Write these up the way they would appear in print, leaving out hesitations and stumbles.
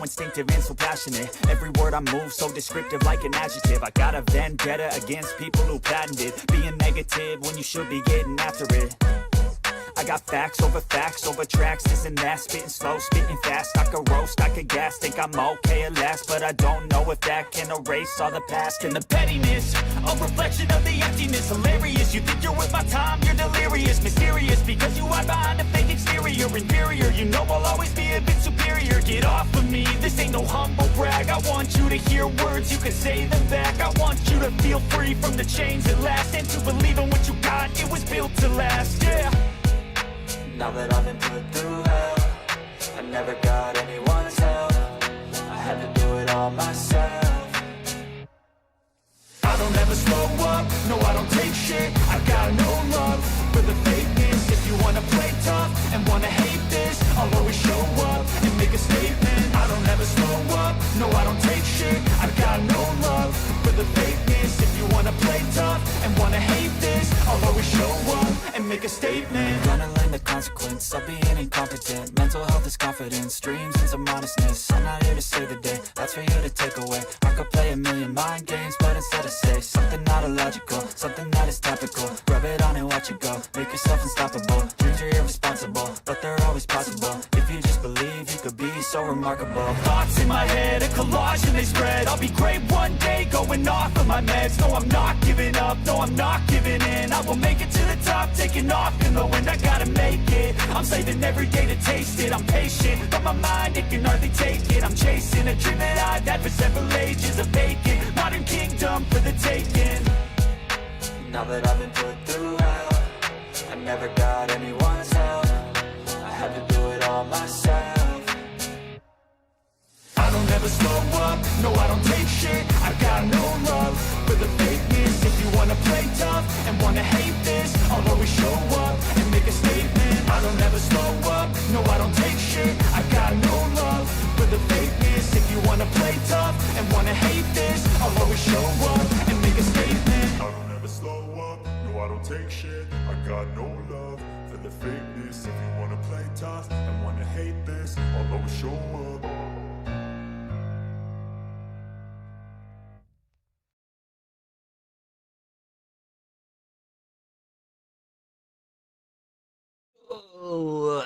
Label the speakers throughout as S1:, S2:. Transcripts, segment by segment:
S1: instinctive and so passionate. Every word I move so descriptive like an adjective. I got a vendetta against people who patented being negative when you should be getting after it. I got facts over tracks, this and that. Spitting slow, spitting fast. I could roast, I could gas. Think I'm okay at last, but I don't know if that can erase all the past. And the pettiness, a reflection of the emptiness. Hilarious, you think you're worth my time, you're delirious. Mysterious, because you hide behind a fake exterior. Inferior, you know I'll always be a bit superior. Get off of me, this ain't no humble brag. I want you to hear words, you can say them back. I want you to feel free from the chains that last, and to believe in what you got, it was built to last, yeah.
S2: Now that I've been put through hell, I never got anyone's help. I had to do it all myself.
S1: I don't ever slow up, no I don't take shit. I got no love for the fakeness. If you wanna play tough and wanna hate this, I'll always show up and make a statement. I don't ever slow up, no I don't take shit. I got no love for the fakeness. If you wanna play tough and wanna hate this, I'll always show up and make a statement.
S2: Gonna learn the consequence of being incompetent. Mental health is confidence, dreams and some modestness. I'm not here to save the day, that's for you to take away. I could play a million mind games, but instead I say something not illogical, something that is topical. Rub it on and watch it go, make yourself unstoppable. Dreams are irresponsible, but they're always possible. If you just believe, you could be so remarkable.
S1: Thoughts in my head, a collage and they spread. I'll be great one day, going off of my meds. No, I'm not giving up, no, I'm not giving in. I will make it to the top, taking off in the wind. I gotta make it, I'm saving every day to taste it. I'm patient, but my mind, it can hardly take it. I'm chasing a dream that I've had for several ages. A vacant, modern kingdom for the taking.
S2: Now that I've been put through hell, I never got anyone's help. I had to do it all myself.
S1: I don't ever slow up, no I don't take shit. I got no love for the fakeness. If you wanna play tough and wanna hate this, I'll always show up and make a statement. I don't ever slow up, no I don't take shit. I got no love for the fakeness. If you wanna play tough and wanna hate this, I'll always show up and make a statement.
S3: I don't ever slow up, no I don't take shit. I got no love for the fakeness. If you wanna play tough and wanna hate this, I'll always show up.
S4: Oh.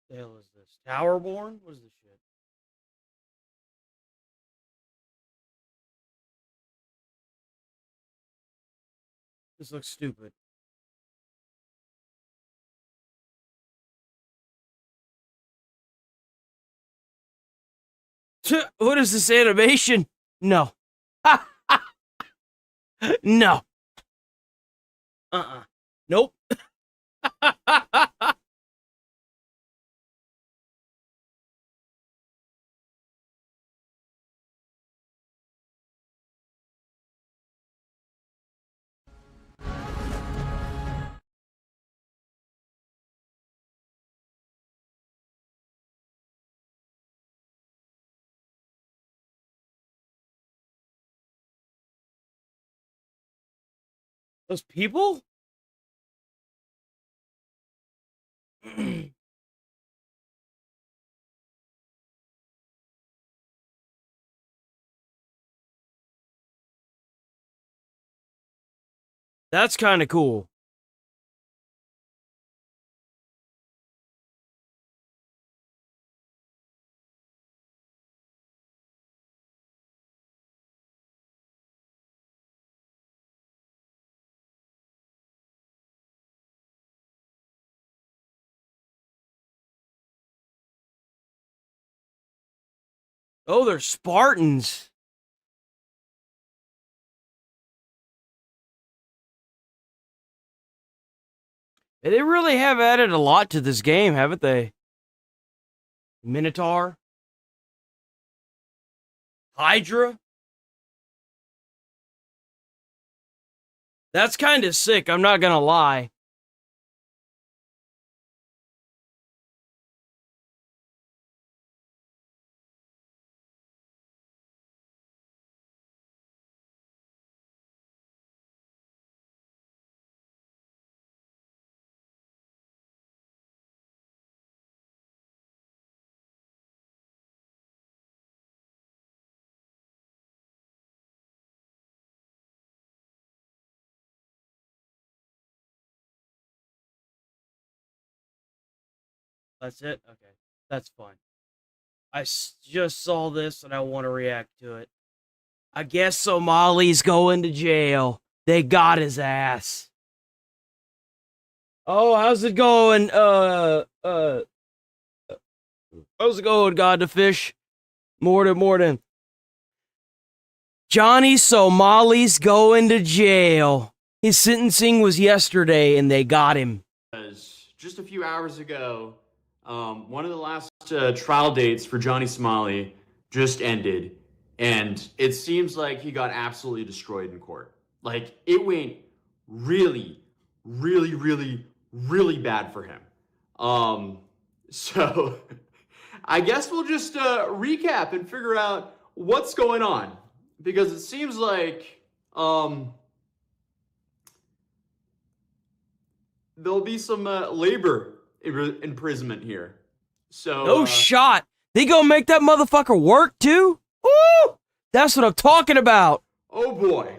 S4: The hell is this? Towerborn? What is this shit? This looks stupid. What is this animation? No. No. Nope. Those people? That's kind of cool. Oh, they're Spartans. They really have added a lot to this game, haven't they? Minotaur. Hydra. That's kind of sick, I'm not gonna lie. That's it? Okay. That's fine. I just saw this and I want to react to it. I guess Somali's going to jail. They got his ass. Oh, how's it going? How's it going, God the Fish? Morton. Johnny Somali's going to jail. His sentencing was yesterday and they got him.
S5: Just a few hours ago, one of the last trial dates for Johnny Somali just ended, and it seems like he got absolutely destroyed in court. Like, it went really, really, really, really bad for him. So I guess we'll just recap and figure out what's going on, because it seems like there'll be some labor imprisonment here. So
S4: No shot. They gonna make that motherfucker work too? Woo! That's what I'm talking about.
S5: Oh boy.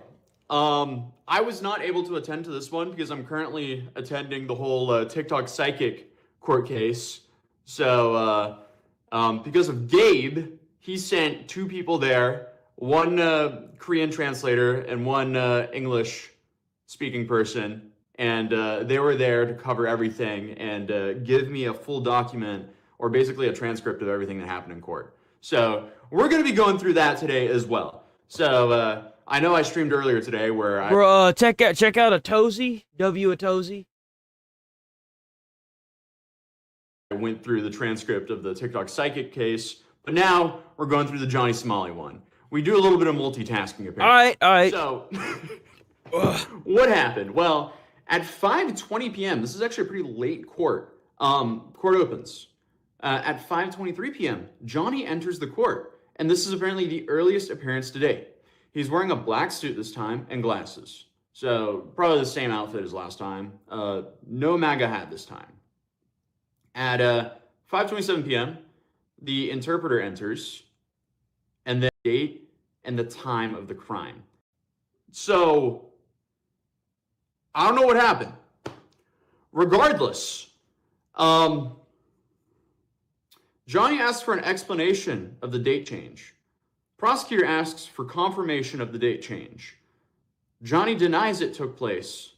S5: I was not able to attend to this one because I'm currently attending the whole TikTok psychic court case. So because of Gabe, he sent two people there, one Korean translator and one English speaking person. And they were there to cover everything and give me a full document, or basically a transcript of everything that happened in court. So we're going to be going through that today as well. So I know I streamed earlier today where
S4: check out Atozy, Atozy.
S5: I went through the transcript of the TikTok psychic case, but now we're going through the Johnny Somali one. We do a little bit of multitasking apparently.
S4: All right.
S5: So what happened? Well, at 5:20 p.m., this is actually a pretty late court. Court opens. At 5:23 p.m., Johnny enters the court, and this is apparently the earliest appearance to date. He's wearing a black suit this time and glasses. So probably the same outfit as last time. No MAGA hat this time. At 5:27 p.m., the interpreter enters, and the date and the time of the crime. So I don't know what happened. Regardless, Johnny asks for an explanation of the date change. Prosecutor asks for confirmation of the date change. Johnny denies it took place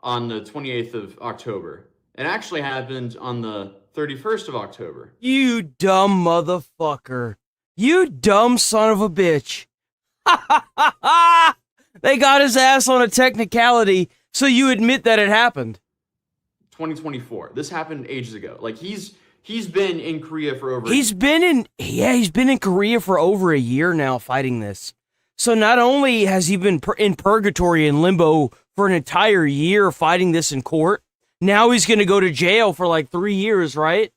S5: on the 28th of October. It actually happened on the 31st of October.
S4: You dumb motherfucker. You dumb son of a bitch. They got his ass on a technicality, so you admit that it happened.
S5: 2024. This happened ages ago. Like he's been in Korea for over.
S4: He's been in Korea for over a year now fighting this. So not only has he been in purgatory and limbo for an entire year fighting this in court, now he's going to go to jail for like 3 years, right?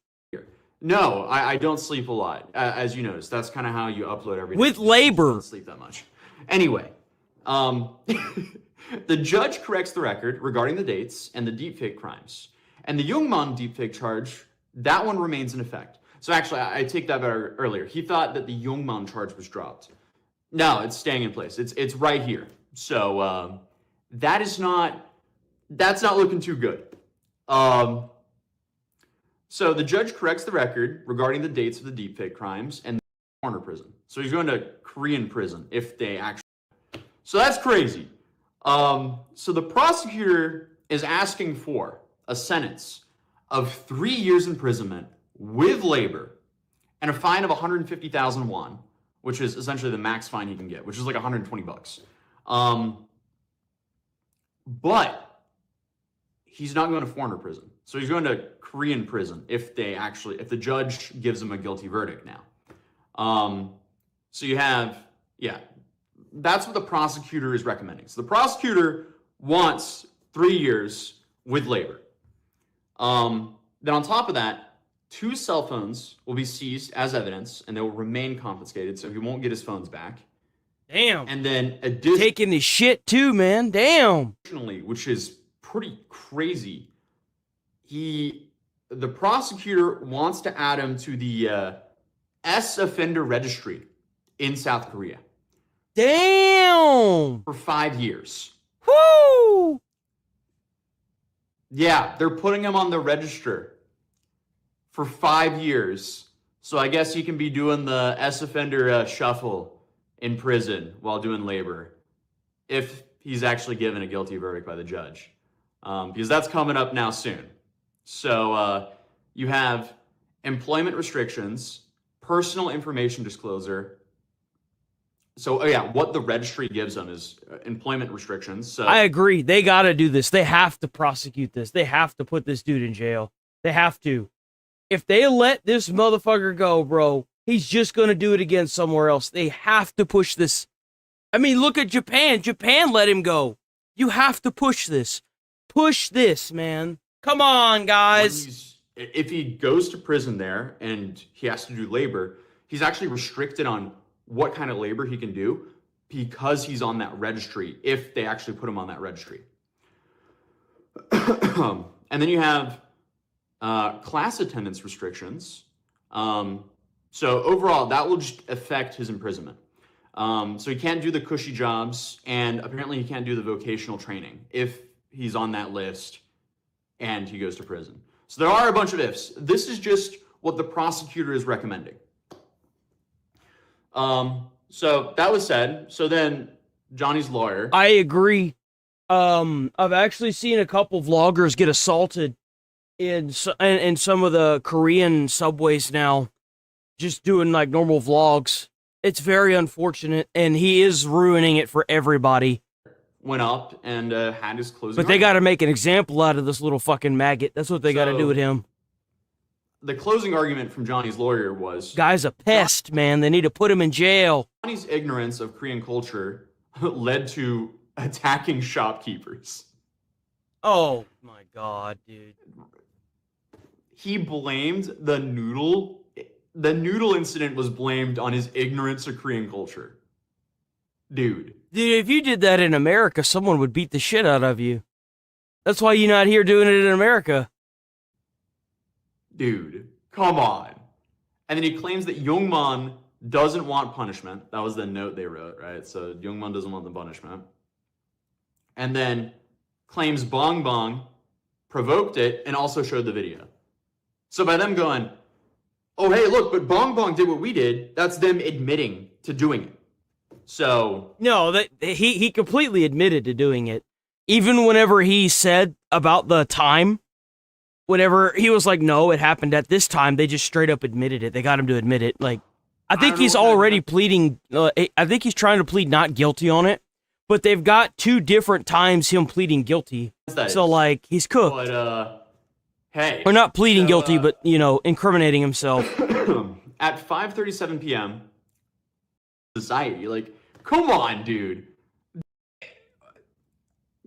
S5: No, I don't sleep a lot, as you noticed. That's kind of how you upload everything.
S4: With labor.
S5: I don't sleep that much. Anyway, the judge corrects the record regarding the dates and the deepfake crimes. And the Youngman deepfake charge, that one remains in effect. So actually, I take that back earlier. He thought that the Youngman charge was dropped. No, it's staying in place. It's right here. So that's not looking too good. So the judge corrects the record regarding the dates of the deepfake crimes and corner prison. So he's going to Korean prison if they actually. So that's crazy. So the prosecutor is asking for a sentence of 3 years imprisonment with labor and a fine of 150,000 won, which is essentially the max fine he can get, which is like 120 bucks. But he's not going to foreigner prison. So he's going to Korean prison if the judge gives him a guilty verdict now. So you have, that's what the prosecutor is recommending. So the prosecutor wants 3 years with labor. Then on top of that, 2 cell phones will be seized as evidence and they will remain confiscated, so he won't get his phones back.
S4: Damn.
S5: And then
S4: taking his shit too, man. Damn.
S5: Additionally, which is pretty crazy, the prosecutor wants to add him to the S offender registry in South Korea.
S4: Damn.
S5: For 5 years.
S4: Woo!
S5: Yeah, they're putting him on the register for 5 years. So I guess he can be doing the S-offender shuffle in prison while doing labor, if he's actually given a guilty verdict by the judge, because that's coming up now soon. So you have employment restrictions, personal information disclosure. So, oh yeah, what the registry gives them is employment restrictions. So
S4: I agree. They got to do this. They have to prosecute this. They have to put this dude in jail. They have to. If they let this motherfucker go, bro, he's just going to do it again somewhere else. They have to push this. I mean, look at Japan. Japan let him go. You have to push this. Push this, man. Come on, guys.
S5: If he goes to prison there and he has to do labor, he's actually restricted on what kind of labor he can do because he's on that registry, if they actually put him on that registry. And then you have class attendance restrictions. So overall, that will just affect his imprisonment. So he can't do the cushy jobs, and apparently he can't do the vocational training if he's on that list and he goes to prison. So there are a bunch of ifs. This is just what the prosecutor is recommending. So that was said. So then Johnny's lawyer.
S4: I agree. I've actually seen a couple vloggers get assaulted in some of the Korean subways now, just doing like normal vlogs. It's very unfortunate, and he is ruining it for everybody.
S5: Went up and had his closing.
S4: But they got to make an example out of this little fucking maggot. That's what they got to do with him.
S5: The closing argument from Johnny's lawyer was,
S4: guy's a pest, man. They need to put him in jail.
S5: Johnny's ignorance of Korean culture led to attacking shopkeepers.
S4: Oh my god, dude.
S5: He blamed the noodle. The noodle incident was blamed on his ignorance of Korean culture. Dude,
S4: if you did that in America, someone would beat the shit out of you. That's why you're not here doing it in America.
S5: Dude, come on. And then he claims that Youngman doesn't want punishment. That was the note they wrote, right? So Youngman doesn't want the punishment. And then claims Bong Bong provoked it and also showed the video. So by them going, oh, hey, look, but Bong Bong did what we did, that's them admitting to doing it. So
S4: no, he completely admitted to doing it. Even whenever he said about the time, whenever he was like, no, it happened at this time, they just straight up admitted it. They got him to admit it. Like, I think he's already pleading. I think he's trying to plead not guilty on it, but they've got 2 different times him pleading guilty. So like, he's cooked.
S5: But hey,
S4: or not pleading guilty, but incriminating himself.
S5: At 5:37 p.m. society, like, come on, dude.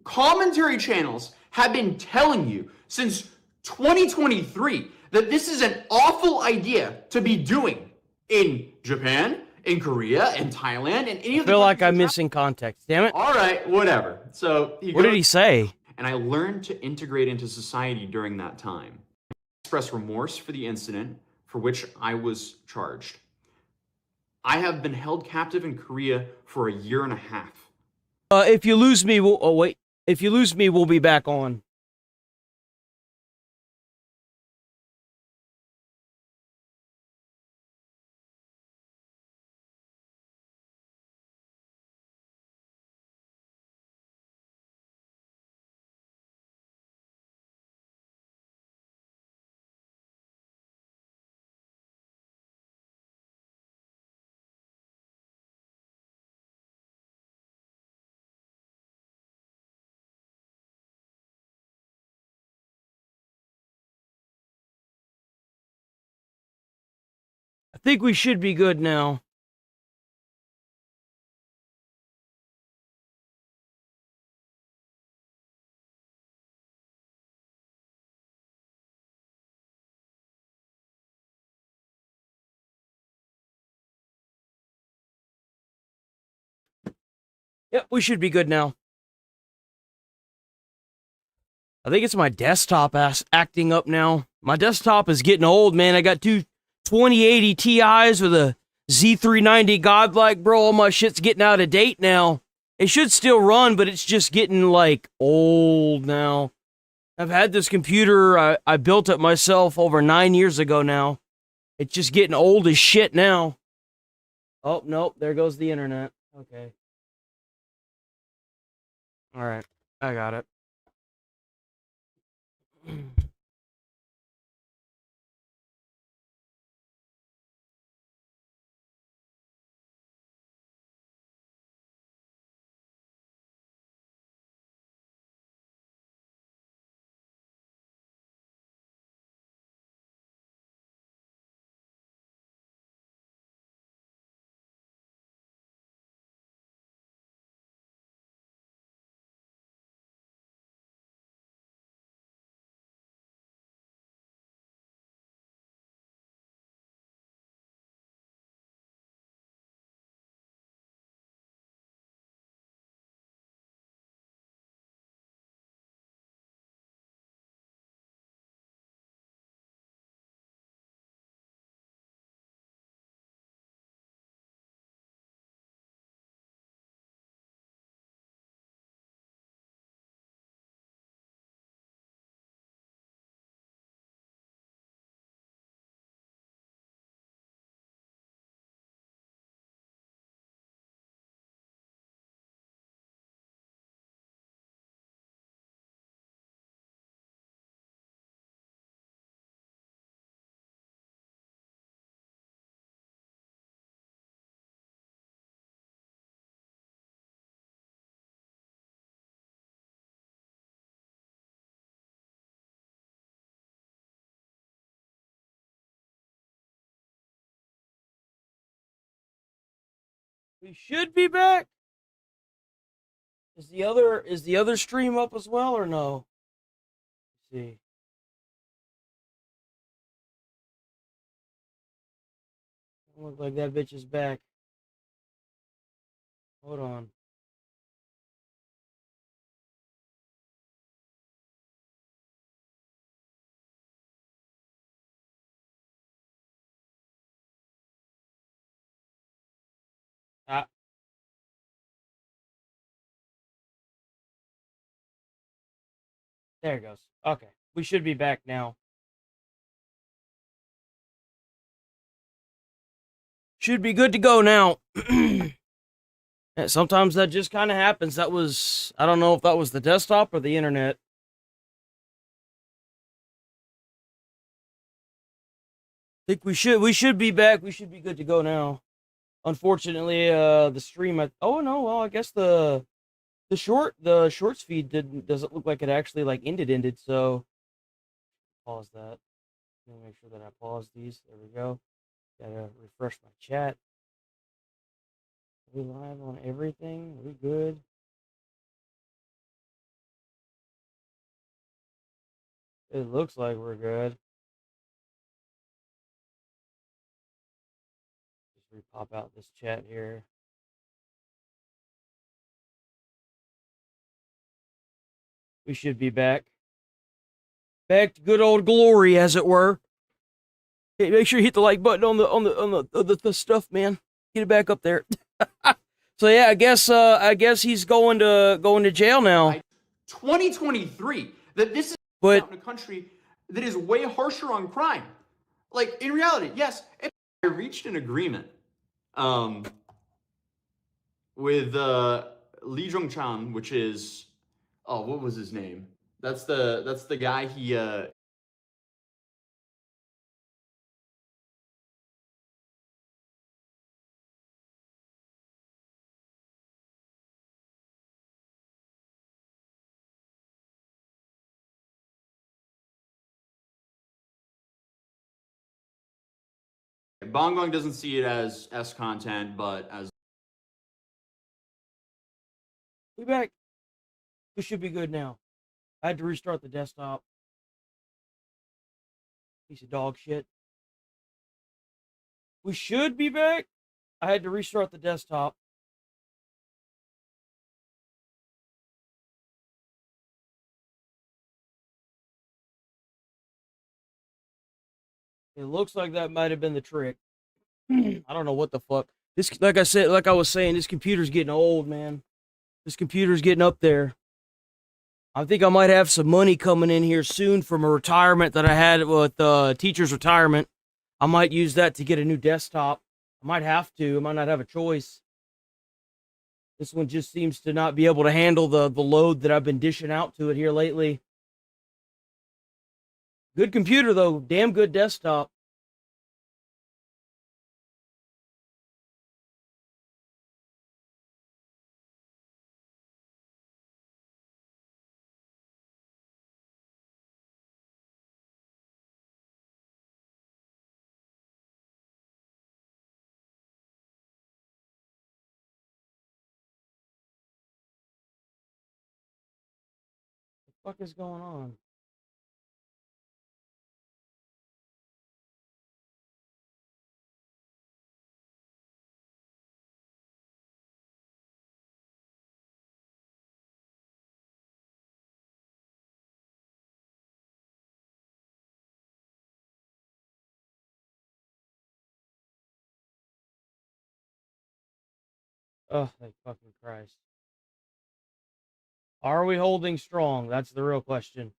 S5: Commentary channels have been telling you since 2023 that this is an awful idea to be doing in Japan, in Korea, in Thailand, and any of the.
S4: I feel like I'm missing context. Damn it!
S5: All right, whatever. So
S4: what did he say?
S5: And I learned to integrate into society during that time. I express remorse for the incident for which I was charged. I have been held captive in Korea for 1.5 years.
S4: If you lose me, if you lose me, we'll be back on. I think we should be good now. Yep, we should be good now. I think it's my desktop acting up now. My desktop is getting old, man. I got 2 2080 Ti's with a Z390 Godlike, bro. All my shit's getting out of date now. It should still run, but it's just getting, like, old now. I've had this computer. I built it myself over 9 years ago now. It's just getting old as shit now. Oh, nope. There goes the internet. Okay. All right. I got it. We should be back. Is the other stream up as well or no? Let's see. Don't look like that bitch is back. Hold on. Ah, there it goes. Okay. We should be back now. Should be good to go now. Yeah, sometimes that just kind of happens. That was, I don't know if that was the desktop or the internet. I think we should be back. We should be good to go now. Unfortunately, the stream. Oh no, well I guess the shorts feed doesn't look like it actually like ended. So pause that. Let me make sure that I pause these. There we go. Gotta refresh my chat. Are we live on everything? Are we good? It looks like we're good. Just re-pop out this chat here. We should be back. Back to good old glory, as it were. Hey, make sure you hit the like button on the stuff, man. Get it back up there. So yeah, I guess he's going to jail now.
S5: 2023. That this is
S4: But
S5: in a country that is way harsher on crime. Like in reality, yes, I reached an agreement with Lee Jong-chan, which is what was his name? That's the guy he Bongong doesn't see it as S content, but as
S4: we back. We should be good now. I had to restart the desktop. Piece of dog shit. We should be back. I had to restart the desktop. It looks like that might have been the trick. I don't know what the fuck. This, like I was saying, this computer's getting old, man. This computer's getting up there. I think I might have some money coming in here soon from a retirement that I had with teacher's retirement. I might use that to get a new desktop. I might have to. I might not have a choice. This one just seems to not be able to handle the load that I've been dishing out to it here lately. Good computer, though. Damn good desktop. What the fuck is going on? Oh, thank fucking Christ. Are we holding strong? That's the real question.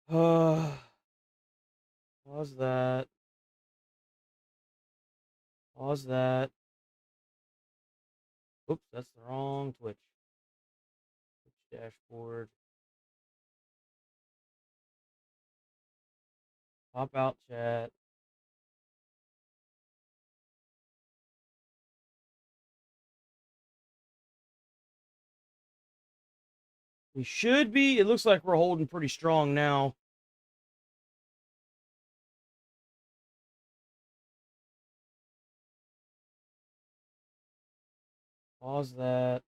S4: Pause that. Pause that. Oops, that's the wrong Twitch. Twitch dashboard. Pop out chat. We should be. It looks like we're holding pretty strong now. Pause that.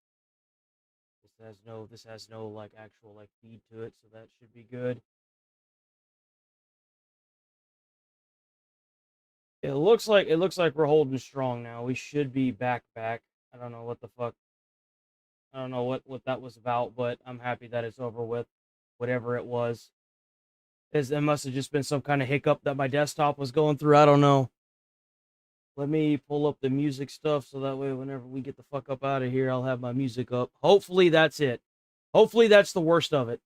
S4: This has no like actual like feed to it, so that should be good. It looks like we're holding strong now. We should be back. I don't know what the fuck. I don't know what that was about, but I'm happy that it's over with. Whatever it was. It must have just been some kind of hiccup that my desktop was going through. I don't know. Let me pull up the music stuff so that way whenever we get the fuck up out of here, I'll have my music up. Hopefully that's it. Hopefully that's the worst of it.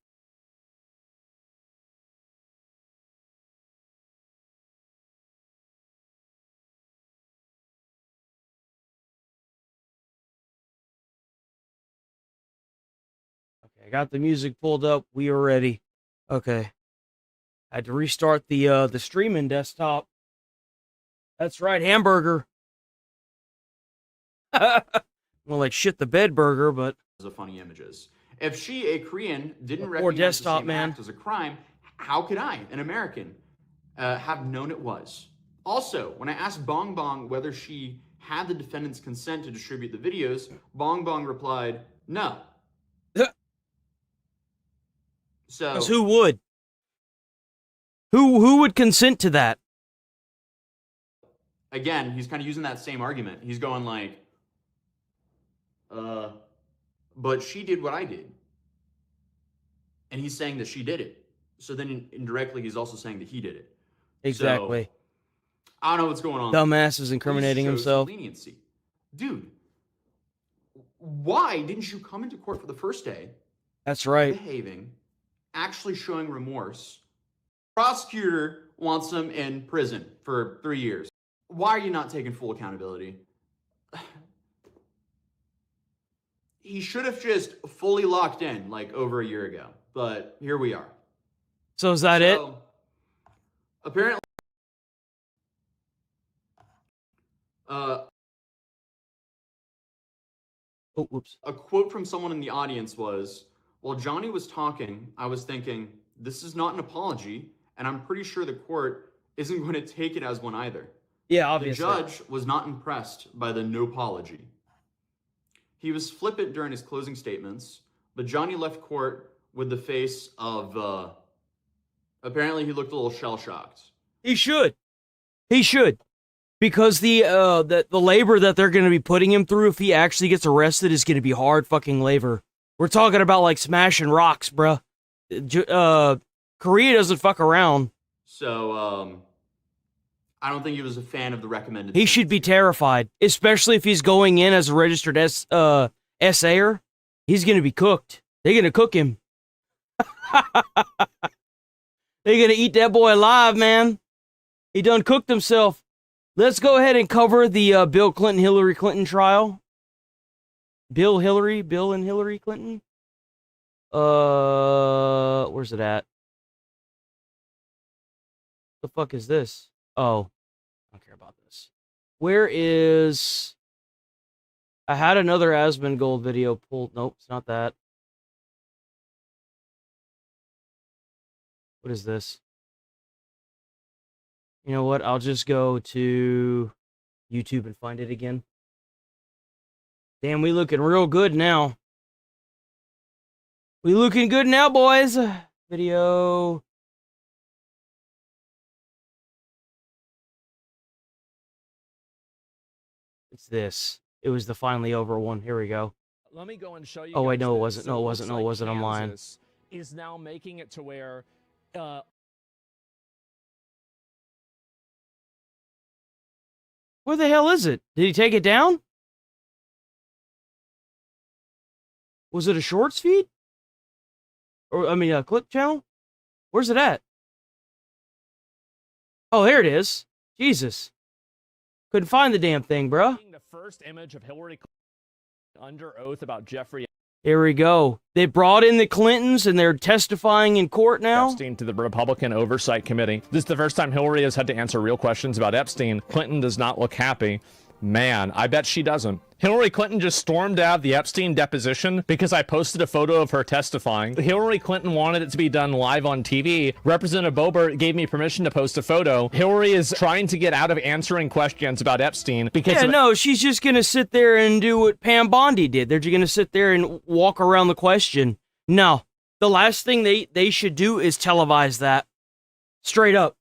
S4: Okay, I got the music pulled up. We are ready. Okay. I had to restart the streaming desktop. That's right, hamburger. Well, like shit the bed burger, but
S5: Of funny images. If she, a Korean, didn't
S4: poor
S5: recognize
S4: desktop,
S5: the same
S4: man.
S5: act as a crime, how could I, an American, have known it was? Also, when I asked Bong Bong whether she had the defendant's consent to distribute the videos, Bong Bong replied, no. So,
S4: Because who would? Who would consent to that?
S5: again, he's kind of using that same argument. He's going like, but she did what I did. And he's saying that she did it. So then indirectly, he's also saying that he did it.
S4: Exactly.
S5: So, I don't know what's going on.
S4: Dumbass is incriminating
S5: Please show some
S4: himself.
S5: leniency. Dude, why didn't you come into court for the first day,
S4: That's right.
S5: behaving, actually showing remorse? Prosecutor wants him in prison for 3 years. Why are you not taking full accountability? He should have just fully locked in like over a year ago, but here we are.
S4: So is that it?
S5: Apparently,
S4: Oh, whoops.
S5: a quote from someone in the audience was, while Johnny was talking, I was thinking, this is not an apology, and I'm pretty sure the court isn't going to take it as one either.
S4: Yeah, obviously.
S5: The judge was not impressed by the no apology. He was flippant during his closing statements, but Johnny left court with the face of, apparently he looked a little shell-shocked.
S4: He should. He should. Because the labor that they're going to be putting him through if he actually gets arrested is going to be hard fucking labor. We're talking about like smashing rocks, bruh. Korea doesn't fuck around.
S5: So, I don't think he was a fan of the recommended.
S4: He should be terrified, especially if he's going in as a registered essayer. He's gonna be cooked. They're gonna cook him. They're gonna eat that boy alive, man. He done cooked himself. Let's go ahead and cover the Bill Clinton, Hillary Clinton trial. Bill and Hillary Clinton. Where's it at? The fuck is this? Oh, I don't care about this. Where is... I had another Asmongold video pulled. Nope, it's not that. What is this? You know what? I'll just go to YouTube and find it again. Damn, we looking real good now. We looking good now, boys. Video. It's this. It was the finally over one. Here we go.
S6: Let me go and show you.
S4: Oh wait,
S6: guys
S4: no, it
S6: this.
S4: wasn't. No, it wasn't. No, it wasn't. I'm lying.
S6: Kansas is now making it to where
S4: Where the hell is it? Did he take it down? Was it a shorts feed? Or, I mean, a clip channel? Where's it at? Oh, there it is. Jesus. Couldn't find the damn thing, bruh.
S6: the first image of Hillary under oath about Jeffrey
S4: Here we go. They brought in the Clintons and they're testifying in court now.
S6: Epstein to the Republican Oversight Committee. This is the first time Hillary has had to answer real questions about Epstein. Clinton does not look happy. Man, I bet she doesn't. Hillary Clinton just stormed out of the Epstein deposition because I posted a photo of her testifying. Hillary Clinton wanted it to be done live on TV. Representative Boebert gave me permission to post a photo. Hillary is trying to get out of answering questions about Epstein because...
S4: Yeah, no, she's just going to sit there and do what Pam Bondi did. They're just going to sit there and walk around the question. No, the last thing they should do is televise that. Straight up.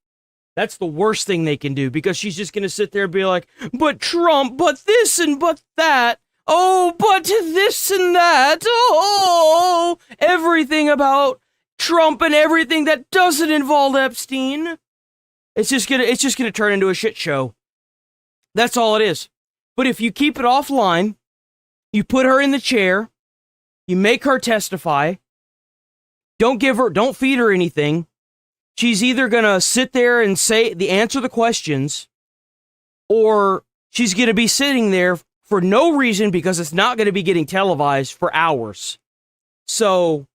S4: That's the worst thing they can do, because she's just going to sit there and be like, but Trump, but this and but that. Oh, but this and that. Oh, everything about Trump and everything that doesn't involve Epstein. It's just gonna turn into a shit show. That's all it is. But if you keep it offline, you put her in the chair, you make her testify, don't feed her anything. She's either going to sit there and answer the questions, or she's going to be sitting there for no reason because it's not going to be getting televised for hours. So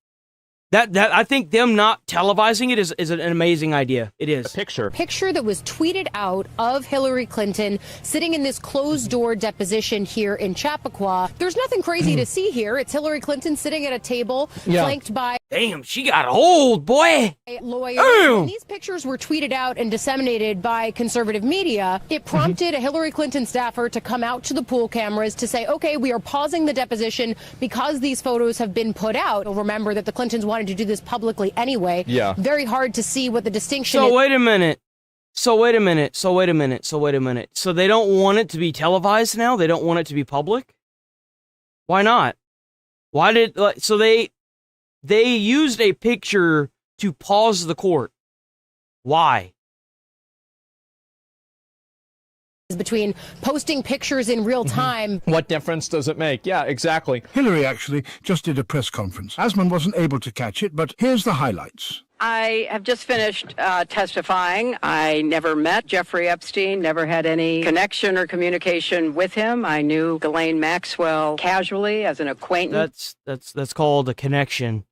S4: that I think them not televising it is an amazing idea. It is.
S6: Picture
S7: that was tweeted out of Hillary Clinton sitting in this closed door deposition here in Chappaqua. There's nothing crazy to see here. It's Hillary Clinton sitting at a table flanked by...
S4: Damn, she got old, boy.
S7: Lawyers. When these pictures were tweeted out and disseminated by conservative media, it prompted a Hillary Clinton staffer to come out to the pool cameras to say, okay, we are pausing the deposition because these photos have been put out. You'll remember that the Clintons wanted to do this publicly anyway.
S6: Yeah.
S7: Very hard to see what the distinction is.
S4: So wait a minute. So they don't want it to be televised now? They don't want it to be public? Why not? They used a picture to pause the court. Why?
S7: Between posting pictures in real time.
S6: what difference does it make? Yeah, exactly.
S8: Hillary actually just did a press conference. Asman wasn't able to catch it, but here's the highlights.
S9: I have just finished testifying. I never met Jeffrey Epstein, never had any connection or communication with him. I knew Ghislaine Maxwell casually as an acquaintance.
S4: That's called a connection.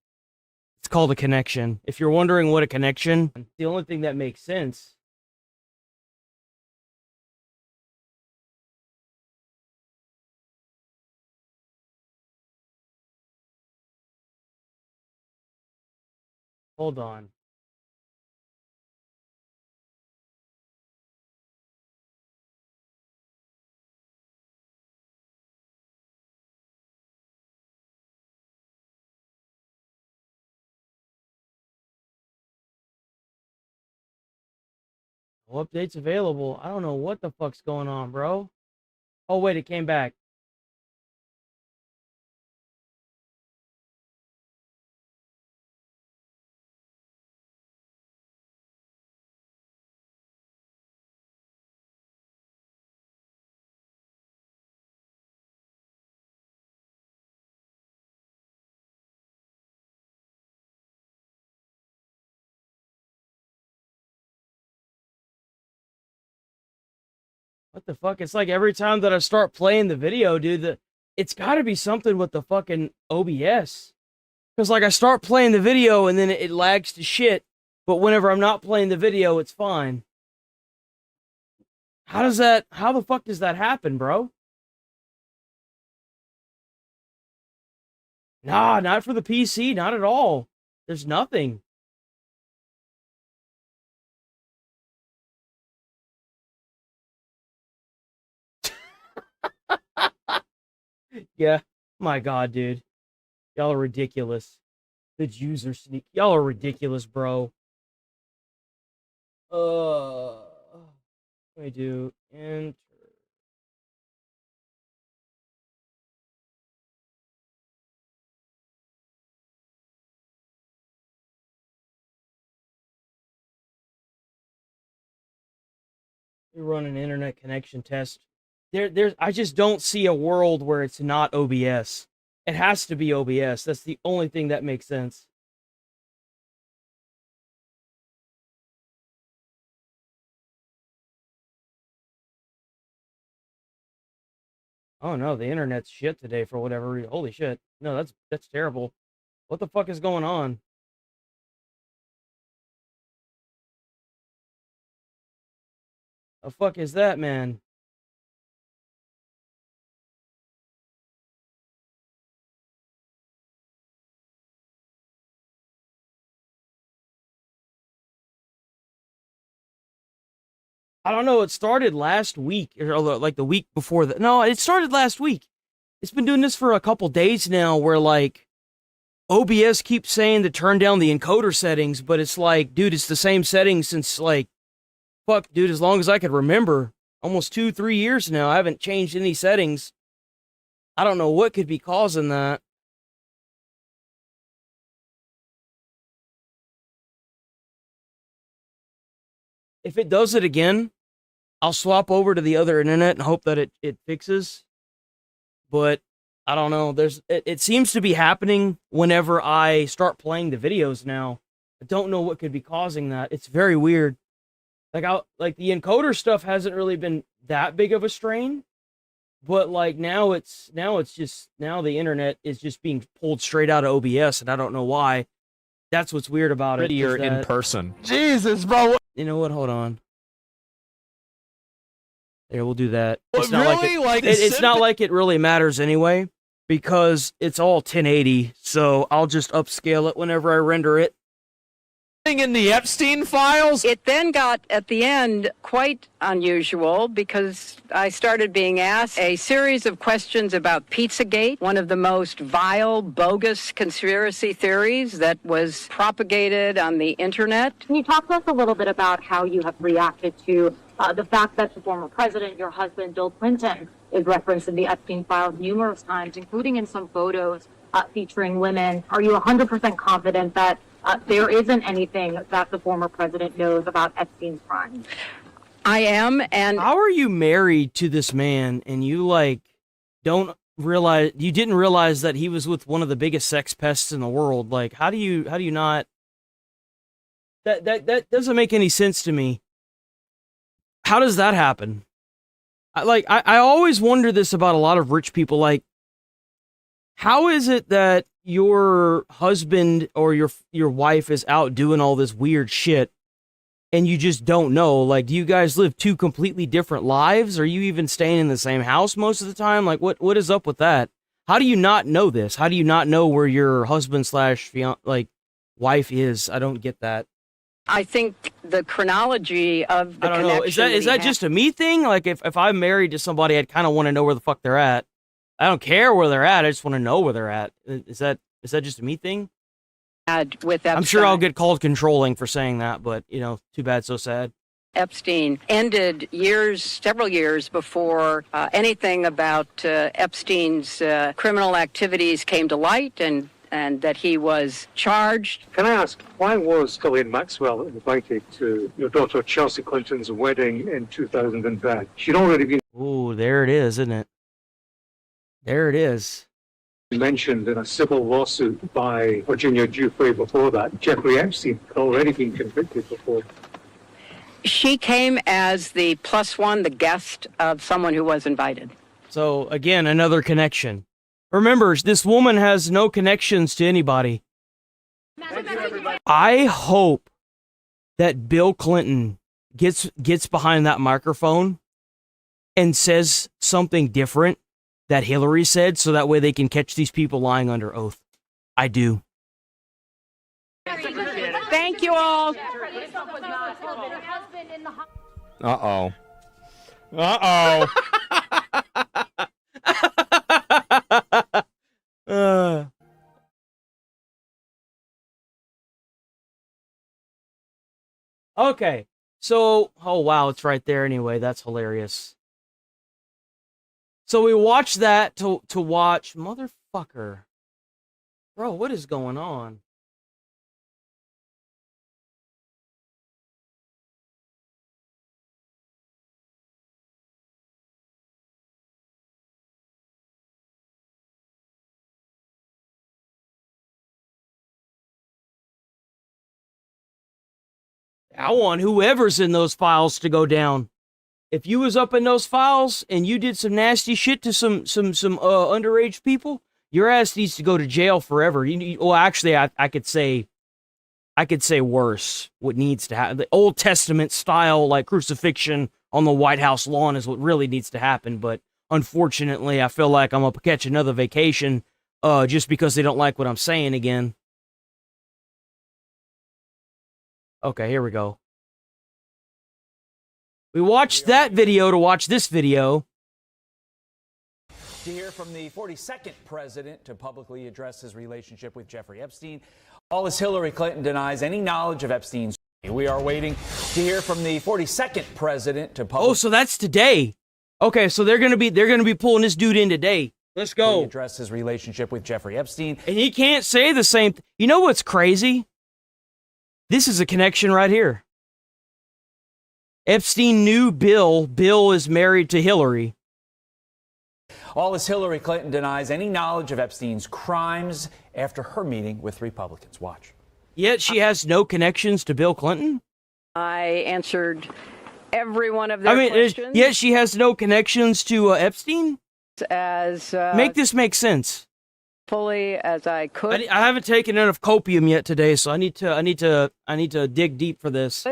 S4: It's called a connection. If you're wondering what a connection, the only thing that makes sense. Hold on. No updates available. I don't know what the fuck's going on, bro. Oh, wait, it came back. What the fuck? It's like every time that I start playing the video, dude, it's got to be something with the fucking OBS. Because, like, I start playing the video and then it lags to shit. But whenever I'm not playing the video, it's fine. How the fuck does that happen, bro? Nah, not for the PC, not at all. There's nothing. Yeah, my god, dude. Y'all are ridiculous. The Jews are sneaky. Y'all are ridiculous, bro. Let me do enter. We run an internet connection test. I just don't see a world where it's not OBS. It has to be OBS. That's the only thing that makes sense. Oh no, the internet's shit today for whatever reason. Holy shit. No, that's terrible. What the fuck is going on? The fuck is that, man? I don't know, it started last week, or like the week before that. No, it started last week. It's been doing this for a couple days now where, like, OBS keeps saying to turn down the encoder settings, but it's like, dude, it's the same settings since, like, fuck, dude, as long as I could remember. Almost 2-3 years now, I haven't changed any settings. I don't know what could be causing that. If it does it again, I'll swap over to the other internet and hope that it fixes. But I don't know. It seems to be happening whenever I start playing the videos now. I don't know what could be causing that. It's very weird. Like the encoder stuff hasn't really been that big of a strain, but like now the internet is just being pulled straight out of OBS, and I don't know why. That's what's weird about it.
S6: Prettier in person.
S4: Jesus, bro. You know what? Hold on. There, we'll do that. It's not it's not like it really matters anyway, because it's all 1080, so I'll just upscale it whenever I render it.
S6: In the Epstein files?
S9: It then got, at the end, quite unusual because I started being asked a series of questions about Pizzagate, one of the most vile, bogus conspiracy theories that was propagated on the internet.
S10: Can you talk to us a little bit about how you have reacted to the fact that the former president, your husband, Bill Clinton, is referenced in the Epstein files numerous times, including in some photos featuring women? Are you 100% confident that there isn't anything that the former president knows about Epstein's crimes?
S9: I am, and
S4: how are you married to this man and you didn't realize that he was with one of the biggest sex pests in the world? Like, how do you not? That doesn't make any sense to me. How does that happen? I always wonder this about a lot of rich people. Like, how is it that your husband or your wife is out doing all this weird shit and you just don't know? Like, do you guys live two completely different lives? Are you even staying in the same house most of the time? Like, what is up with that? How do you not know this? How do you not know where your husband / wife is? I don't get that.
S9: I think the chronology of the
S4: I don't know. Is that just a me thing? Like, if I'm married to somebody, I'd kind of want to know where the fuck they're at. I don't care where they're at. I just want to know where they're at. Is that just a me thing?
S9: With
S4: I'm sure I'll get called controlling for saying that, but, too bad, so sad.
S9: Epstein ended several years before anything about Epstein's criminal activities came to light and that he was charged.
S11: Can I ask, why was Ghislaine Maxwell invited to your daughter Chelsea Clinton's wedding in 2010? She'd already been...
S4: Ooh, there it is, isn't it? There it is.
S11: Mentioned in a civil lawsuit by Virginia Giuffre before that. Jeffrey Epstein had already been convicted before.
S9: She came as the plus one, the guest of someone who was invited.
S4: So, again, another connection. Remember, this woman has no connections to anybody. I hope that Bill Clinton gets behind that microphone and says something different that Hillary said, so that way they can catch these people lying under oath. I do.
S9: Thank you all.
S6: Uh-oh. Uh-oh.
S4: Okay. So, oh wow, it's right there anyway. That's hilarious. So we watched that to watch motherfucker. Bro, what is going on? I want whoever's in those files to go down. If you was up in those files and you did some nasty shit to some underage people, your ass needs to go to jail forever. Well, actually, I could say worse. What needs to happen? The Old Testament style, like crucifixion on the White House lawn, is what really needs to happen. But unfortunately, I feel like I'm gonna catch another vacation, just because they don't like what I'm saying again. Okay, here we go. We watched that video to watch this video.
S12: To hear from the 42nd president to publicly address his relationship with Jeffrey Epstein, all as Hillary Clinton denies any knowledge of Epstein's. We are waiting to hear from the 42nd president to publicly.
S4: Oh, so that's today. Okay, so they're gonna be pulling this dude in today. Let's go.
S12: Address his relationship with Jeffrey Epstein,
S4: and he can't say the same. You know what's crazy? This is a connection right here. Epstein knew Bill. Bill is married to Hillary.
S12: All as Hillary Clinton denies any knowledge of Epstein's crimes after her meeting with Republicans. Watch.
S4: Yet she has no connections to Bill Clinton?
S9: I answered every one of their questions.
S4: Yet she has no connections to Epstein?
S9: As
S4: make this make sense.
S9: Fully as I could.
S4: I haven't taken enough copium yet today, so I need to dig deep for this.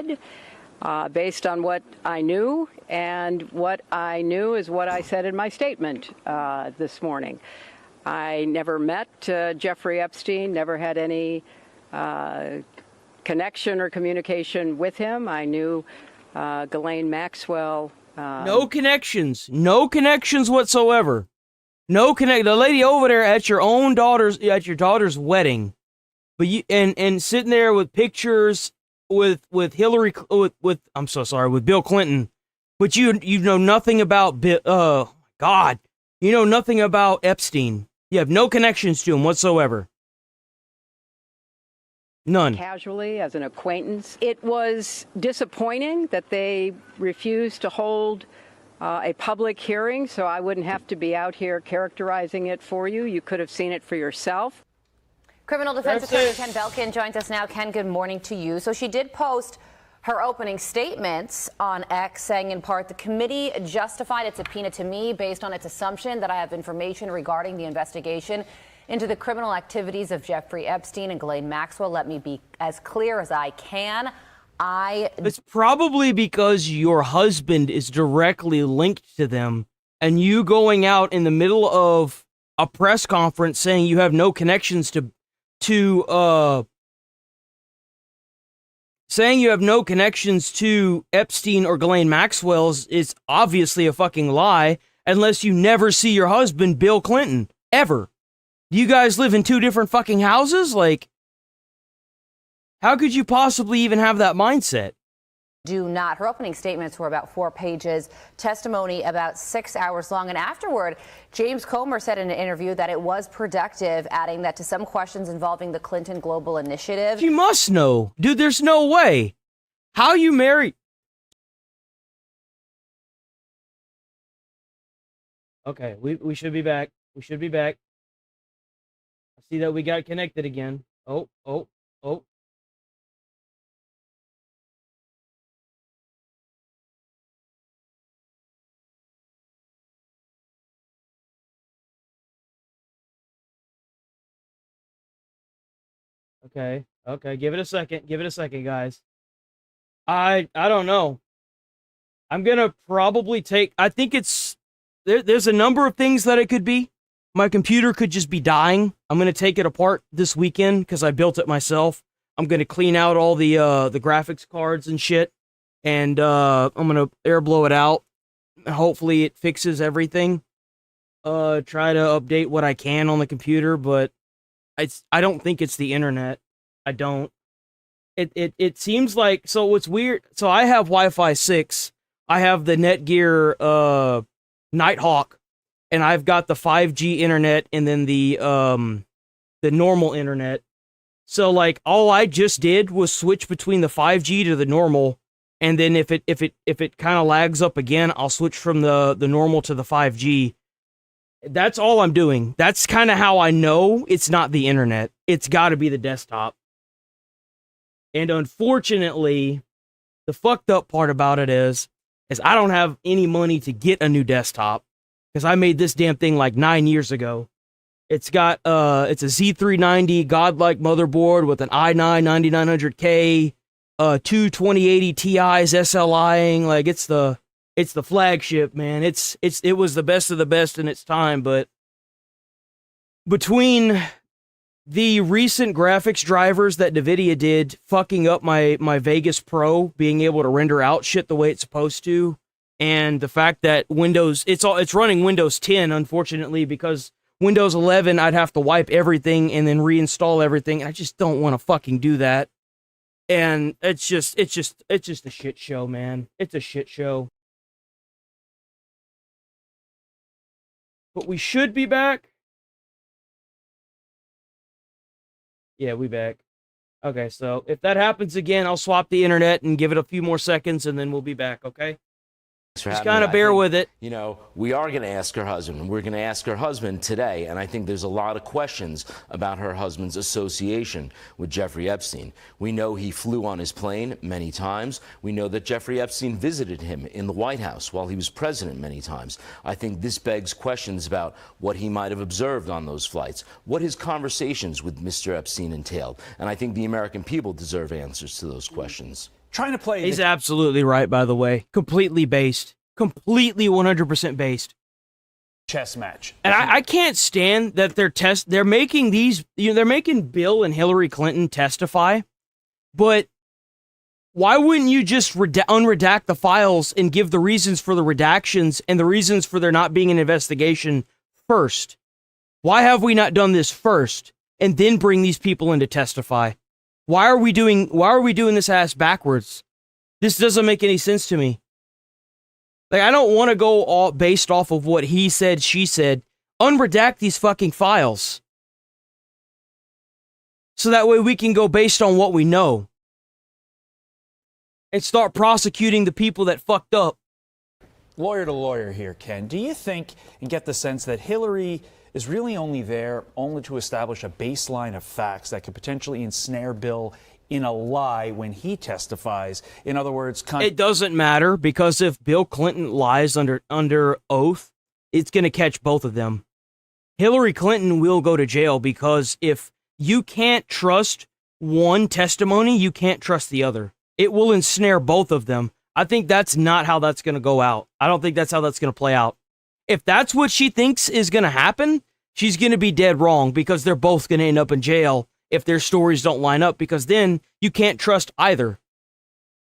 S9: Based on what I knew, and what I knew is what I said in my statement this morning. I never met Jeffrey Epstein, never had any connection or communication with him. I knew Ghislaine Maxwell.
S4: No connections whatsoever. The lady over there at your daughter's wedding, but you and sitting there with pictures with Hillary with I'm so sorry, with Bill Clinton, but you know nothing about God, you know nothing about Epstein. You have no connections to him whatsoever. None.
S9: Casually, as an acquaintance. It was disappointing that they refused to hold a public hearing, so I wouldn't have to be out here characterizing it for you. You could have seen it for yourself.
S13: Criminal defense attorney Ken Belkin joins us now. Ken, good morning to you. So she did post her opening statements on X, saying in part, the committee justified its subpoena to me based on its assumption that I have information regarding the investigation into the criminal activities of Jeffrey Epstein and Ghislaine Maxwell. Let me be as clear as I can.
S4: It's probably because your husband is directly linked to them, and you going out in the middle of a press conference saying you have no connections to Epstein or Ghislaine Maxwell is obviously a fucking lie, unless you never see your husband, Bill Clinton, ever. Do you guys live in two different fucking houses? Like, how could you possibly even have that mindset?
S13: Do not. Her opening statements were about 4 pages, testimony about 6 hours long. And afterward, James Comer said in an interview that it was productive, adding that to some questions involving the Clinton Global Initiative.
S4: You must know. Dude, there's no way. How you married? Okay, we should be back. We should be back. I see that we got connected again. Oh. Okay, give it a second. Give it a second, guys. I don't know. I'm gonna probably take. I think it's there's a number of things that it could be. My computer could just be dying. I'm gonna take it apart this weekend because I built it myself. I'm gonna clean out all the graphics cards and shit, and I'm gonna air blow it out. Hopefully, it fixes everything. Try to update what I can on the computer, but I don't think it's the internet. I don't. It seems like, so what's weird, so I have Wi-Fi 6, I have the Netgear Nighthawk, and I've got the 5G internet and then the normal internet. So like all I just did was switch between the 5G to the normal, and then if it kind of lags up again, I'll switch from the normal to the 5G. That's all I'm doing. That's kind of how I know it's not the internet. It's got to be the desktop. And unfortunately, the fucked up part about it is I don't have any money to get a new desktop because I made this damn thing like 9 years ago. It's got it's a Z390 godlike motherboard with an i9 9900K, two 2080 Ti's SLIing. Like it's the flagship, man. It was the best of the best in its time, but between the recent graphics drivers that NVIDIA did fucking up my Vegas Pro being able to render out shit the way it's supposed to, and the fact that Windows, it's running Windows 10, unfortunately, because Windows 11, I'd have to wipe everything and then reinstall everything, and I just don't want to fucking do that. And it's just a shit show, man. It's a shit show. But we should be back. Yeah, we back. Okay, so if that happens again, I'll swap the internet and give it a few more seconds, and then we'll be back, okay? Just kind of bear with it.
S14: You know, we are going to ask her husband. We're going to ask her husband today, and I think there's a lot of questions about her husband's association with Jeffrey Epstein. We know he flew on his plane many times. We know that Jeffrey Epstein visited him in the White House while he was president many times. I think this begs questions about what he might have observed on those flights, what his conversations with Mr. Epstein entailed, and I think the American people deserve answers to those questions.
S12: Trying to play.
S4: He's absolutely right, by the way. Completely based. Completely 100% based.
S12: Chess match.
S4: And I can't stand that they're making these, they're making Bill and Hillary Clinton testify, but why wouldn't you just unredact the files and give the reasons for the redactions and the reasons for there not being an investigation first? Why have we not done this first and then bring these people in to testify? Why are we doing this ass backwards? This doesn't make any sense to me. Like, I don't want to go all based off of what he said, she said. Unredact these fucking files. So that way we can go based on what we know. And start prosecuting the people that fucked up.
S12: Lawyer to lawyer here, Ken. Do you think and get the sense that Hillary is really only there to establish a baseline of facts that could potentially ensnare Bill in a lie when he testifies? In other words,
S4: it doesn't matter, because if Bill Clinton lies under oath, it's going to catch both of them. Hillary Clinton will go to jail, because if you can't trust one testimony, you can't trust the other. It will ensnare both of them. I think that's not how that's going to go out. I don't think that's how that's going to play out. If that's what she thinks is going to happen, she's going to be dead wrong, because they're both going to end up in jail if their stories don't line up, because then you can't trust either.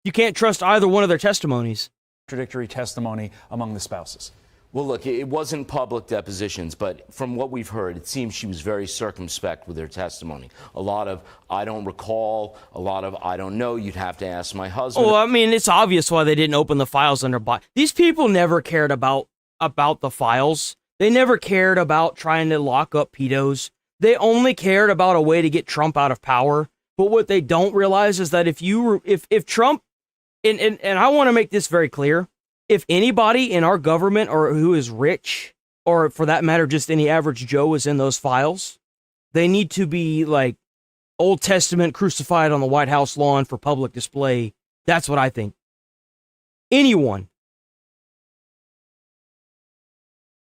S4: You can't trust either one of their testimonies.
S12: Contradictory testimony among the spouses.
S14: Well, look, it wasn't public depositions, but from what we've heard, it seems she was very circumspect with her testimony. A lot of, I don't recall, a lot of, I don't know, you'd have to ask my husband.
S4: Well, I mean, it's obvious why they didn't open the files under these people never cared about the files. They never cared about trying to lock up pedos. They only cared about a way to get Trump out of power. But what they don't realize is that if Trump, and I want to make this very clear, if anybody in our government or who is rich, or for that matter, just any average Joe is in those files, they need to be like Old Testament crucified on the White House lawn for public display. That's what I think. Anyone.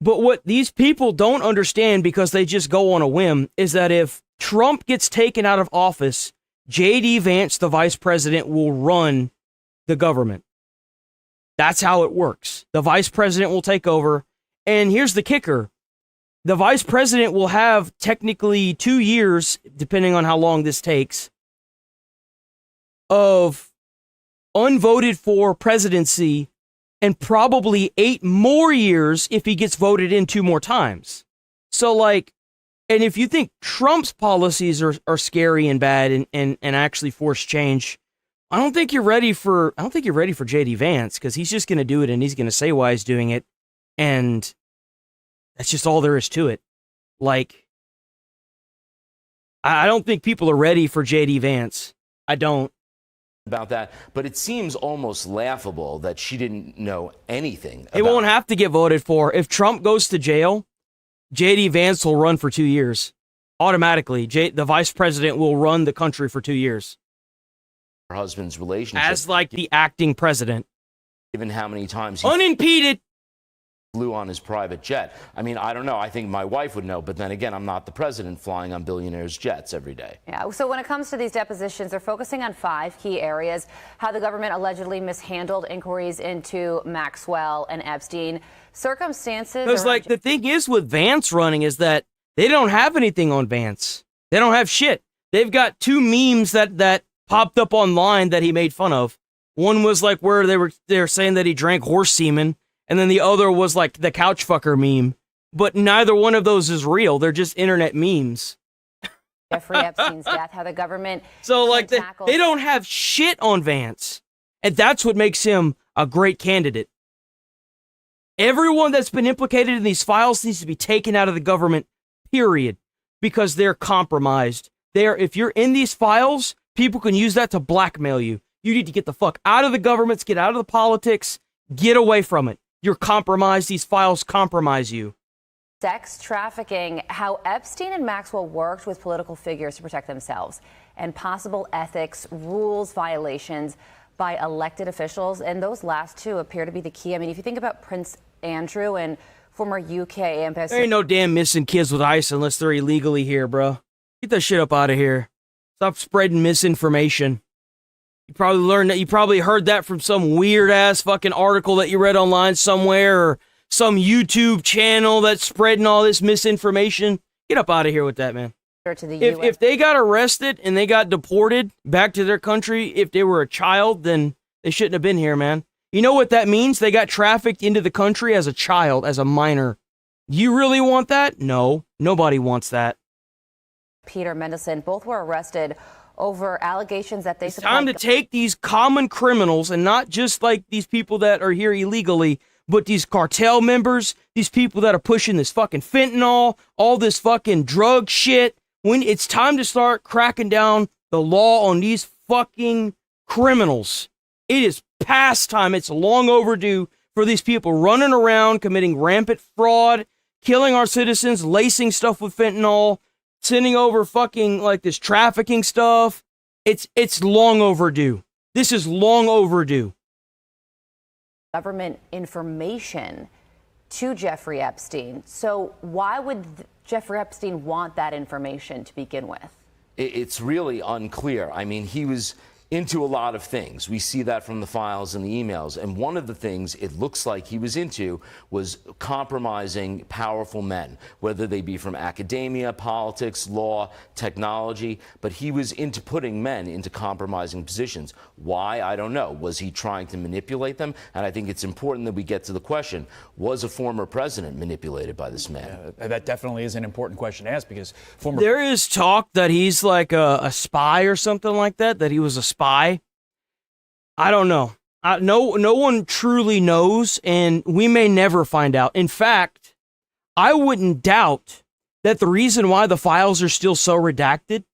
S4: But what these people don't understand, because they just go on a whim, is that if Trump gets taken out of office, J.D. Vance, the vice president, will run the government. That's how it works. The vice president will take over. And here's the kicker. The vice president will have technically 2 years, depending on how long this takes, of unvoted for presidency, and probably 8 more years if he gets voted in 2 more times. So, like, and if you think Trump's policies are scary and bad and actually force change, I don't think you're ready for J.D. Vance, because he's just going to do it and he's going to say why he's doing it, and that's just all there is to it. Like, I don't think people are ready for J.D. Vance. I don't.
S14: About that, but it seems almost laughable that she didn't know anything.
S4: It won't have to get voted for. If Trump goes to jail, J.D. Vance will run for 2 years. Automatically, the vice president will run the country for 2 years.
S14: Her husband's relationship.
S4: As like the acting president.
S14: Given how many times he
S4: unimpeded
S14: flew on his private jet. I mean, I don't know. I think my wife would know, but then again, I'm not the president flying on billionaires' jets every day.
S13: Yeah, so when it comes to these depositions, they're focusing on 5 key areas: how the government allegedly mishandled inquiries into Maxwell and Epstein, circumstances.
S4: Because, like, the thing is with Vance running is that they don't have anything on Vance. They don't have shit. They've got 2 memes that popped up online that he made fun of. One was like where they were saying that he drank horse semen, and then the other was like the couch fucker meme. But neither one of those is real. They're just internet memes.
S13: Jeffrey Epstein's death, how the government.
S4: So, like, they don't have shit on Vance. And that's what makes him a great candidate. Everyone that's been implicated in these files needs to be taken out of the government, period. Because they're compromised. If you're in these files, people can use that to blackmail you. You need to get the fuck out of the governments, get out of the politics, get away from it. You're compromised. These files compromise you.
S13: Sex trafficking, how Epstein and Maxwell worked with political figures to protect themselves, and possible ethics, rules violations by elected officials. And those last 2 appear to be the key. I mean, if you think about Prince Andrew and former UK ambassador.
S4: There ain't no damn missing kids with ICE unless they're illegally here, bro. Get that shit up out of here. Stop spreading misinformation. You probably learned that. You probably heard that from some weird ass fucking article that you read online somewhere, or some YouTube channel that's spreading all this misinformation. Get up out of here with that, man. If they got arrested and they got deported back to their country, if they were a child, then they shouldn't have been here, man. You know what that means? They got trafficked into the country as a child, as a minor. You really want that? No, nobody wants that.
S13: Peter Mendelsohn, both were arrested over allegations that they.
S4: It's time to take these common criminals, and not just like these people that are here illegally, but these cartel members, these people that are pushing this fucking fentanyl, all this fucking drug shit. When it's time to start cracking down the law on these fucking criminals. It is past time. It's long overdue for these people running around, committing rampant fraud, killing our citizens, lacing stuff with fentanyl, sending over fucking like this trafficking stuff. It's long overdue. This is long overdue.
S13: Government information to Jeffrey Epstein. So why would Jeffrey Epstein want that information to begin with?
S14: It's really unclear. I mean, he was into a lot of things. We see that from the files and the emails. And one of the things it looks like he was into was compromising powerful men, whether they be from academia, politics, law, technology. But he was into putting men into compromising positions. Why? I don't know. Was he trying to manipulate them? And I think it's important that we get to the question, was a former president manipulated by this man?
S12: Yeah, that definitely is an important question to ask, because
S4: there is talk that he's like a spy or something like that, that he was a spy. I don't know. No one truly knows, and we may never find out. In fact, I wouldn't doubt that the reason why the files are still so redacted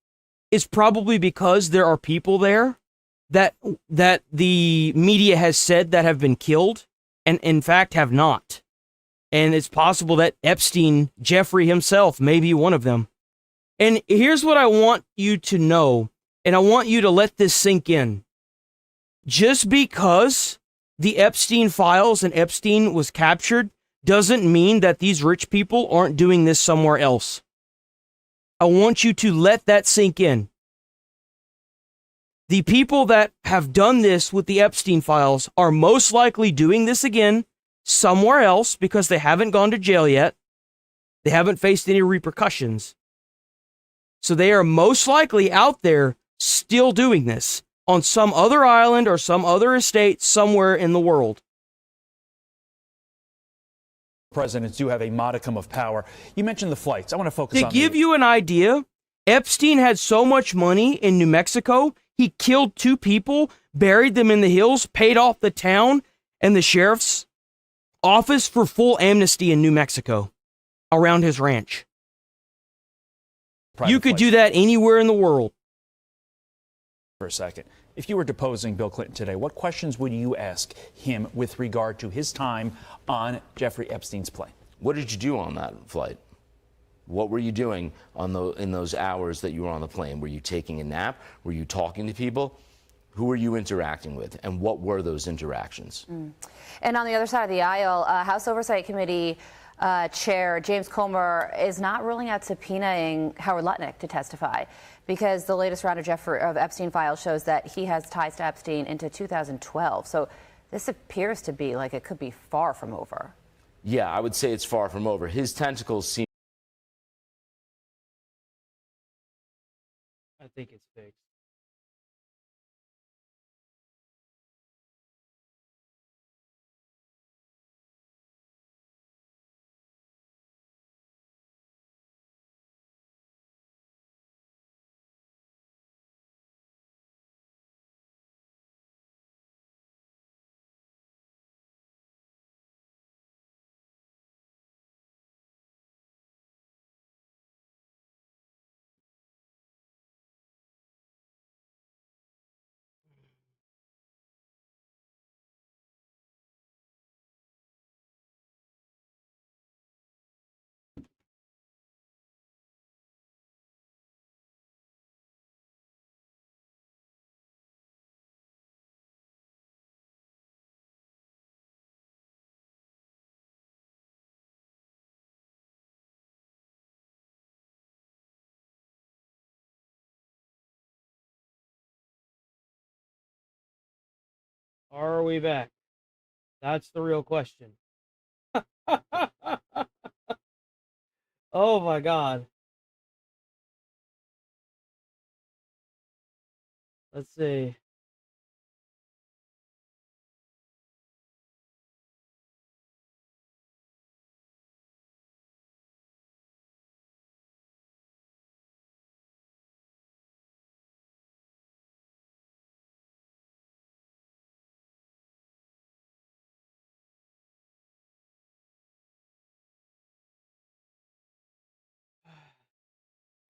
S4: is probably because there are people there that the media has said that have been killed, and in fact have not. And it's possible that Epstein, Jeffrey himself, may be one of them. And here's what I want you to know, and I want you to let this sink in. Just because the Epstein files and Epstein was captured doesn't mean that these rich people aren't doing this somewhere else. I want you to let that sink in. The people that have done this with the Epstein files are most likely doing this again somewhere else because they haven't gone to jail yet. They haven't faced any repercussions. So they are most likely out there still doing this on some other island or some other estate somewhere in the world.
S12: Presidents do have a modicum of power. You mentioned the flights. I want to focus on
S4: To give you an idea, Epstein had so much money in New Mexico, he killed 2 people, buried them in the hills, paid off the town and the sheriff's office for full amnesty in New Mexico around his ranch. You could do that anywhere in the world.
S12: For a second. If you were deposing Bill Clinton today, what questions would you ask him with regard to his time on Jeffrey Epstein's plane?
S14: What did you do on that flight? What were you doing in those hours that you were on the plane? Were you taking a nap? Were you talking to people? Who were you interacting with? And what were those interactions?
S13: And on the other side of the aisle, House Oversight Committee Chair James Comer is not ruling out subpoenaing Howard Lutnick to testify because the latest round of Epstein files shows that he has ties to Epstein into 2012. So this appears to be like it could be far from over.
S14: Yeah, I would say it's far from over. His tentacles seem...
S4: I think it's fixed. Are we back? That's the real question. Oh my God. Let's see.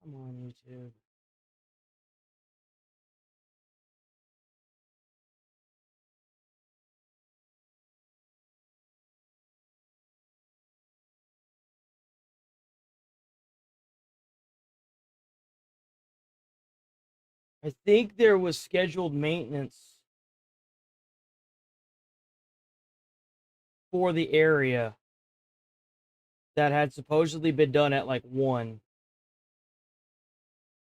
S4: Come on, YouTube. I think there was scheduled maintenance for the area that had supposedly been done at like 1.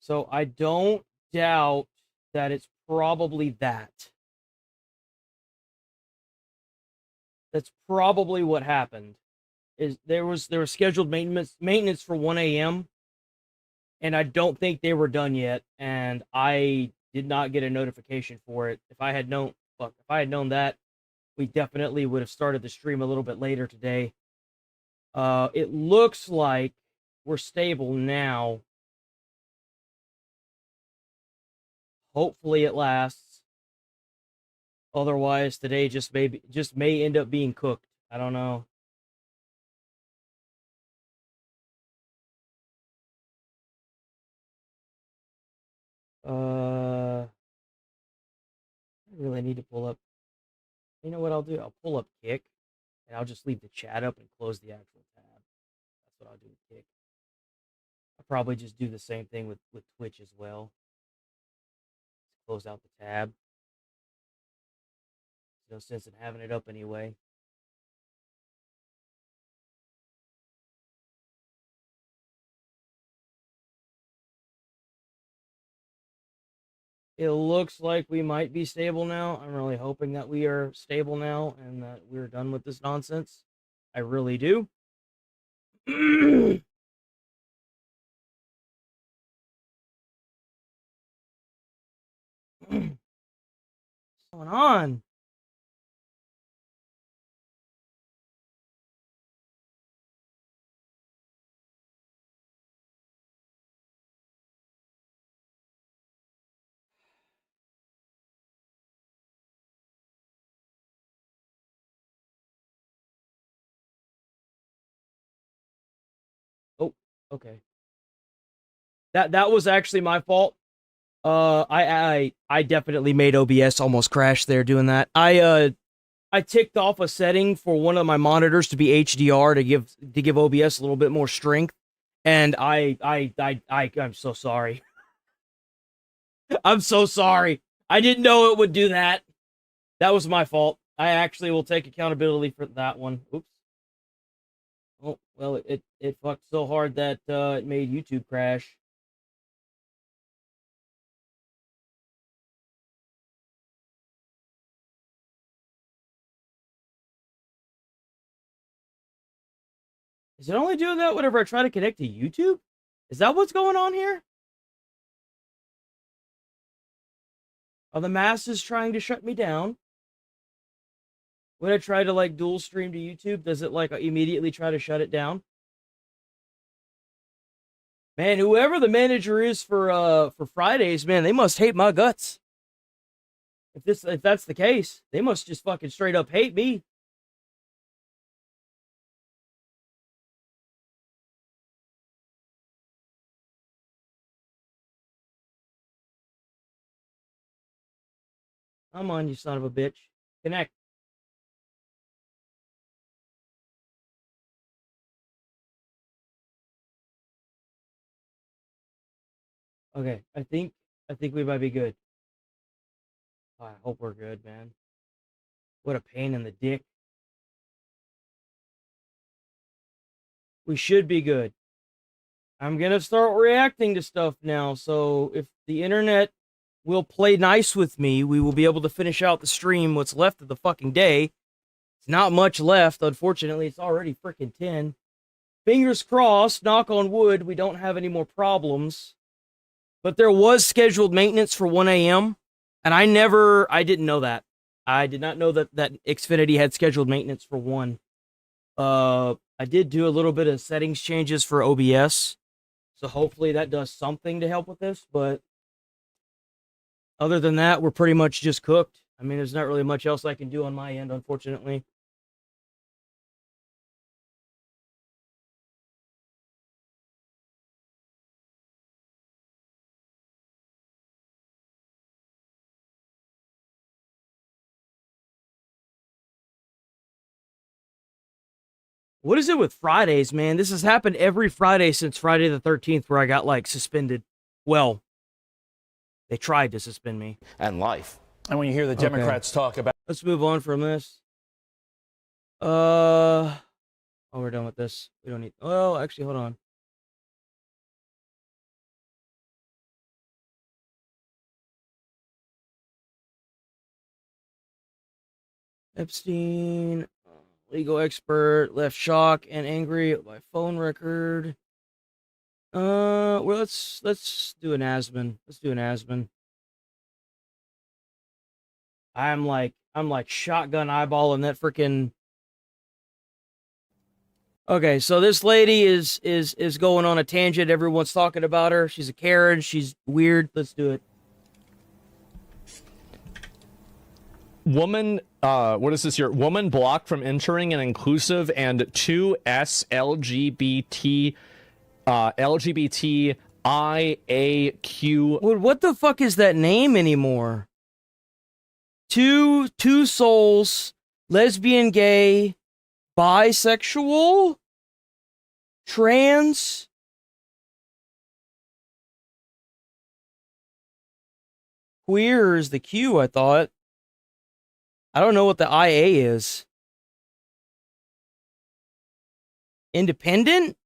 S4: So I don't doubt that it's probably that. That's probably what happened. Is there was scheduled maintenance for 1 a.m. and I don't think they were done yet, and I did not get a notification for it. If I had known that, we definitely would have started the stream a little bit later today. It looks like we're stable now. Hopefully it lasts. Otherwise, today just may end up being cooked. I don't know. I really need to pull up. You know what I'll do? I'll pull up Kick, and I'll just leave the chat up and close the actual tab. That's what I'll do with Kick. I'll probably just do the same thing with Twitch as well. Close out the tab. There's no sense in having it up anyway. It looks like we might be stable now. I'm really hoping that we are stable now and that we're done with this nonsense. I really do. What's going on? Oh, okay. That was actually my fault. I definitely made OBS almost crash there doing that. I ticked off a setting for one of my monitors to be HDR to give OBS a little bit more strength, and I'm so sorry. I'm so sorry. I didn't know it would do that. That was my fault. I actually will take accountability for that one. Oops. Oh, well, it fucked so hard that it made YouTube crash. Is it only doing that whenever I try to connect to YouTube? Is that what's going on here? Are the masses trying to shut me down? When I try to like dual stream to YouTube, does it like immediately try to shut it down? Man, whoever the manager is for Fridays, man, they must hate my guts. If that's the case, they must just fucking straight up hate me. Come on, you son of a bitch. Connect. Okay, I think we might be good. Oh, I hope we're good, man. What a pain in the dick. We should be good. I'm gonna start reacting to stuff now, so if the internet will play nice with me, we will be able to finish out the stream what's left of the fucking day. It's not much left, unfortunately. It's already freaking 10. Fingers crossed, knock on wood, we don't have any more problems. But there was scheduled maintenance for 1 a.m., and I didn't know that. I did not know that Xfinity had scheduled maintenance for 1. I did do a little bit of settings changes for OBS, so hopefully that does something to help with this, but other than that, we're pretty much just cooked. I mean, there's not really much else I can do on my end, unfortunately. What is it with Fridays, man? This has happened every Friday since Friday the 13th, where I got, like, suspended. Well, they tried to suspend me.
S14: And life.
S12: And when you hear the Democrats talk about...
S4: Let's move on from this. Oh, we're done with this. We don't need... Oh, actually, hold on. Epstein, legal expert, left shocked and angry at my phone record. Well, let's do an Asman. Let's do an Asman. I'm like shotgun eyeballing that freaking. Okay, so this lady is going on a tangent. Everyone's talking about her. She's a Karen. She's weird. Let's do it.
S6: Woman, what is this here? Woman blocked from entering an inclusive and 2S LGBTIAQ.
S4: What the fuck is that name anymore? Two souls, lesbian, gay, bisexual, trans. Queer is the Q, I thought. I don't know what the IA is. Independent?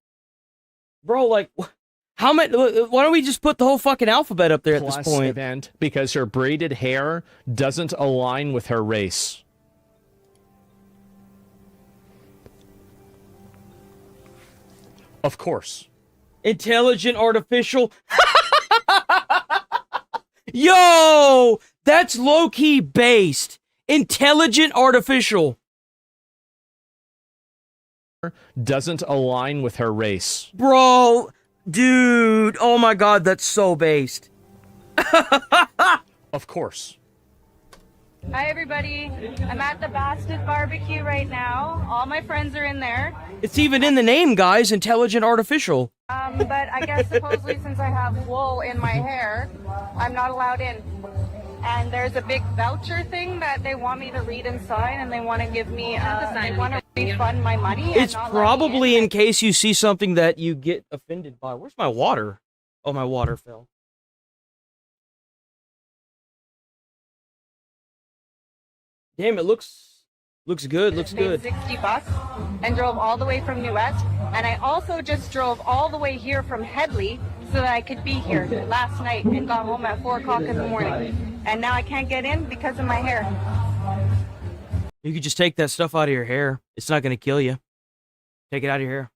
S4: Bro, like, How many? Why don't we just put the whole fucking alphabet up there at
S6: Plus
S4: this point?
S6: event because her braided hair doesn't align with her race. Of course.
S4: Intelligent artificial. Yo, that's low-key based. Intelligent artificial.
S6: Doesn't align with her race.
S4: Bro, dude, oh my god, that's so based.
S6: Of course.
S15: Hi, everybody. I'm at the Bastard Barbecue right now. All my friends are in there.
S4: It's even in the name, guys, intelligent artificial.
S15: But I guess supposedly since I have wool in my hair, I'm not allowed in. And there's a big voucher thing that they want me to read and sign, and they want to give me, they want to refund my money.
S4: It's probably in case you see something that you get offended by. Where's my water? Oh, my water fell. Damn, it looks good, looks good.
S15: Paid $60 and drove all the way from New West. And I also just drove all the way here from Headley so that I could be here last night and got home at 4 o'clock in the morning. And now I can't get in because of my hair.
S4: You could just take that stuff out of your hair. It's not going to kill you. Take it out of your hair.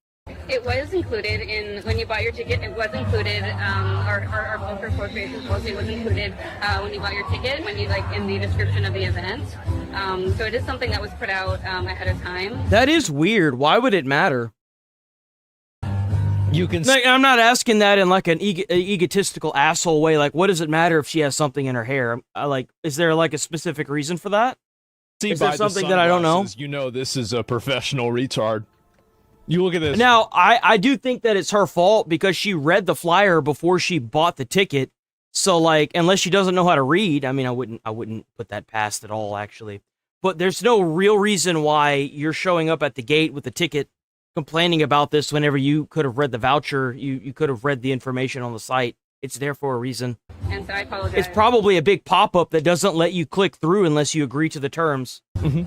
S16: It was included in, when you bought your ticket, it was included, our culture corporation policy was included when you bought your ticket, when you, like, in the description of the event. So it is something that was put out ahead of time.
S4: That is weird. Why would it matter?
S6: You can.
S4: Like, I'm not asking that in like an egotistical asshole way. Like, what does it matter if she has something in her hair? Like, is there like a specific reason for that?
S6: See,
S4: is there something that I don't know?
S6: You know, this is a professional retard. You look at this.
S4: Now, I do think that it's her fault because she read the flyer before she bought the ticket. So, like, unless she doesn't know how to read, I mean, I wouldn't put that past at all, actually. But there's no real reason why you're showing up at the gate with the ticket complaining about this whenever you could have read the voucher, you could have read the information on the site. It's there for a reason.
S16: And so I apologize.
S4: It's probably a big pop-up that doesn't let you click through unless you agree to the terms.
S6: Mm-hmm.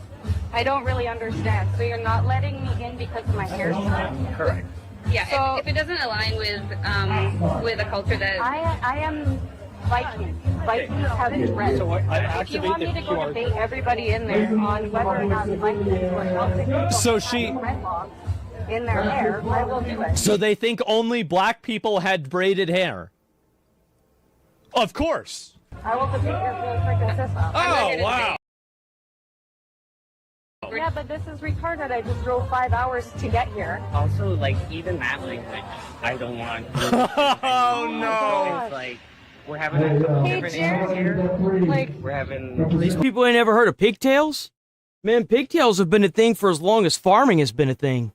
S15: I don't really understand. So you're not letting me in because of my hairstyle?
S6: Correct.
S16: Yeah, so, if it doesn't align with a culture that...
S15: I am Viking. Vikings have dread. So if you want me to go debate everybody in there on whether or not Vikings or Celtics
S6: So she...
S15: dreadlocks in their hair, I will do it.
S6: So they think only black people had braided hair? Of course.
S15: I will debate your whole freaking system.
S6: Oh, wow.
S15: Yeah, but this is retarded. I just drove 5 hours to get here.
S17: Also, like, even that language, I don't want.
S6: Oh, no.
S17: It's like, we're having a couple different issues here.
S15: Like,
S17: we're having...
S4: These people ain't never heard of pigtails? Man, pigtails have been a thing for as long as farming has been a thing.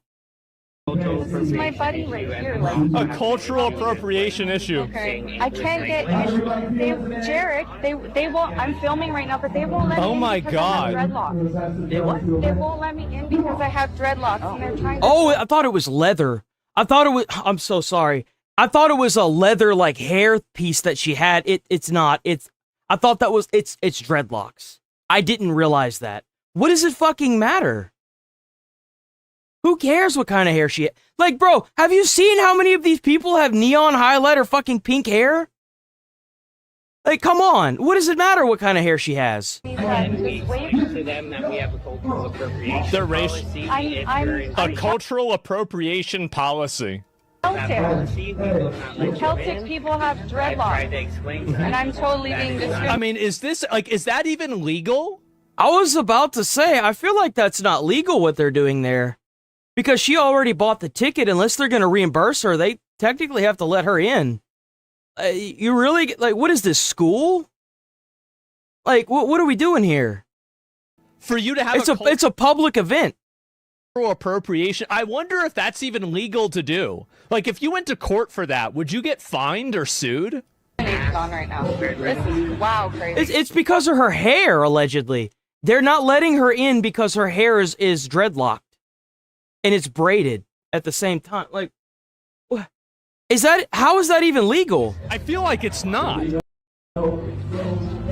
S15: This is my buddy right here. Like,
S6: a cultural appropriation issue.
S15: Okay. I can't get in. Jared, they won't. I'm filming right now, but they won't let me in.
S6: Oh my God.
S15: I have dreadlocks. They what? They won't let me in because I have dreadlocks, and they're trying to.
S4: Oh, I thought it was leather. I thought it was. I'm so sorry. I thought it was a leather like hair piece that she had. It's not. I thought that was. It's dreadlocks. I didn't realize that. What does it fucking matter? Who cares what kind of hair she has? Like, bro, have you seen how many of these people have neon highlight or fucking pink hair? Like, come on. What does it matter what kind of hair she has?
S17: And we explain to them that we have a cultural appropriation policy.
S6: A cultural appropriation policy.
S15: Celtic people have dreadlocks, and I'm totally being discriminated.
S6: I mean, is that even legal?
S4: I was about to say, I feel like that's not legal what they're doing there. Because she already bought the ticket, unless they're going to reimburse her, they technically have to let her in. You really, like, what is this, school? Like, what are we doing here?
S6: For you to have
S4: it's a public event.
S6: Appropriation. I wonder if that's even legal to do. Like, if you went to court for that, would you get fined or sued?
S15: On right now. This is wow crazy.
S4: It's because of her hair, allegedly. They're not letting her in because her hair is dreadlocked. And it's braided at the same time. Like, what? How is that even legal?
S6: I feel like it's not.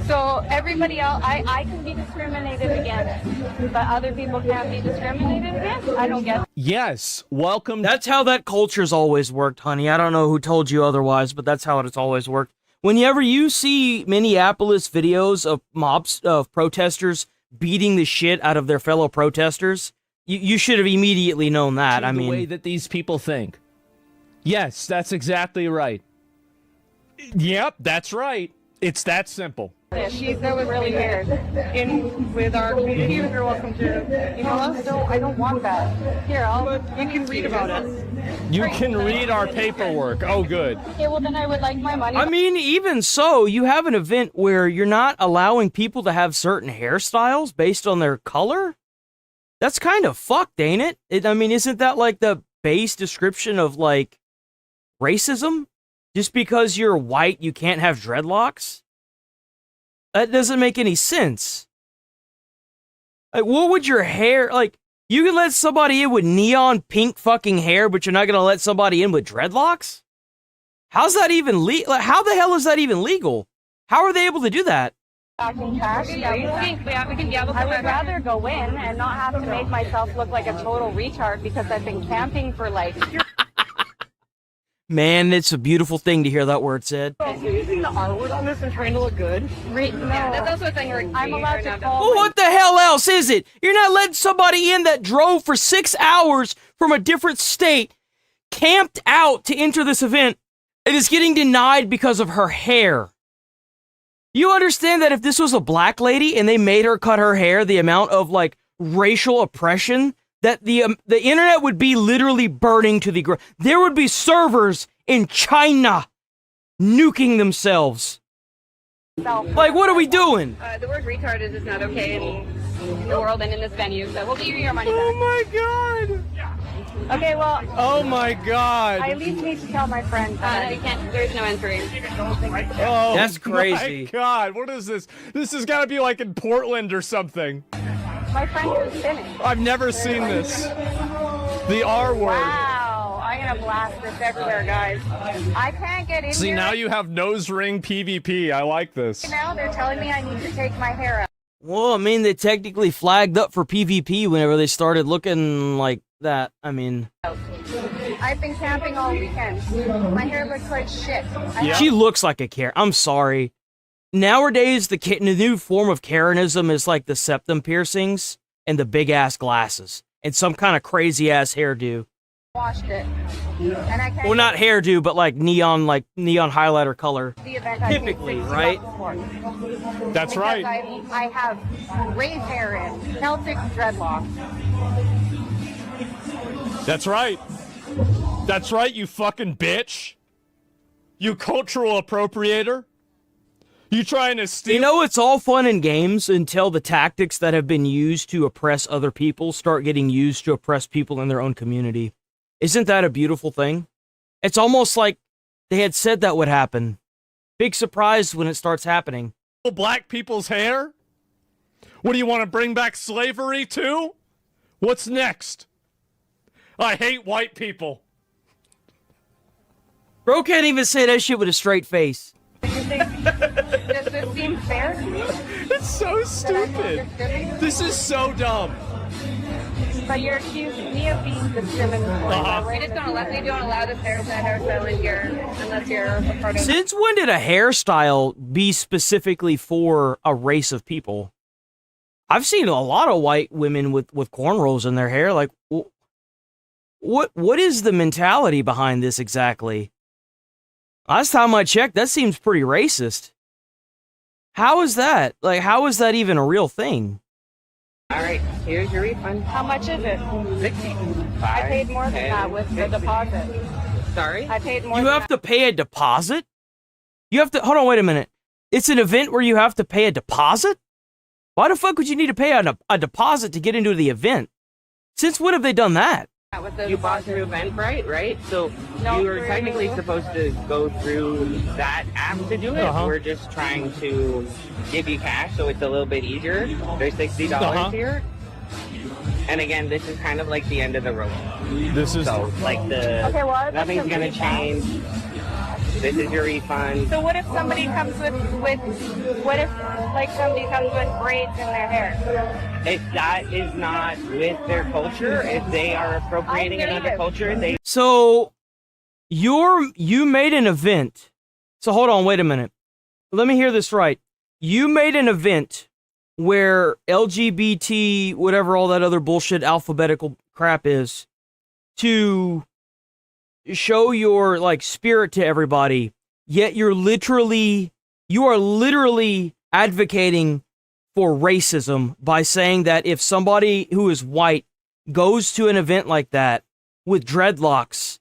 S15: So So everybody else, I can be discriminated against, but other people can't be discriminated against? I don't get it.
S6: Yes, welcome.
S4: That's how that culture's always worked, honey. I don't know who told you otherwise, but that's how it's always worked. Whenever you see Minneapolis videos of protesters beating the shit out of their fellow protesters, you should have immediately known that. I mean,
S6: the way that these people think. Yes, that's exactly right. Yep, that's right. It's that simple.
S15: Yeah, that was really weird. With our community, you're welcome to email us. I don't want that. Here, you can read about it.
S6: You can read our paperwork. Oh, good.
S15: Okay, well then I would like my money.
S4: I mean, even so, you have an event where you're not allowing people to have certain hairstyles based on their color? That's kind of fucked, ain't it? I mean, isn't that like the base description of, like, racism? Just because you're white, you can't have dreadlocks? That doesn't make any sense. Like, what would your hair, like, you can let somebody in with neon pink fucking hair, but you're not gonna let somebody in with dreadlocks? How's that even legal? Like, how the hell is that even legal? How are they able to do that?
S15: I would rather go in and not have to make myself look like a total retard because I've been camping for like...
S4: Man, it's a beautiful thing to hear that word said.
S15: Are you using the R word on this and trying to look good? No. Yeah, that's also a thing I'm allowed to call...
S4: Well, what the hell else is it? You're not letting somebody in that drove for 6 hours from a different state, camped out to enter this event, and is getting denied because of her hair. You understand that if this was a black lady and they made her cut her hair, the amount of, like, racial oppression, that the internet would be literally burning to the ground. There would be servers in China nuking themselves. Like, what are we doing?
S16: The word retard is just not okay in the world and in this venue, so we'll give you your money back.
S6: Oh my god!
S15: Okay, well...
S6: Oh my god!
S15: I at least need to tell my friends that...
S16: You can't, there's no entry.
S6: Oh,
S4: that's crazy.
S6: My god, what is this? This has got to be like in Portland or something.
S15: My friend is finished.
S6: I've never seen this. The R word.
S15: Wow, I'm gonna blast this everywhere, guys. I can't get in
S6: See,
S15: here.
S6: now you have nose ring PvP. I like this.
S15: Now they're telling me I need to take my hair out.
S4: Well, I mean, they technically flagged up for PvP whenever they started looking like that. I mean...
S15: I've been camping all weekend. My hair looks like shit.
S4: She looks like a Karen. I'm sorry. Nowadays, the new form of Karenism is like the septum piercings and the big-ass glasses and some kind of crazy-ass hairdo.
S15: Washed it. And I can't
S4: Well, not hairdo, but like neon highlighter color.
S15: the event I
S4: Typically,
S15: paid $60
S4: right?
S15: for.
S6: That's
S15: Because
S6: right.
S15: I have raised hair in Celtic dreadlocks.
S6: That's right. That's right, you fucking bitch. You cultural appropriator. You trying to steal...
S4: You know, it's all fun and games until the tactics that have been used to oppress other people start getting used to oppress people in their own community. Isn't that a beautiful thing? It's almost like they had said that would happen. Big surprise when it starts happening.
S6: Black people's hair? What do you want to bring back slavery too? What's next? I hate white people.
S4: Bro can't even say that shit with a straight face.
S15: Does this seem fair to me?
S6: It's so stupid. This is so dumb.
S15: But you're accusing me of being discriminatory.
S16: We don't allow this hairstyle in here unless you're a part of...
S4: Since when did a hairstyle be specifically for a race of people? I've seen a lot of white women with cornrows in their hair. Like, what is the mentality behind this exactly? Last time I checked, that seems pretty racist. How is that? Like, how is that even a real thing?
S17: All right, here's your refund.
S15: How much is it?
S17: 60.
S15: I paid more than that with the deposit.
S17: Sorry?
S15: I paid more
S4: You
S15: than
S4: have to pay a deposit? You have to... Hold on, wait a minute. It's an event where you have to pay a deposit? Why the fuck would you need to pay a deposit to get into the event? Since when have they done that?
S17: You bought through Eventbrite, right? So you were technically supposed to go through that app to do it. We're just trying to give you cash, so it's a little bit easier. There's $60 here. And again, this is kind of like the end of the road.
S6: This is
S17: so like the
S15: Okay, well,
S17: nothing's gonna change. this is your refund.
S15: So what if somebody comes with what if like somebody comes with braids in their hair?
S17: If that is not with their culture, if they are appropriating another culture, they...
S4: So, you made an event. So hold on, wait a minute. Let me hear this right. You made an event where LGBT, whatever all that other bullshit alphabetical crap is, to show your, like, spirit to everybody, yet you are literally advocating for racism by saying that if somebody who is white goes to an event like that with dreadlocks,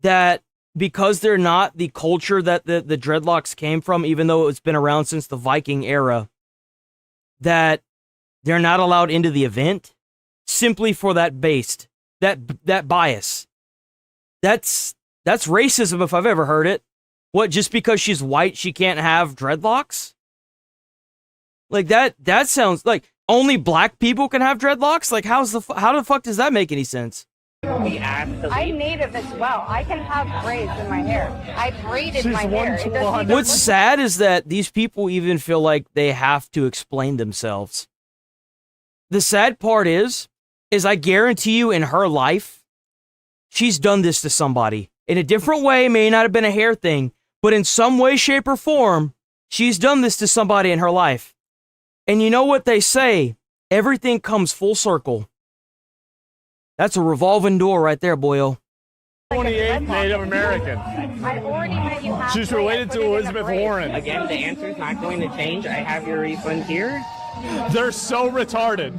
S4: that because they're not the culture that the dreadlocks came from, even though it's been around since the Viking era, that they're not allowed into the event simply for that bias. That's racism if I've ever heard it. What, just because she's white she can't have dreadlocks? Like that sounds like only black people can have dreadlocks? Like how the fuck does that make any sense?
S15: I'm native as well. I can have braids in my hair. I braided my hair.
S4: What's sad is that these people even feel like they have to explain themselves. The sad part is I guarantee you in her life, she's done this to somebody. In a different way, may not have been a hair thing, but in some way, shape, or form, she's done this to somebody in her life. And you know what they say? Everything comes full circle. That's a revolving door right there, boyo.
S6: 28 Native American.
S15: I already met you halfway.
S6: She's related to Elizabeth Warren.
S17: Again, the answer is not going to change. I have your refund here.
S6: They're so retarded.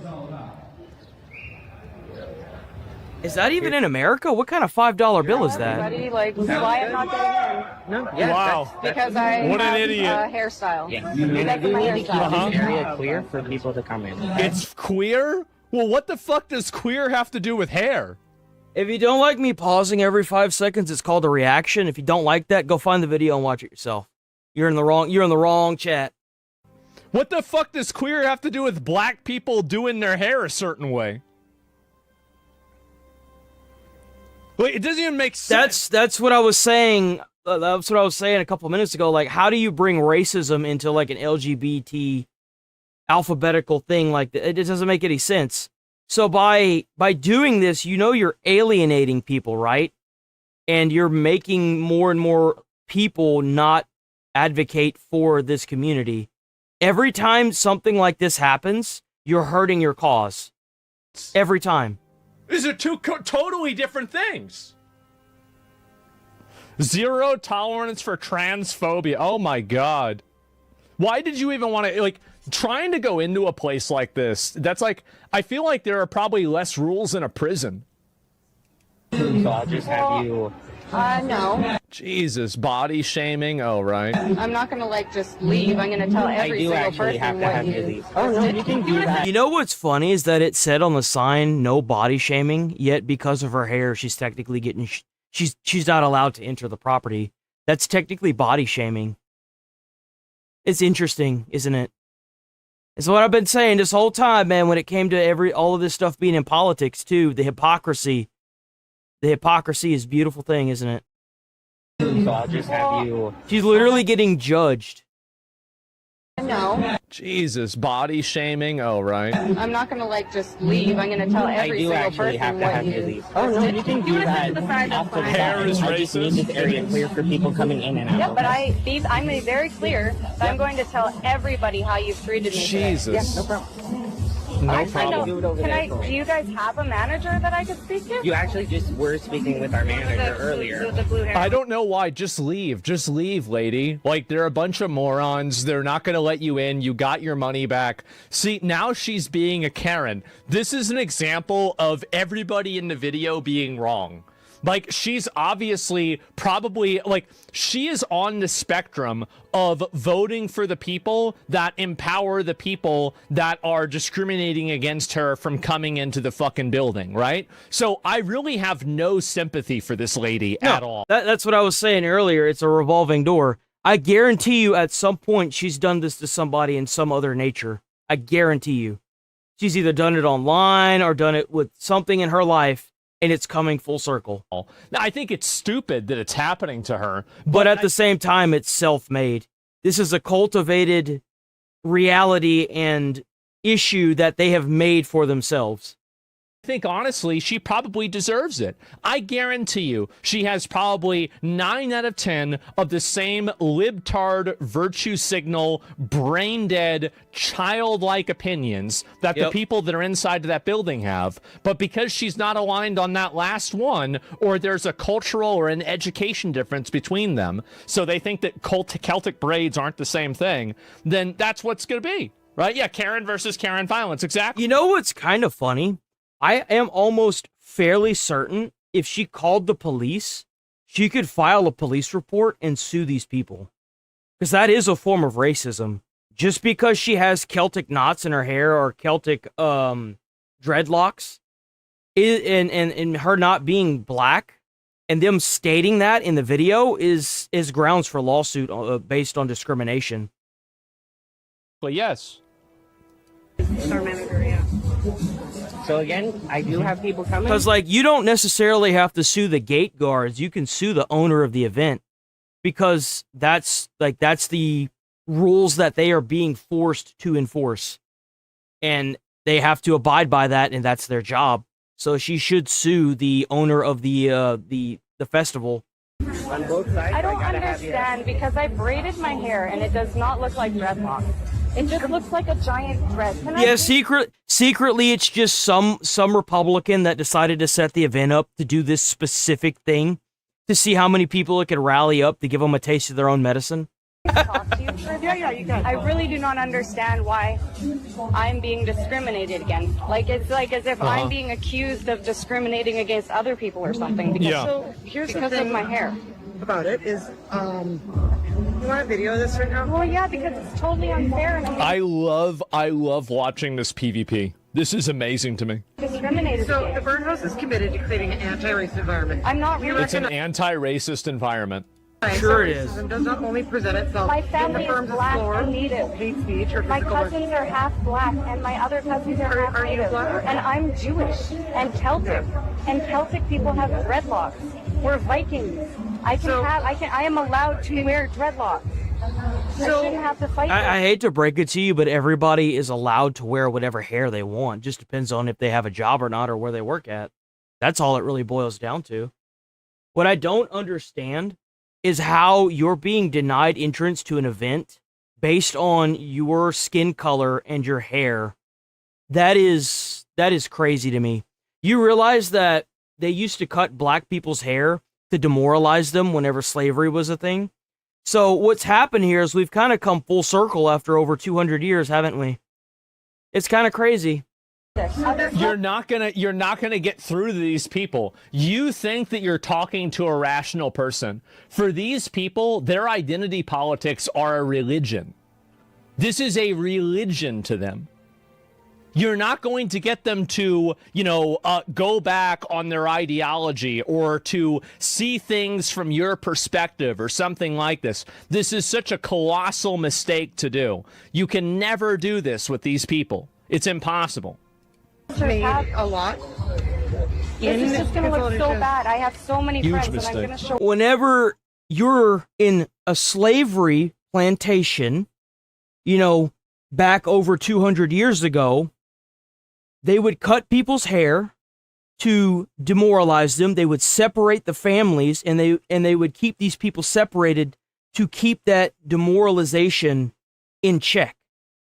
S4: Is that even in America? What kind of $5 bill is that?
S15: Everybody, like, why I'm not getting in?
S17: No, yes,
S6: wow.
S15: Because I
S6: what
S15: have
S6: an idiot.
S15: a hairstyle.
S17: Yeah.
S15: That's my hairstyle.
S17: This area clear for people to come in.
S6: It's queer? Well, what the fuck does queer have to do with hair?
S4: If you don't like me pausing every 5 seconds, it's called a reaction. If you don't like that, go find the video and watch it yourself. You're in the wrong chat.
S6: What the fuck does queer have to do with black people doing their hair a certain way? Wait, it doesn't even make sense.
S4: That's what I was saying. That's what I was saying a couple of minutes ago. Like, how do you bring racism into like an LGBT alphabetical thing like that? It doesn't make any sense. So by doing this, you know you're alienating people, right? And you're making more and more people not advocate for this community. Every time something like this happens, you're hurting your cause. Every time.
S6: These are two totally different things. Zero tolerance for transphobia. Oh my god. Why did you even want to, like, trying to go into a place like this? That's like, I feel like there are probably less rules in a prison.
S17: So I'll just have you...
S15: No.
S6: Jesus, body shaming. Oh, right.
S15: I'm not going to, like, just leave. I'm going to tell every single person what you...
S17: Oh, no, you can do that.
S4: You know what's funny is that it said on the sign, no body shaming, yet because of her hair, she's technically getting... She's not allowed to enter the property. That's technically body shaming. It's interesting, isn't it? It's what I've been saying this whole time, man, when it came to all of this stuff being in politics, too. The hypocrisy. The hypocrisy is a beautiful thing, isn't it?
S17: So I'll just have you...
S4: She's literally getting judged.
S15: No.
S6: Jesus, body shaming. Oh, right.
S15: I'm not going to, like, just leave. I'm going to tell every single person what you...
S17: Leave. Oh, no, you can do that. After
S6: hair is
S17: I just need this area clear for people coming in and out.
S15: Yeah, but I'm made very clear that I'm going to tell everybody how you've treated me.
S6: Jesus.
S17: Yeah, no problem.
S6: No problem.
S15: Do you guys have a manager that I could speak to?
S17: You actually just were speaking with our manager earlier.
S15: The blue hair.
S6: I don't know why. Just leave. Just leave, lady. Like, they're a bunch of morons. They're not going to let you in. You got your money back. See, now she's being a Karen. This is an example of everybody in the video being wrong. Like, she's obviously probably, like, she is on the spectrum of voting for the people that empower the people that are discriminating against her from coming into the fucking building, right? So I really have no sympathy for this lady at all.
S4: That's what I was saying earlier. It's a revolving door. I guarantee you at some point she's done this to somebody in some other nature. I guarantee you. She's either done it online or done it with something in her life. and it's coming full circle.
S6: Now, I think it's stupid that it's happening to her,
S4: but at the same time, it's self-made. This is a cultivated reality and issue that they have made for themselves.
S6: I think, honestly, she probably deserves it. I guarantee you, she has probably 9 out of 10 of the same libtard, virtue signal, brain-dead, childlike opinions that the people that are inside of that building have. But because she's not aligned on that last one, or there's a cultural or an education difference between them, so they think that Celtic braids aren't the same thing, then that's what's going to be, right? Yeah, Karen versus Karen violence, exactly.
S4: You know what's kind of funny? I am almost fairly certain if she called the police, she could file a police report and sue these people. Because that is a form of racism. Just because she has Celtic knots in her hair or Celtic dreadlocks, and her not being black, and them stating that in the video is grounds for lawsuit based on discrimination.
S6: Well, yes.
S17: Our manager, yeah. So again, I do have people coming.
S4: Because, like, you don't necessarily have to sue the gate guards. You can sue the owner of the event. Because that's the rules that they are being forced to enforce. And they have to abide by that, and that's their job. So she should sue the owner of the festival.
S17: On both sides,
S15: I don't understand because I braided my hair and it does not look like dreadlocks. It just looks like a giant dread.
S4: Yeah, secretly, it's just some Republican that decided to set the event up to do this specific thing to see how many people it could rally up to give them a taste of their own medicine.
S15: Yeah, you can. I really do not understand why I'm being discriminated against. Like, it's like as if I'm being accused of discriminating against other people or something. Because,
S17: So here's
S15: because
S17: the thing
S15: of my hair.
S17: about it is, you want to video this right now?
S15: Well, yeah, because it's totally unfair. And
S6: I love watching this PvP. This is amazing to me.
S15: Discriminated
S17: So
S15: against.
S17: the Birdhouse is committed to creating an anti-racist environment.
S15: I'm not really.
S6: It's an anti-racist environment.
S4: Sure it is.
S17: Racism does not only present itself
S15: My
S17: in the
S15: family
S17: forms
S15: is
S17: of
S15: black
S17: slur,
S15: and native.
S17: hate speech, or
S15: My
S17: physical
S15: cousins are half black, and my other cousins are half
S17: Are you
S15: native.
S17: black?
S15: And I'm Jewish and Celtic, and Celtic people have dreadlocks. We're Vikings. I am allowed to wear dreadlocks. I shouldn't have to fight.
S4: I hate to break it to you, but everybody is allowed to wear whatever hair they want. Just depends on if they have a job or not or where they work at. That's all it really boils down to. What I don't understand is how you're being denied entrance to an event based on your skin color and your hair. That is crazy to me. You realize that they used to cut black people's hair to demoralize them whenever slavery was a thing? So what's happened here is we've kind of come full circle after over 200 years, haven't we? It's kind of crazy.
S6: You're not gonna get through to these people. You think that you're talking to a rational person. For these people, their identity politics are a religion. This is a religion to them. You're not going to get them to, go back on their ideology or to see things from your perspective or something like this. This is such a colossal mistake to do. You can never do this with these people. It's impossible.
S17: made a lot.
S15: This is just going to look so bad. I have so many friends, and I'm going to show.
S4: Whenever you're in a slavery plantation, back over 200 years ago, they would cut people's hair to demoralize them. They would separate the families, and they would keep these people separated to keep that demoralization in check.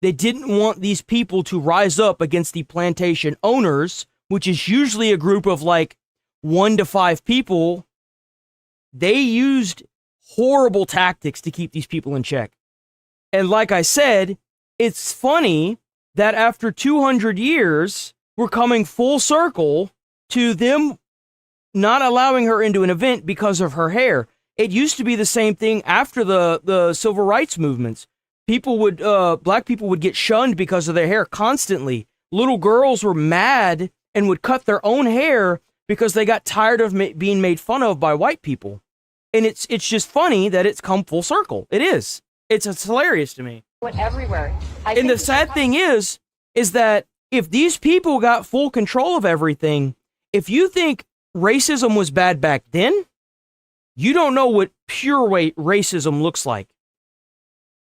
S4: They didn't want these people to rise up against the plantation owners, which is usually a group of like 1 to 5 people. They used horrible tactics to keep these people in check. And like I said, it's funny that after 200 years, we're coming full circle to them not allowing her into an event because of her hair. It used to be the same thing after the civil rights movements. Black people would get shunned because of their hair constantly. Little girls were mad and would cut their own hair because they got tired of being made fun of by white people. And it's just funny that it's come full circle. It is. It's hilarious to me.
S15: Everywhere.
S4: And the sad thing is that if these people got full control of everything, if you think racism was bad back then, you don't know what pure racism looks like.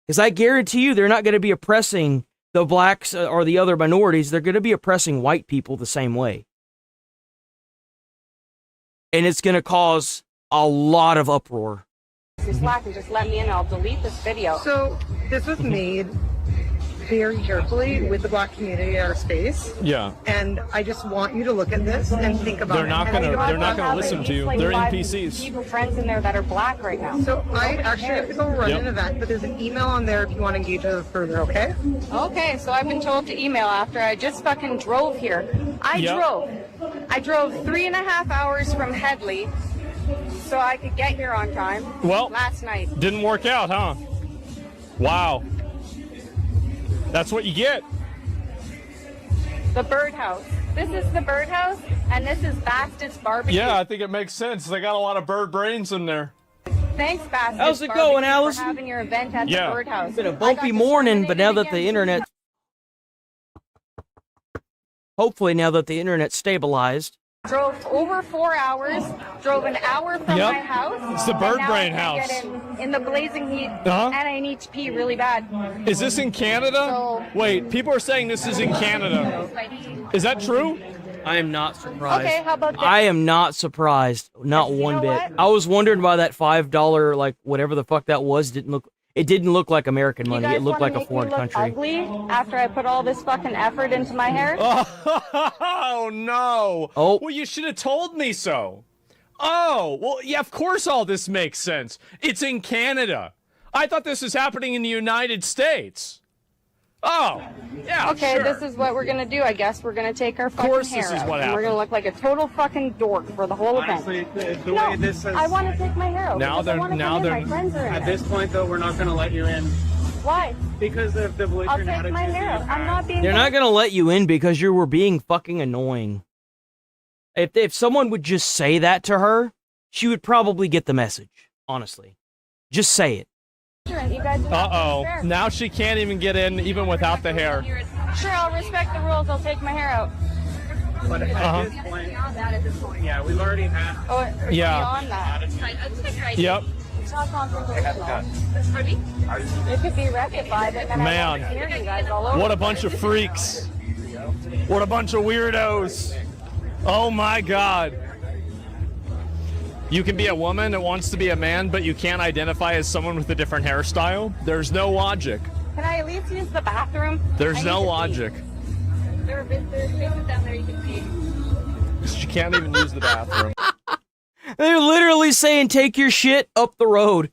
S4: Because I guarantee you they're not going to be oppressing the blacks or the other minorities. They're going to be oppressing white people the same way. And it's going to cause a lot of uproar.
S15: If you're slacking, just let me in and I'll delete this video. So this was made very carefully with the black community in our space.
S6: Yeah.
S15: And I just want you to look at this and think about
S6: They're
S15: it.
S6: not gonna listen to you. They're NPCs.
S15: People friends in there that are black right now. So I actually have to go run an event, but there's an email on there if you want to engage with us further, okay? Okay, so I've been told to email after I just fucking drove here. I drove 3.5 hours from Headley so I could get here on time.
S6: Well,
S15: last night.
S6: Didn't work out, huh? Wow. That's what you get.
S15: The birdhouse. This is the birdhouse, and this is Bastards Barbecue.
S6: Yeah, I think it makes sense. They got a lot of bird brains in there.
S15: Thanks, Bastards
S4: How's it going,
S15: Barbecue,
S4: Allison?
S15: for having your event at the birdhouse.
S4: It's been a bumpy morning, but now that the internet... Hopefully, now that the internet's stabilized.
S15: Drove over 4 hours, drove an hour from my house.
S6: It's the bird
S15: and now
S6: brain
S15: I can't
S6: house.
S15: get in the blazing heat, and I need to pee really bad.
S6: Is this in Canada? Wait, people are saying this is in Canada. Is that true?
S4: I am not surprised.
S15: Okay, how about this?
S4: I am not surprised. Not one bit.
S15: what?
S4: I was wondering why that $5, like, whatever the fuck that was, it didn't look like American money. It looked like a foreign country.
S15: Ugly after I put all this fucking effort into my hair?
S6: Oh, no.
S4: Oh.
S6: Well, you should have told me so. Oh, well, yeah, of course all this makes sense. It's in Canada. I thought this was happening in the United States. Oh, yeah,
S15: Okay,
S6: sure.
S15: this is what we're gonna do. I guess we're gonna take our fucking
S6: course
S15: hair
S6: this is
S15: out,
S6: what
S15: and we're gonna
S6: happened.
S15: look like a total fucking dork for the whole
S18: Honestly,
S15: event.
S18: the way this is...
S15: I want to take my hair out.
S6: Now
S15: because I
S6: they're-
S15: wanna
S6: now
S15: come in.
S6: they're-
S15: My friends are in
S18: At
S15: it.
S18: this point, though, we're not going to let you in
S15: Why?
S18: because of the
S15: I'll
S18: belligerent
S15: take
S18: attitude
S15: my
S18: that
S15: hair
S18: you
S15: out. I'm
S18: have.
S15: not being.
S4: They're not going to let you in because you were being fucking annoying. If someone would just say that to her, she would probably get the message, honestly. Just say it.
S15: You guys
S6: Uh-oh. Now she can't even get in even without the hair.
S15: Sure, I'll respect the rules. I'll take my hair out.
S18: But at this point, yeah, we've already had...
S15: Oh, it's
S6: Yeah.
S15: beyond that.
S6: Yep.
S15: It's not confrontational. It could be rectified, and then
S6: Man.
S15: I won't hear you guys all over.
S6: What a bunch of freaks. What a bunch of weirdos. Oh my God. You can be a woman that wants to be a man, but you can't identify as someone with a different hairstyle? There's no logic.
S15: Can I at least use the bathroom?
S6: There's
S15: I
S6: no
S15: need to pee.
S6: logic.
S15: There's spaces down there you can pee.
S6: She can't even use the bathroom.
S4: They're literally saying, take your shit up the road.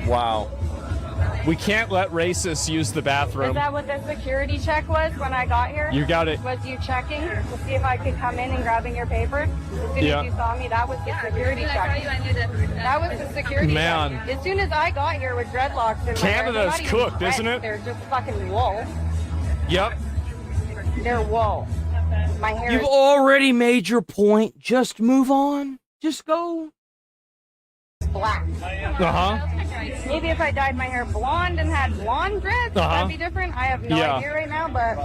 S6: Wow. We can't let racists use the
S15: Is
S6: bathroom.
S15: that what the security check was when I got here?
S6: You got it.
S15: Was you checking to see if I could come in and grabbing your papers? As soon
S6: Yeah.
S15: as you saw me, that was the security check. That was the security
S6: Man.
S15: check. As soon as I got here with dreadlocks in my hair,
S6: Canada's
S15: they're not even
S6: cooked,
S15: dreads,
S6: isn't it?
S15: They're just fucking wool.
S6: Yep.
S15: They're wool. My hair
S4: You've
S15: is
S4: already made your point. Just move on. Just go.
S15: black.
S6: Uh-huh.
S15: Maybe if I dyed my hair blonde and had blonde dreads,
S6: Uh-huh.
S15: that'd be different. I have no
S6: Yeah.
S15: idea right now, but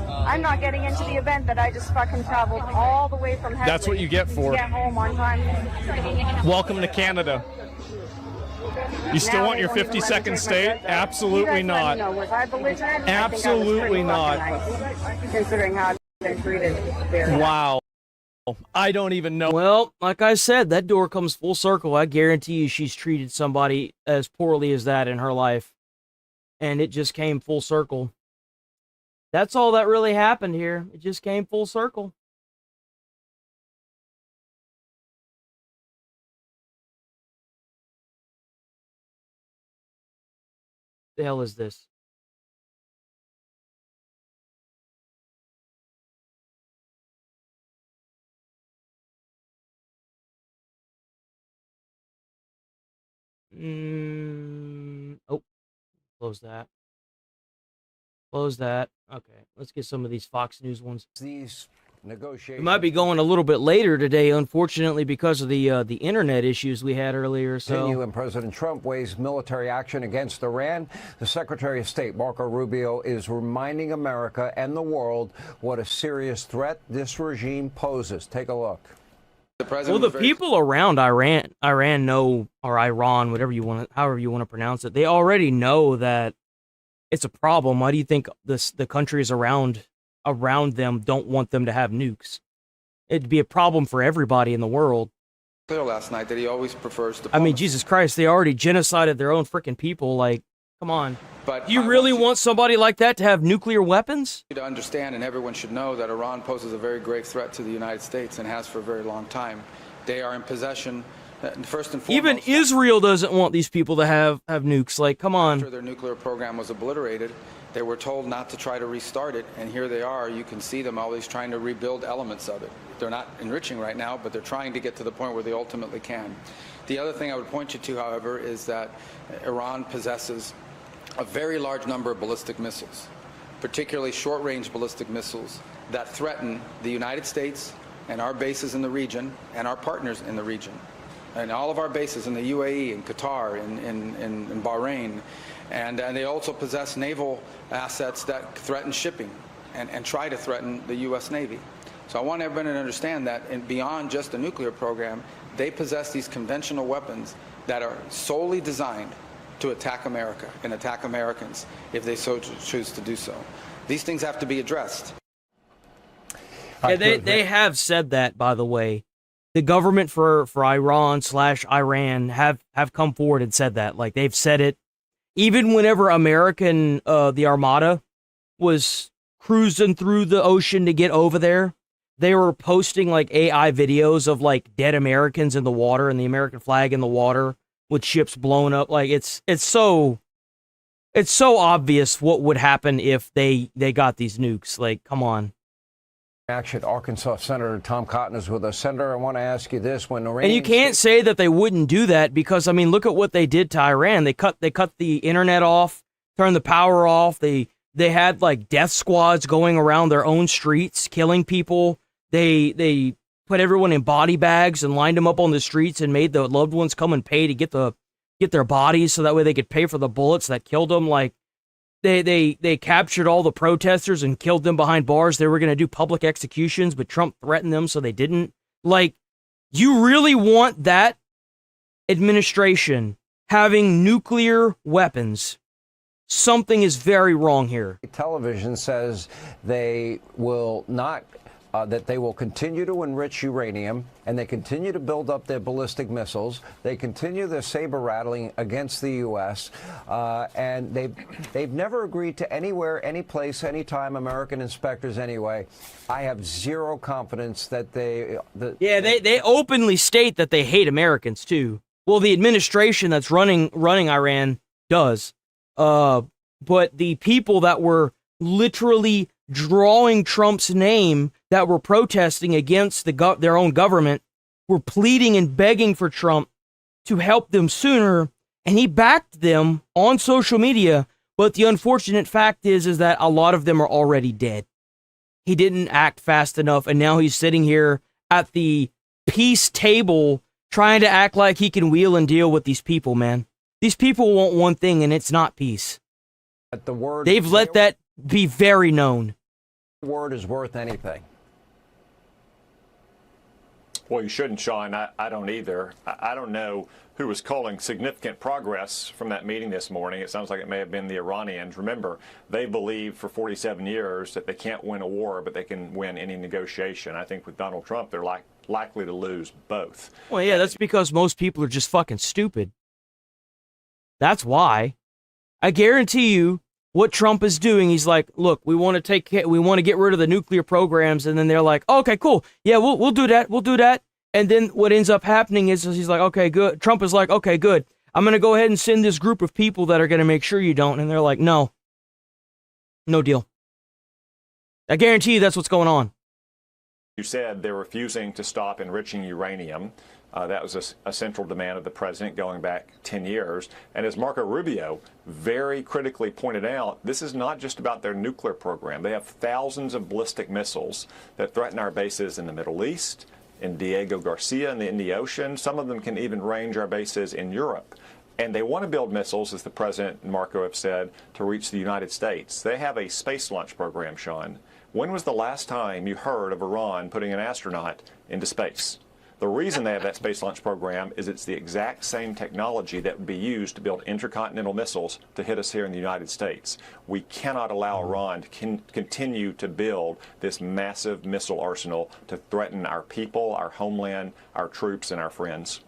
S15: I'm not getting into the event that I just fucking traveled all the way from Headley
S6: That's what you get for
S15: to
S6: it.
S15: get home on time.
S6: Welcome to Canada. You still
S15: Now
S6: want
S15: they
S6: your
S15: don't even let me
S6: 50-second
S15: take my
S6: state?
S15: dreads out.
S6: Absolutely
S15: You guys let me
S6: not.
S15: know, was I belligerent? I think I was
S6: Absolutely
S15: pretty
S6: not.
S15: fucking nice, considering how I've been treated there.
S6: Wow. I don't even know.
S4: Well, like I said, that door comes full circle. I guarantee you she's treated somebody as poorly as that in her life. And it just came full circle. That's all that really happened here. It just came full circle. The hell is this? Oh, close that. Close that. Okay, let's get some of these Fox News ones.
S19: These
S8: Negotiations.
S4: We might be going a little bit later today, unfortunately, because of the internet issues we had earlier. So,
S19: and President Trump weighs military action against Iran. The Secretary of State, Marco Rubio, is reminding America and the world what a serious threat this regime poses. Take a look.
S4: well, the people around Iran know, or Iran, whatever you want, however you want to pronounce it, they already know that it's a problem. Why do you think the countries around them don't want them to have nukes? It'd be a problem for everybody in the world.
S20: Clear last night that he always prefers
S4: I mean, Jesus Christ, they already genocided their own freaking people. Like, come on.
S20: But
S4: do you really want somebody like that to have nuclear weapons?
S20: To understand, and everyone should know, that Iran poses a very grave threat to the United States and has for a very long time. They are in possession, first and foremost.
S4: Even Israel doesn't want these people to have nukes. Like, come on.
S20: After their nuclear program was obliterated, they were told not to try to restart it, and here they are. You can see them always trying to rebuild elements of it. They're not enriching right now, but they're trying to get to the point where they ultimately can. The other thing I would point you to, however, is that Iran possesses a very large number of ballistic missiles, particularly short-range ballistic missiles that threaten the United States and our bases in the region and our partners in the region. And all of our bases in the UAE, in Qatar, in Bahrain. And they also possess naval assets that threaten shipping and try to threaten the U.S. Navy. So I want everyone to understand that beyond just the nuclear program, they possess these conventional weapons that are solely designed to attack America and attack Americans if they so choose to do so. These things have to be addressed.
S4: Yeah, they have said that, by the way. The government for Iran/Iran have come forward and said that. Like, they've said it. Even whenever American, the Armada, was cruising through the ocean to get over there, they were posting, like, AI videos of, like, dead Americans in the water and the American flag in the water with ships blown up. Like, it's so obvious what would happen if they got these nukes. Like, come on.
S19: Action. Arkansas Senator Tom Cotton is with us. Senator, I want to ask you this: when Iranian
S4: and you can't say that they wouldn't do that, because I mean, look at what they did to Iran. They cut the internet off, turned the power off. They had like death squads going around their own streets, killing people. They put everyone in body bags and lined them up on the streets and made the loved ones come and pay to get their bodies, so that way they could pay for the bullets that killed them. Like, They captured all the protesters and killed them behind bars. They were going to do public executions, but Trump threatened them, so they didn't. Like, you really want that administration having nuclear weapons? Something is very wrong here.
S19: Television says they will not, that they will continue to enrich uranium, and they continue to build up their ballistic missiles. They continue their saber rattling against the U.S., and they've never agreed to anywhere, any place, anytime, American inspectors anyway. I have zero confidence that they
S4: openly state that they hate Americans too. Well, the administration that's running Iran does, but the people that were literally drawing Trump's name, that were protesting against their own government, were pleading and begging for Trump to help them sooner, and he backed them on social media. But the unfortunate fact is that a lot of them are already dead. He didn't act fast enough, and now he's sitting here at the peace table trying to act like he can wheel and deal with these people, man. These people want one thing, and it's not peace. They've let that be very known.
S19: The word is worth anything.
S21: Well, you shouldn't, Sean. I don't either. I don't know who was calling significant progress from that meeting this morning. It sounds like it may have been the Iranians. Remember, they believed for 47 years that they can't win a war, but they can win any negotiation. I think with Donald Trump, they're likely to lose both.
S4: Well, yeah, that's because most people are just fucking stupid. That's why. I guarantee you, what Trump is doing, he's like, look, we want to get rid of the nuclear programs, and then they're like, okay, cool, yeah, we'll do that, and then what ends up happening is he's like, okay, good. Trump is like, okay, good. I'm gonna go ahead and send this group of people that are gonna make sure you don't, and they're like, no deal. I guarantee you that's what's going on.
S21: You said they're refusing to stop enriching uranium. That was a central demand of the president going back 10 years. And as Marco Rubio very critically pointed out, this is not just about their nuclear program. They have thousands of ballistic missiles that threaten our bases in the Middle East, in Diego Garcia in the Indian Ocean. Some of them can even range our bases in Europe. And they want to build missiles, as the president and Marco have said, to reach the United States. They have a space launch program, Sean. When was the last time you heard of Iran putting an astronaut into space? The reason they have that space launch program is it's the exact same technology that would be used to build intercontinental missiles to hit us here in the United States. We cannot allow Iran to continue to build this massive missile arsenal to threaten our people, our homeland, our troops, and our friends.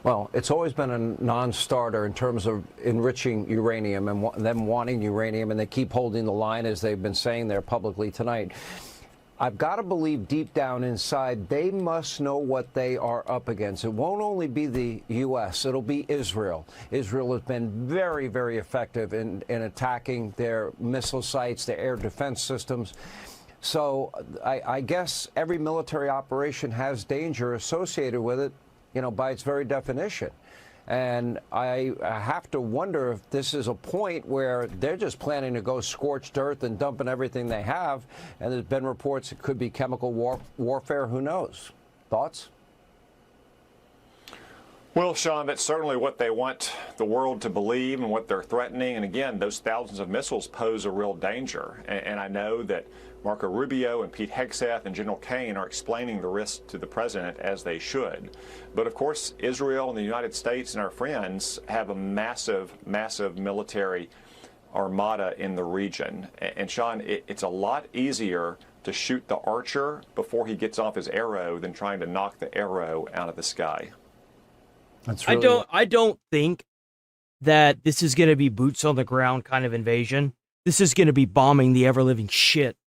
S19: Well, it's always been a non-starter in terms of enriching uranium and them wanting uranium, and they keep holding the line, as they've been saying there publicly tonight. I've got to believe deep down inside they must know what they are up against. It won't only be the U.S., it'll be Israel. Israel has been very, very effective in attacking their missile sites, their air defense systems. So I guess every military operation has danger associated with it, you know, by its very definition. And I have to wonder if this is a point where they're just planning to go scorched earth and dumping everything they have. And there's been reports it could be chemical warfare. Who knows? Thoughts?
S21: Well, Sean, that's certainly what they want the world to believe and what they're threatening. And again, those thousands of missiles pose a real danger. And I know that Marco Rubio and Pete Hegseth and General Kane are explaining the risk to the president, as they should. But of course, Israel and the United States and our friends have a massive, massive military armada in the region. And Sean, it's a lot easier to shoot the archer before he gets off his arrow than trying to knock the arrow out of the sky.
S19: That's really
S4: I don't think that this is going to be boots on the ground kind of invasion. This is going to be bombing the ever living shit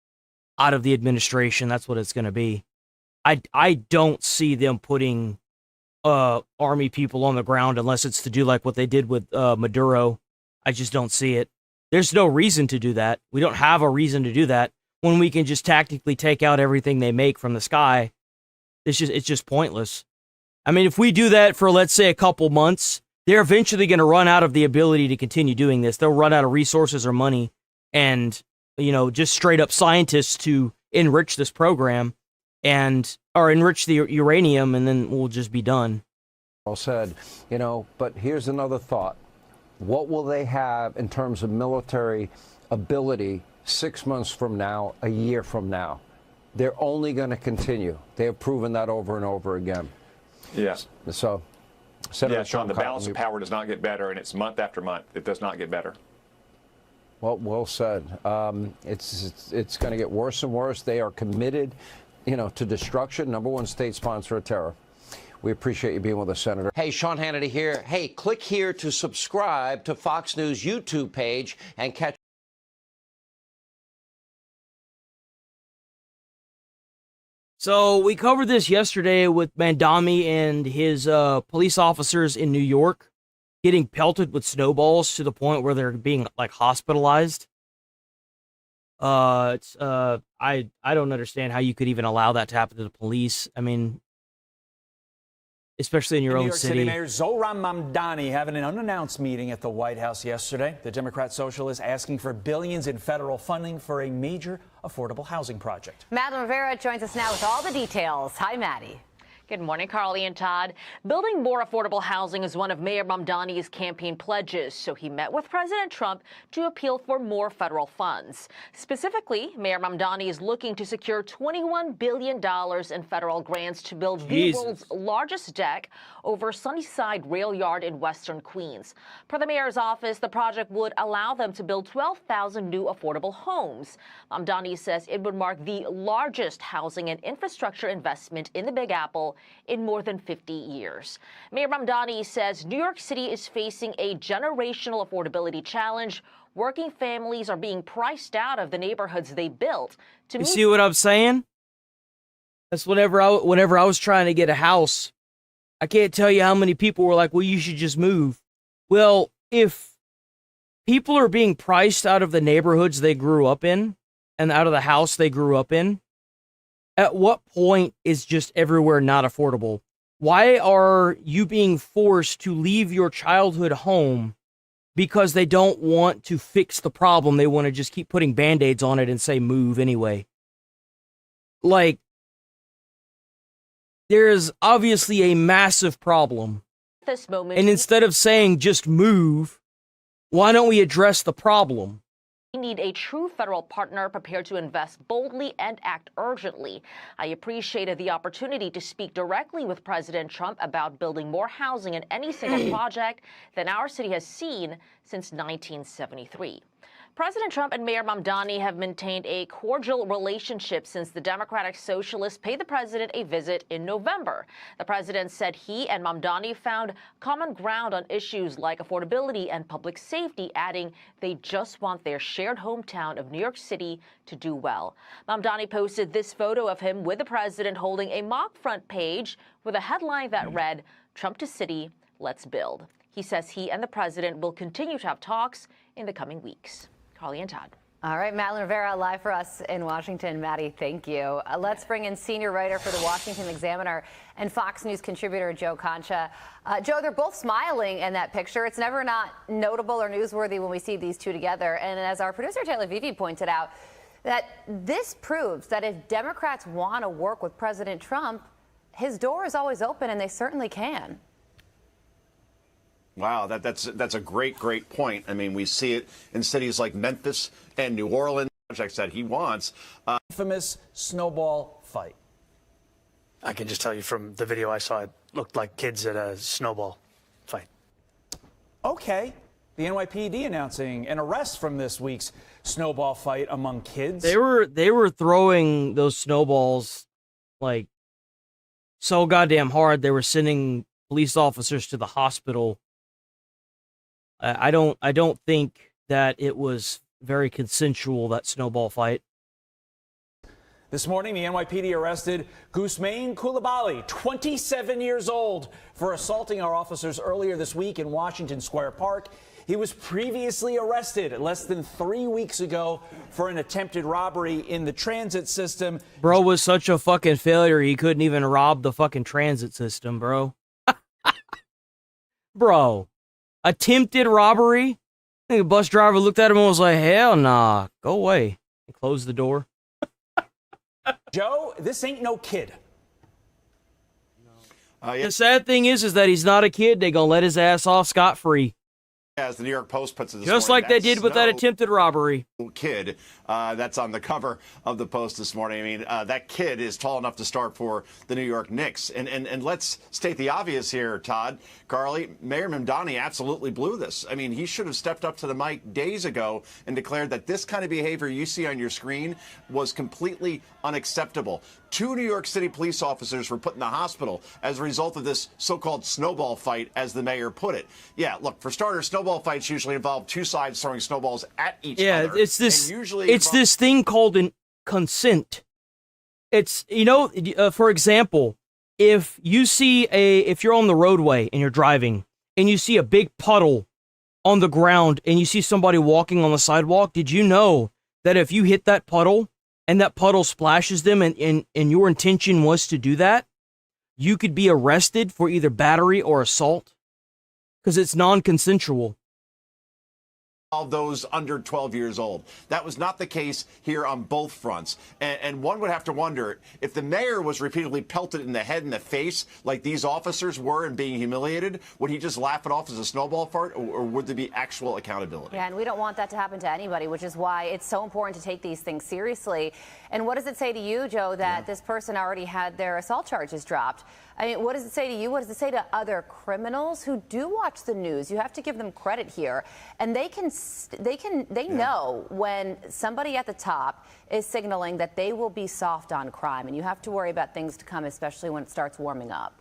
S4: out of the administration. That's what it's going to be. I don't see them putting army people on the ground unless it's to do like what they did with Maduro. I just don't see it. There's no reason to do that. We don't have a reason to do that when we can just tactically take out everything they make from the sky. It's just pointless. I mean, if we do that for, let's say, a couple months, they're eventually going to run out of the ability to continue doing this. They'll run out of resources or money and, you know, just straight up scientists to enrich this program or enrich the uranium, and then we'll just be done.
S19: Well said, you know, but here's another thought. What will they have in terms of military ability 6 months from now, a year from now? They're only going to continue. They have proven that over and over again.
S21: Yeah.
S19: So, Senator
S21: yeah, Sean, the balance of
S19: Cotton,
S21: power does not get better, and it's month after month. It does not get better.
S19: well said. It's going to get worse and worse. They are committed, you know, to destruction. #1 state sponsor of terror. We appreciate you being with us, Senator. Hey, Sean Hannity here. Hey, click here to subscribe to Fox News YouTube page and catch.
S4: So we covered this yesterday with Mandami and his police officers in New York getting pelted with snowballs to the point where they're being like hospitalized. I don't understand how you could even allow that to happen to the police. I mean, especially in your own
S12: New York
S4: city.
S12: City Mayor Zohran Mamdani having an unannounced meeting at the White House yesterday. The Democrat socialist asking for billions in federal funding for a major affordable housing project.
S13: Madeline Rivera joins us now with all the details. Hi, Maddie.
S2: Good morning, Carly and Todd. Building more affordable housing is one of Mayor Mamdani's campaign pledges, so he met with President Trump to appeal for more federal funds. Specifically, Mayor Mamdani is looking to secure $21 billion in federal grants to build the world's largest deck over Sunnyside Rail Yard in western Queens. Per the mayor's office, the project would allow them to build 12,000 new affordable homes. Mamdani says it would mark the largest housing and infrastructure investment in the Big Apple in more than 50 years. Mayor Mamdani says New York City is facing a generational affordability challenge. Working families are being priced out of the neighborhoods they built.
S4: You see what I'm saying? That's whenever I was trying to get a house, I can't tell you how many people were like, well, you should just move. Well, if people are being priced out of the neighborhoods they grew up in and out of the house they grew up in, At what point is just everywhere not affordable? Why are you being forced to leave your childhood home because they don't want to fix the problem? They want to just keep putting Band-Aids on it and say move anyway. Like, there's obviously a massive problem.
S2: This moment,
S4: And instead of saying just move, why don't we address the problem?
S2: we need a true federal partner prepared to invest boldly and act urgently. I appreciated the opportunity to speak directly with President Trump about building more housing in any single project than our city has seen since 1973. President Trump and Mayor Mamdani have maintained a cordial relationship since the Democratic Socialists paid the president a visit in November. The president said he and Mamdani found common ground on issues like affordability and public safety, adding they just want their shared hometown of New York City to do well. Mamdani posted this photo of him with the president holding a mock front page with a headline that read, "Trump to City, let's build." He says he and the president will continue to have talks in the coming weeks. Carly and Todd.
S13: All right, Madeline Rivera live for us in Washington. Maddie, thank you. Let's bring in senior writer for the Washington Examiner and Fox News contributor Joe Concha. Joe, they're both smiling in that picture. It's never not notable or newsworthy when we see these two together. And as our producer Taylor Vivi pointed out, that this proves that if Democrats want to work with President Trump, his door is always open, and they certainly can.
S1: Wow, that's a great point. I mean, we see it in cities like Memphis and New Orleans, projects that he wants.
S12: Infamous snowball fight.
S22: I can just tell you from the video I saw, it looked like kids at a snowball fight.
S12: Okay. The NYPD announcing an arrest from this week's snowball fight among kids.
S4: They were throwing those snowballs like so goddamn hard. They were sending police officers to the hospital. I don't think that it was very consensual, that snowball fight.
S12: This morning, the NYPD arrested Gusmain Coulibaly, 27 years old, for assaulting our officers earlier this week in Washington Square Park. He was previously arrested less than 3 weeks ago for an attempted robbery in the transit system.
S4: Bro was such a fucking failure, he couldn't even rob the fucking transit system, bro. Bro. Attempted robbery? I think the bus driver looked at him and was like, hell nah, go away. And closed the door.
S12: Joe, this ain't no kid.
S4: The sad thing is that he's not a kid. They gonna let his ass off scot-free.
S1: As the New York Post puts it this
S4: Just
S1: morning,
S4: like they did with that attempted robbery.
S1: Kid, that's on the cover of the Post this morning. I mean, that kid is tall enough to start for the New York Knicks. And let's state the obvious here, Todd, Carly. Mayor Mamdani absolutely blew this. I mean, he should have stepped up to the mic days ago and declared that this kind of behavior you see on your screen was completely unacceptable. 2 New York City police officers were put in the hospital as a result of this so-called snowball fight, as the mayor put it. Yeah, look, for starters, snowball fights usually involve two sides throwing snowballs at each other.
S4: Yeah, it's this thing called consent. It's, for example, if you're on the roadway and you're driving and you see a big puddle on the ground and you see somebody walking on the sidewalk, did you know that if you hit that puddle and that puddle splashes them and your intention was to do that, you could be arrested for either battery or assault because it's non-consensual.
S1: Those under 12 years old. That was not the case here on both fronts. And one would have to wonder, if the mayor was repeatedly pelted in the head and the face like these officers were and being humiliated, would he just laugh it off as a snowball fight, or would there be actual accountability?
S13: Yeah, and we don't want that to happen to anybody, which is why it's so important to take these things seriously. And what does it say to you, Joe, that this person already had their assault charges dropped? I mean, what does it say to you? What does it say to other criminals who do watch the news? You have to give them credit here. And they know when somebody at the top is signaling that they will be soft on crime. And you have to worry about things to come, especially when it starts warming up.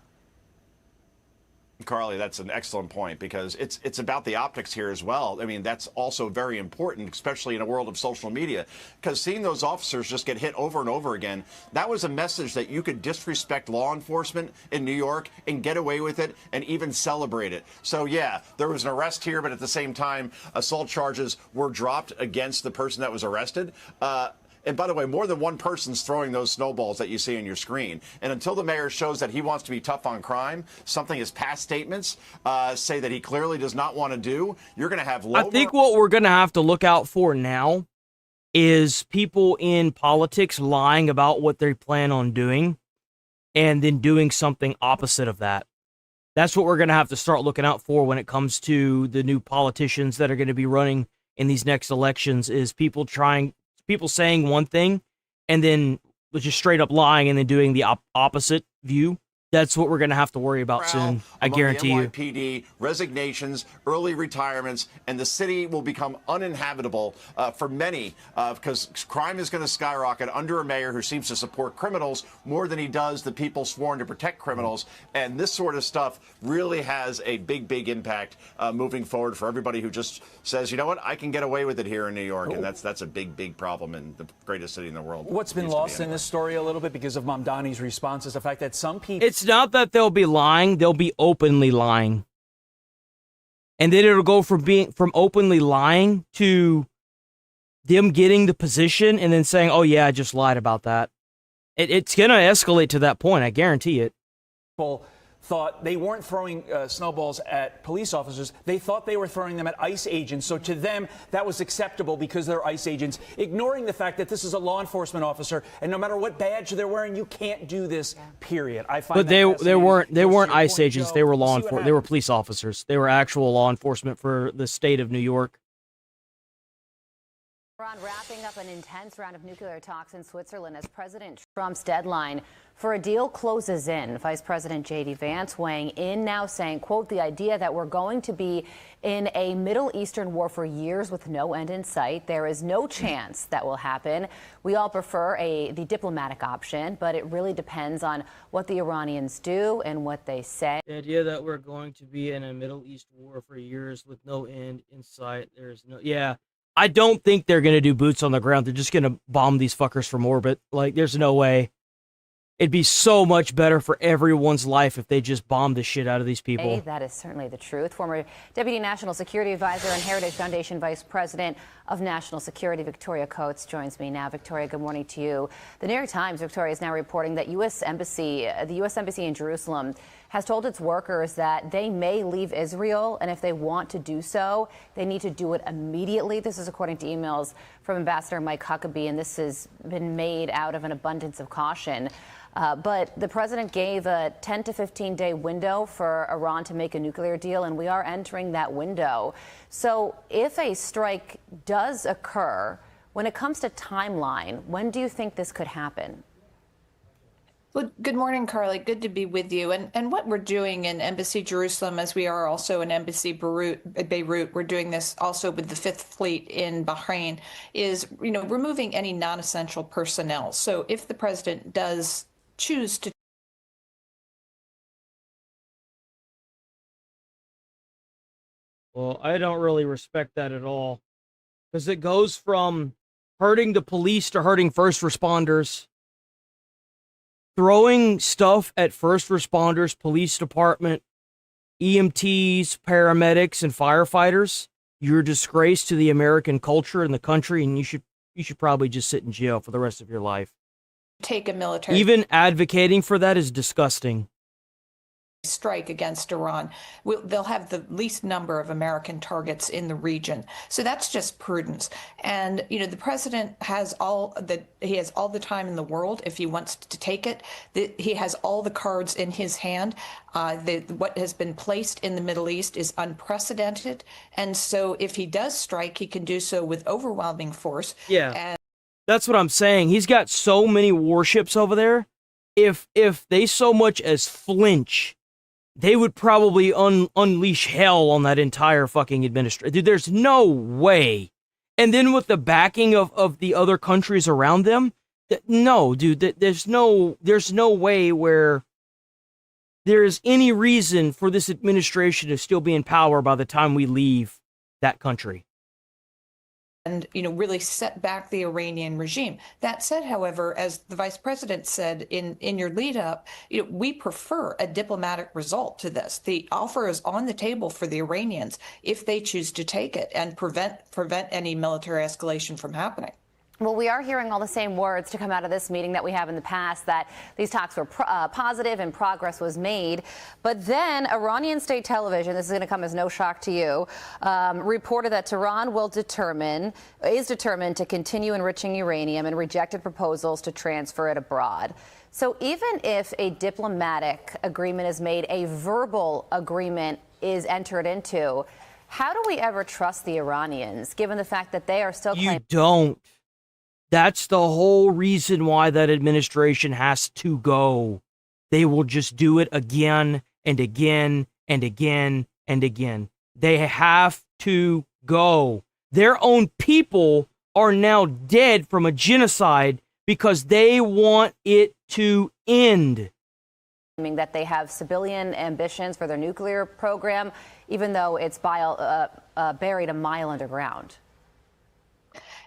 S1: Carly, that's an excellent point, because it's about the optics here as well. I mean, that's also very important, especially in a world of social media, because seeing those officers just get hit over and over again, that was a message that you could disrespect law enforcement in New York and get away with it and even celebrate it. So, yeah, there was an arrest here, but at the same time, assault charges were dropped against the person that was arrested. And by the way, more than one person's throwing those snowballs that you see on your screen. And until the mayor shows that he wants to be tough on crime, something his past statements say that he clearly does not want to do, you're going to have low.
S4: I think what we're going to have to look out for now is people in politics lying about what they plan on doing and then doing something opposite of that. That's what we're going to have to start looking out for when it comes to the new politicians that are going to be running in these next elections, is people saying one thing and then just straight up lying and then doing the opposite view. That's what we're going to have to worry about soon. I guarantee you.
S1: NYPD, resignations, early retirements, and the city will become uninhabitable for many because crime is going to skyrocket under a mayor who seems to support criminals more than he does the people sworn to protect criminals. And this sort of stuff really has a big, big impact moving forward for everybody who just says, you know what, I can get away with it here in New York. And that's a big, big problem in the greatest city in the world.
S12: What's been lost in this story a little bit because of Mamdani's response is the fact that some people...
S4: It's not that they'll be lying, they'll be openly lying. And then it'll go from openly lying to them getting the position and then saying, oh yeah, I just lied about that. It's going to escalate to that point, I guarantee it.
S12: People thought they weren't throwing snowballs at police officers. They thought they were throwing them at ICE agents. So to them, that was acceptable because they're ICE agents, ignoring the fact that this is a law enforcement officer. And no matter what badge they're wearing, you can't do this, period. I find
S4: but they weren't ICE agents. They were law enforcement. They were police officers. They were actual law enforcement for the state of New York.
S13: Iran wrapping up an intense round of nuclear talks in Switzerland as President Trump's deadline for a deal closes in. Vice President J.D. Vance weighing in now, saying, quote, the idea that we're going to be in a Middle Eastern war for years with no end in sight. There is no chance that will happen. We all prefer the diplomatic option, but it really depends on what the Iranians do and what they say.
S4: The idea that we're going to be in a Middle East war for years with no end in sight. Yeah. I don't think they're going to do boots on the ground. They're just going to bomb these fuckers from orbit. Like, there's no way. It'd be so much better for everyone's life if they just bombed the shit out of these people.
S13: Hey, that is certainly the truth. Former Deputy National Security Advisor and Heritage Foundation Vice President of National Security, Victoria Coates, joins me now. Victoria, good morning to you. The New York Times, Victoria, is now reporting that the U.S. Embassy in Jerusalem has told its workers that they may leave Israel, and if they want to do so, they need to do it immediately. This is according to emails from Ambassador Mike Huckabee, and this has been made out of an abundance of caution. But the president gave a 10 to 15-day window for Iran to make a nuclear deal, and we are entering that window. So if a strike does occur, when it comes to timeline, when do you think this could happen?
S3: Well, good morning, Carly. Good to be with you. And what we're doing in Embassy Jerusalem, as we are also in Embassy Beirut, we're doing this also with the Fifth Fleet in Bahrain, is, removing any non-essential personnel. So if the president does choose to
S4: Well, I don't really respect that at all, because it goes from hurting the police to hurting first responders. Throwing stuff at first responders, police department, EMTs, paramedics, and firefighters, you're a disgrace to the American culture and the country, and you should probably just sit in jail for the rest of your life.
S3: take a military
S4: Even advocating for that is disgusting.
S3: strike against Iran, they'll have the least number of American targets in the region. So that's just prudence. And, the president has all the time in the world if he wants to take it. He has all the cards in his hand. What has been placed in the Middle East is unprecedented. And so if he does strike, he can do so with overwhelming force.
S4: Yeah. That's what I'm saying. He's got so many warships over there. If they so much as flinch, they would probably unleash hell on that entire fucking administration. Dude, there's no way. And then with the backing of the other countries around them, no, dude, there's no way where there's any reason for this administration to still be in power by the time we leave that country.
S3: And, really set back the Iranian regime. That said, however, as the vice president said in your lead up, we prefer a diplomatic result to this. The offer is on the table for the Iranians if they choose to take it and prevent any military escalation from happening.
S13: Well, we are hearing all the same words to come out of this meeting that we have in the past, that these talks were positive and progress was made. But then Iranian state television, this is going to come as no shock to you, reported that Tehran is determined to continue enriching uranium and rejected proposals to transfer it abroad. So even if a diplomatic agreement is made, a verbal agreement is entered into, how do we ever trust the Iranians, given the fact that they are still claiming...
S4: You don't. That's the whole reason why that administration has to go. They will just do it again and again and again and again. They have to go. Their own people are now dead from a genocide because they want it to end.
S13: That they have civilian ambitions for their nuclear program, even though it's buried a mile underground.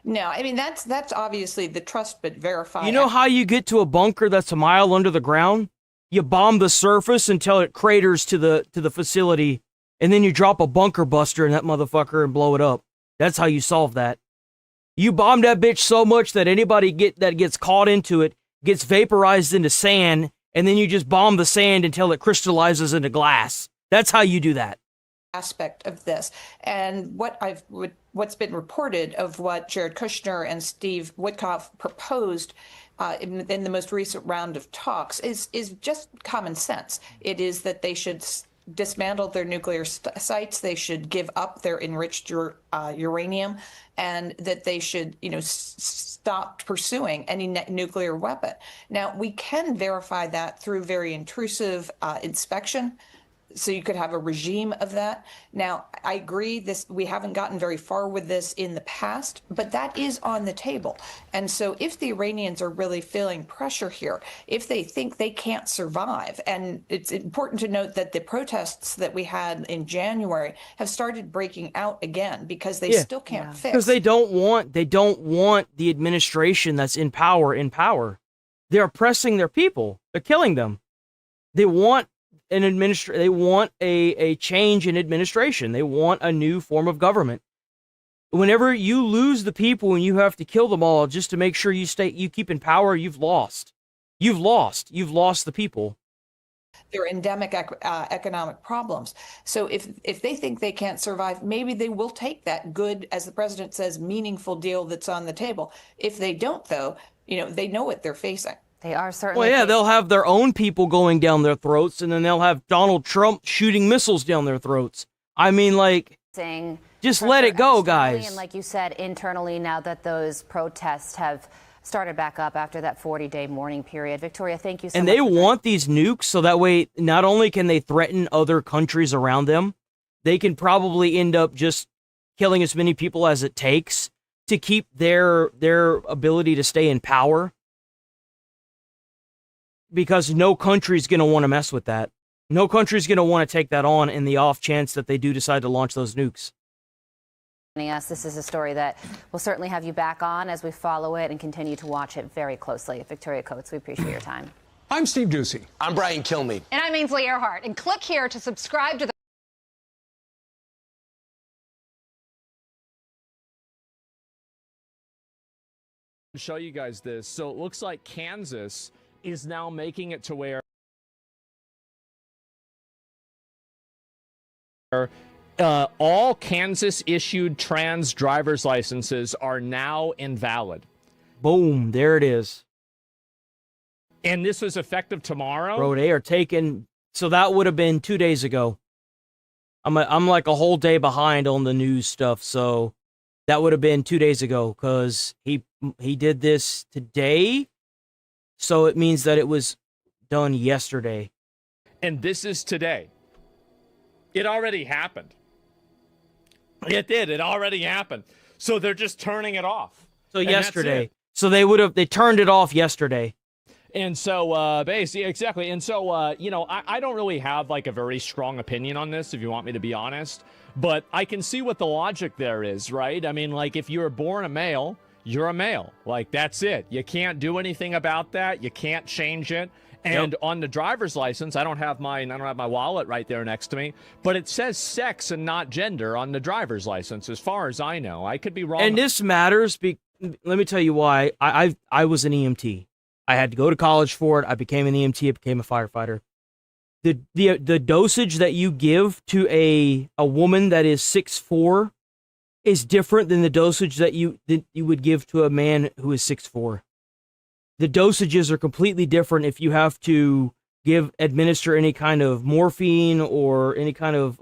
S3: No, I mean, that's obviously the trust but verify.
S4: You know how you get to a bunker that's a mile under the ground? You bomb the surface until it craters to the facility, and then you drop a bunker buster in that motherfucker and blow it up. That's how you solve that. You bomb that bitch so much that anybody that gets caught into it gets vaporized into sand, and then you just bomb the sand until it crystallizes into glass. That's how you do that.
S3: Aspect of this, and what's been reported of what Jared Kushner and Steve Witkoff proposed in the most recent round of talks is just common sense. It is that they should dismantle their nuclear sites, they should give up their enriched uranium, and that they should, stop pursuing any nuclear weapon. Now, we can verify that through very intrusive inspection. So you could have a regime of that. Now, I agree, we haven't gotten very far with this in the past, but that is on the table. And so if the Iranians are really feeling pressure here, if they think they can't survive, and it's important to note that the protests that we had in January have started breaking out again because they still can't fix.
S4: Because they don't want the administration that's in power. They're oppressing their people. They're killing them. They want they want a change in administration. They want a new form of government. Whenever you lose the people and you have to kill them all just to make sure you keep in power, you've lost. You've lost the people.
S3: They're endemic economic problems. So if they think they can't survive, maybe they will take that good, as the president says, meaningful deal that's on the table. If they don't, though, they know what they're facing.
S13: They are certainly.
S4: Well, yeah, they'll have their own people going down their throats, and then they'll have Donald Trump shooting missiles down their throats. I mean, just let it go, guys.
S13: And like you said, internally, now that those protests have started back up after that 40-day mourning period. Victoria, thank you so much.
S4: And they want these nukes so that way, not only can they threaten other countries around them, they can probably end up just killing as many people as it takes to keep their ability to stay in power. Because no country's going to want to mess with that. No country's going to want to take that on in the off chance that they do decide to launch those nukes.
S13: Yes, this is a story that we'll certainly have you back on as we follow it and continue to watch it very closely. Victoria Coates, we appreciate your time.
S5: I'm Steve Ducey.
S7: I'm Brian Kilmeade.
S23: And I'm Ainsley Earhart. And click here to subscribe to the
S6: show you guys this. So it looks like Kansas is now making it to where all Kansas-issued trans driver's licenses are now invalid.
S4: Boom, there it is.
S6: And this was effective tomorrow?
S4: Bro, they are taking... So that would have been 2 days ago. I'm like a whole day behind on the news stuff, so that would have been 2 days ago, because he did this today. So it means that it was done yesterday.
S6: And this is today. It already happened. It did. It already happened. So they're just turning it off.
S4: So yesterday. So they turned it off yesterday.
S6: And so, basically, exactly. And so, I don't really have like a very strong opinion on this, if you want me to be honest. But I can see what the logic there is, right? I mean, like, if you were born a male, you're a male. Like, that's it. You can't do anything about that. You can't change it. And on the driver's license, I don't have my wallet right there next to me, but it says sex and not gender on the driver's license, as far as I know. I could be wrong.
S4: And this matters let me tell you why. I was an EMT. I had to go to college for it. I became an EMT. I became a firefighter. The dosage that you give to a woman that is 6'4" is different than the dosage that you would give to a man who is 6'4". The dosages are completely different if you have to administer any kind of morphine or any kind of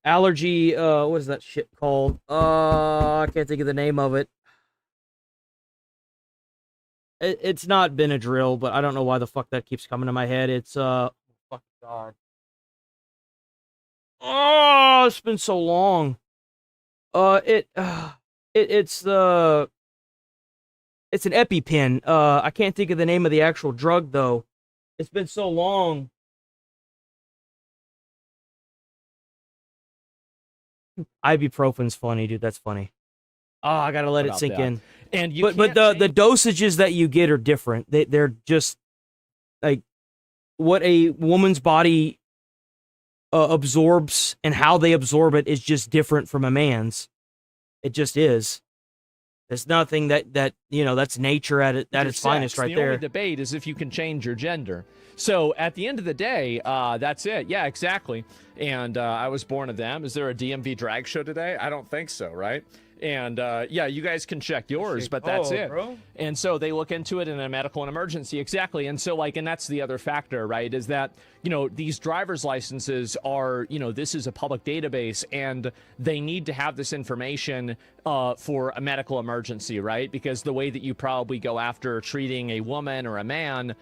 S4: allergy, what is that shit called? I can't think of the name of it. It's not Benadryl, but I don't know why the fuck that keeps coming to my head. It's fuck God. Oh, it's been so long. It's an EpiPen. I can't think of the name of the actual drug though. It's been so long. Ibuprofen's funny, dude. That's funny. Oh, I gotta let it sink in.
S6: And
S4: but the dosages that you get are different. They're just like what a woman's body absorbs and how they absorb it is just different from a man's. It just is. There's nothing that that's nature at its finest right there.
S6: The only debate is if you can change your gender. So at the end of the day, that's it. Yeah, exactly. And I was born of them. Is there a DMV drag show today? I don't think so, right? And yeah, you guys can check yours, but that's it.
S4: Bro.
S6: And so they look into it in a medical and emergency. Exactly. And so and that's the other factor, right? Is that, these driver's licenses are, this is a public database and they need to have this information for a medical emergency, right? Because the way that you probably go after treating a woman or a man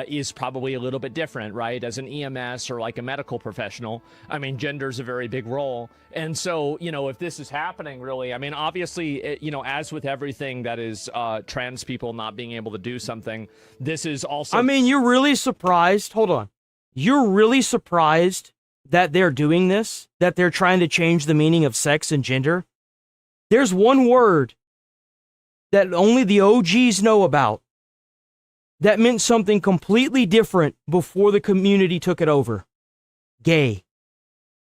S6: is probably a little bit different, right? As an EMS or like a medical professional. I mean, gender's a very big role. And so, if this is happening really, I mean, obviously, as with everything that is trans people not being able to do something, this is also...
S4: I mean, you're really surprised. Hold on. You're really surprised that they're doing this, that they're trying to change the meaning of sex and gender? There's one word that only the OGs know about that meant something completely different before the community took it over. Gay.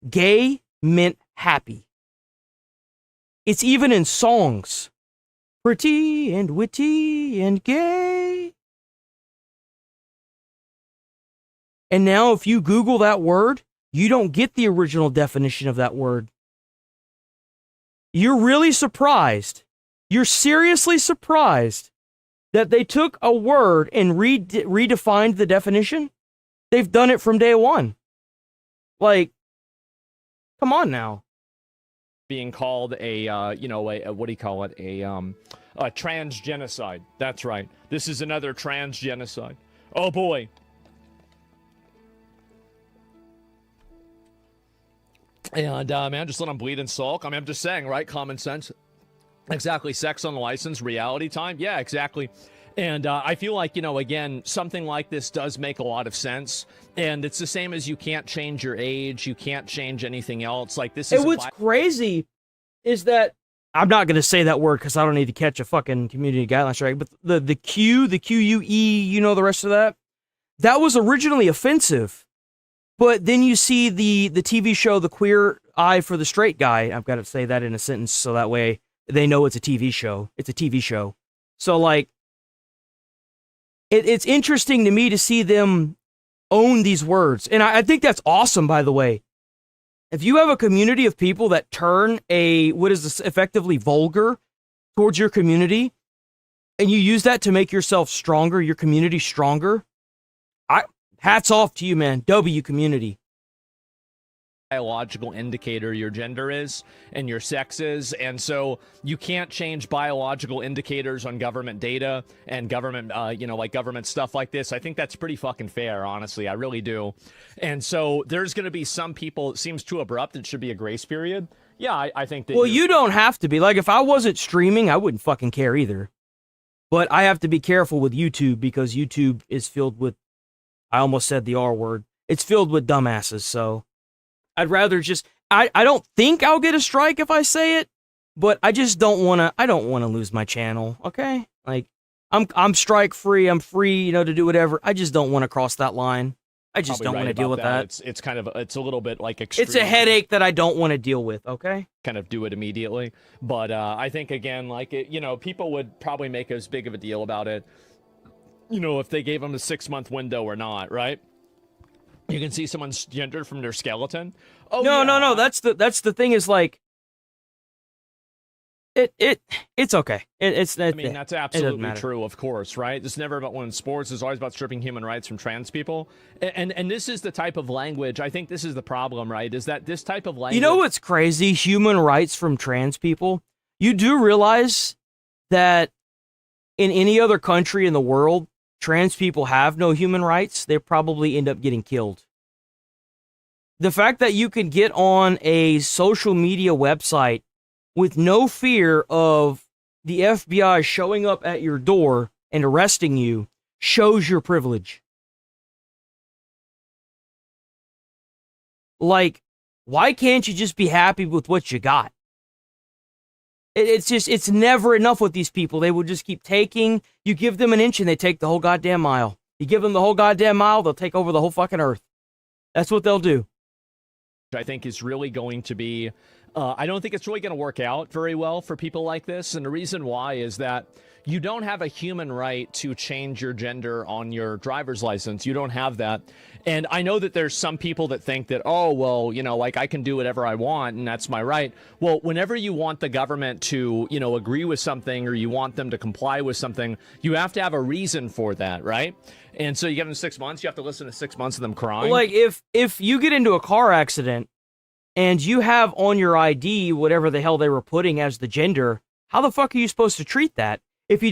S4: Gay meant happy. It's even in songs. Pretty and witty and gay. And now if you Google that word, you don't get the original definition of that word. You're really surprised. You're seriously surprised that they took a word and redefined the definition? They've done it from day one. Like, come on now.
S6: Being called a what do you call it? A trans genocide. That's right. This is another trans genocide. Oh boy. And man, just let them bleed and sulk. I mean, I'm just saying, right? Common sense. Exactly. Sex on the license, reality time. Yeah, exactly. And I feel like, again, something like this does make a lot of sense. And it's the same as you can't change your age. You can't change anything else. Like this is.
S4: And what's crazy is that I'm not going to say that word because I don't need to catch a fucking community guideline strike. But the Q, the QUE, the rest of that, that was originally offensive. But then you see the TV show, The Queer Eye for the Straight Guy. I've got to say that in a sentence so that way they know it's a TV show. It's a TV show. So, like, it's interesting to me to see them own these words. And I think that's awesome, by the way. If you have a community of people that turn what is this, effectively vulgar towards your community, and you use that to make yourself stronger, your community stronger, hats off to you, man. W community.
S6: Biological indicator your gender is and your sex is, and so you can't change biological indicators on government data and government like government stuff like this. I think that's pretty fucking fair, honestly. I really do. And so there's going to be some people, it seems too abrupt, it should be a grace period. Yeah, I think that.
S4: Well, you don't have to be. Like, if I wasn't streaming, I wouldn't fucking care either. But I have to be careful with YouTube because YouTube is filled with, I almost said the R word, it's filled with dumbasses. So I'd rather just, I don't think I'll get a strike if I say it, but I just don't want to lose my channel. Okay. Like I'm strike free. I'm free, to do whatever. I just don't want to cross that line. I just
S6: probably
S4: don't want
S6: right
S4: to deal
S6: about
S4: with that.
S6: It's kind of it's a little bit like extreme.
S4: It's a headache that I don't want to deal with. Okay.
S6: Kind of do it immediately, but I think again, like people would probably make as big of a deal about it, if they gave them a 6-month window or not, right? You can see someone's gender from their skeleton. Oh
S4: no. That's the thing is like. It's okay.
S6: I mean, that's absolutely true, of course, right? It's never about women's sports. It's always about stripping human rights from trans people. And this is the type of language, I think this is the problem, right? Is that this type of language...
S4: You know what's crazy? Human rights from trans people? You do realize that in any other country in the world, trans people have no human rights. They probably end up getting killed. The fact that you can get on a social media website with no fear of the FBI showing up at your door and arresting you shows your privilege. Like, why can't you just be happy with what you got? It's never enough with these people. They will just keep taking. You give them an inch and they take the whole goddamn mile. You give them the whole goddamn mile, they'll take over the whole fucking earth. That's what they'll do.
S6: I think is really going to be... I don't think it's really going to work out very well for people like this. And the reason why is that you don't have a human right to change your gender on your driver's license. You don't have that. And I know that there's some people that think that, oh, well, like I can do whatever I want and that's my right. Well, whenever you want the government to, agree with something or you want them to comply with something, you have to have a reason for that, right? And so you give them 6 months, you have to listen to 6 months of them crying.
S4: Like if you get into a car accident, and you have on your ID whatever the hell they were putting as the gender, how the fuck are you supposed to treat that? If you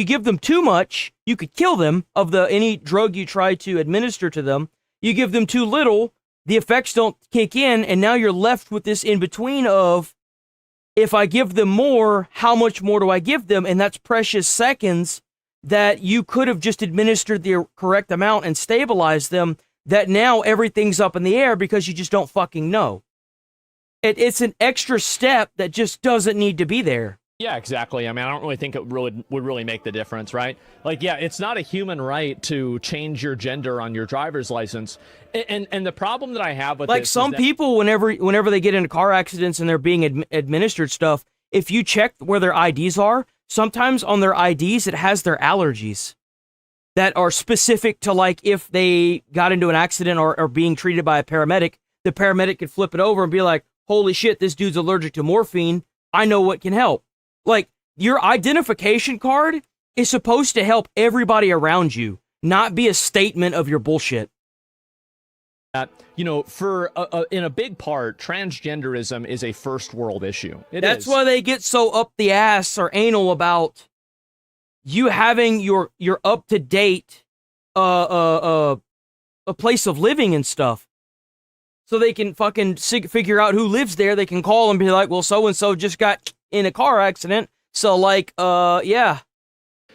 S4: give them too much, you could kill them of any drug you try to administer to them. You give them too little, the effects don't kick in, and now you're left with this in between of, if I give them more, how much more do I give them? And that's precious seconds that you could have just administered the correct amount and stabilized them, that now everything's up in the air because you just don't fucking know. It's an extra step that just doesn't need to be there.
S6: Yeah, exactly. I mean, I don't really think it would really make the difference, right? Like, yeah, it's not a human right to change your gender on your driver's license. And the problem that I have with
S4: like
S6: this
S4: some people, whenever they get into car accidents and they're being administered stuff, if you check where their IDs are, sometimes on their IDs it has their allergies that are specific to, like, if they got into an accident or are being treated by a paramedic, the paramedic could flip it over and be like, holy shit, this dude's allergic to morphine. I know what can help. Like, your identification card is supposed to help everybody around you, not be a statement of your bullshit.
S6: In a big part, transgenderism is a first world issue.
S4: That's why they get so up the ass or anal about you having your up to date a place of living and stuff. So they can fucking figure out who lives there. They can call and be like, well, so-and-so just got in a car accident. So, like, yeah.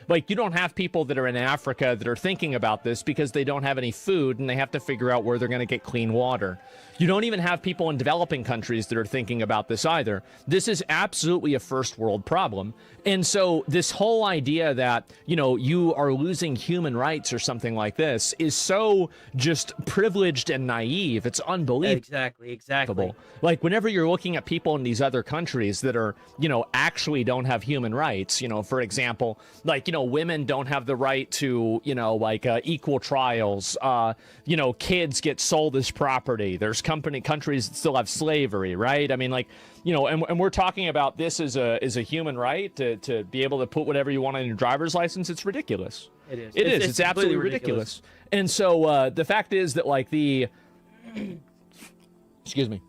S6: Like, you don't have people that are in Africa that are thinking about this because they don't have any food and they have to figure out where they're going to get clean water. You don't even have people in developing countries that are thinking about this either. This is absolutely a first world problem. And so this whole idea that, you are losing human rights or something like this is so just privileged and naive. It's unbelievable.
S4: Exactly.
S6: Like, whenever you're looking at people in these other countries that are, actually don't have human rights, for example, like, women don't have the right to, equal trials. Kids get sold as property. There's countries that still have slavery, right? I mean, like, and we're talking about this as a human right to be able to put whatever you want on your driver's license. It's ridiculous.
S4: It is.
S6: It's absolutely ridiculous. And so the fact is that, like, excuse me.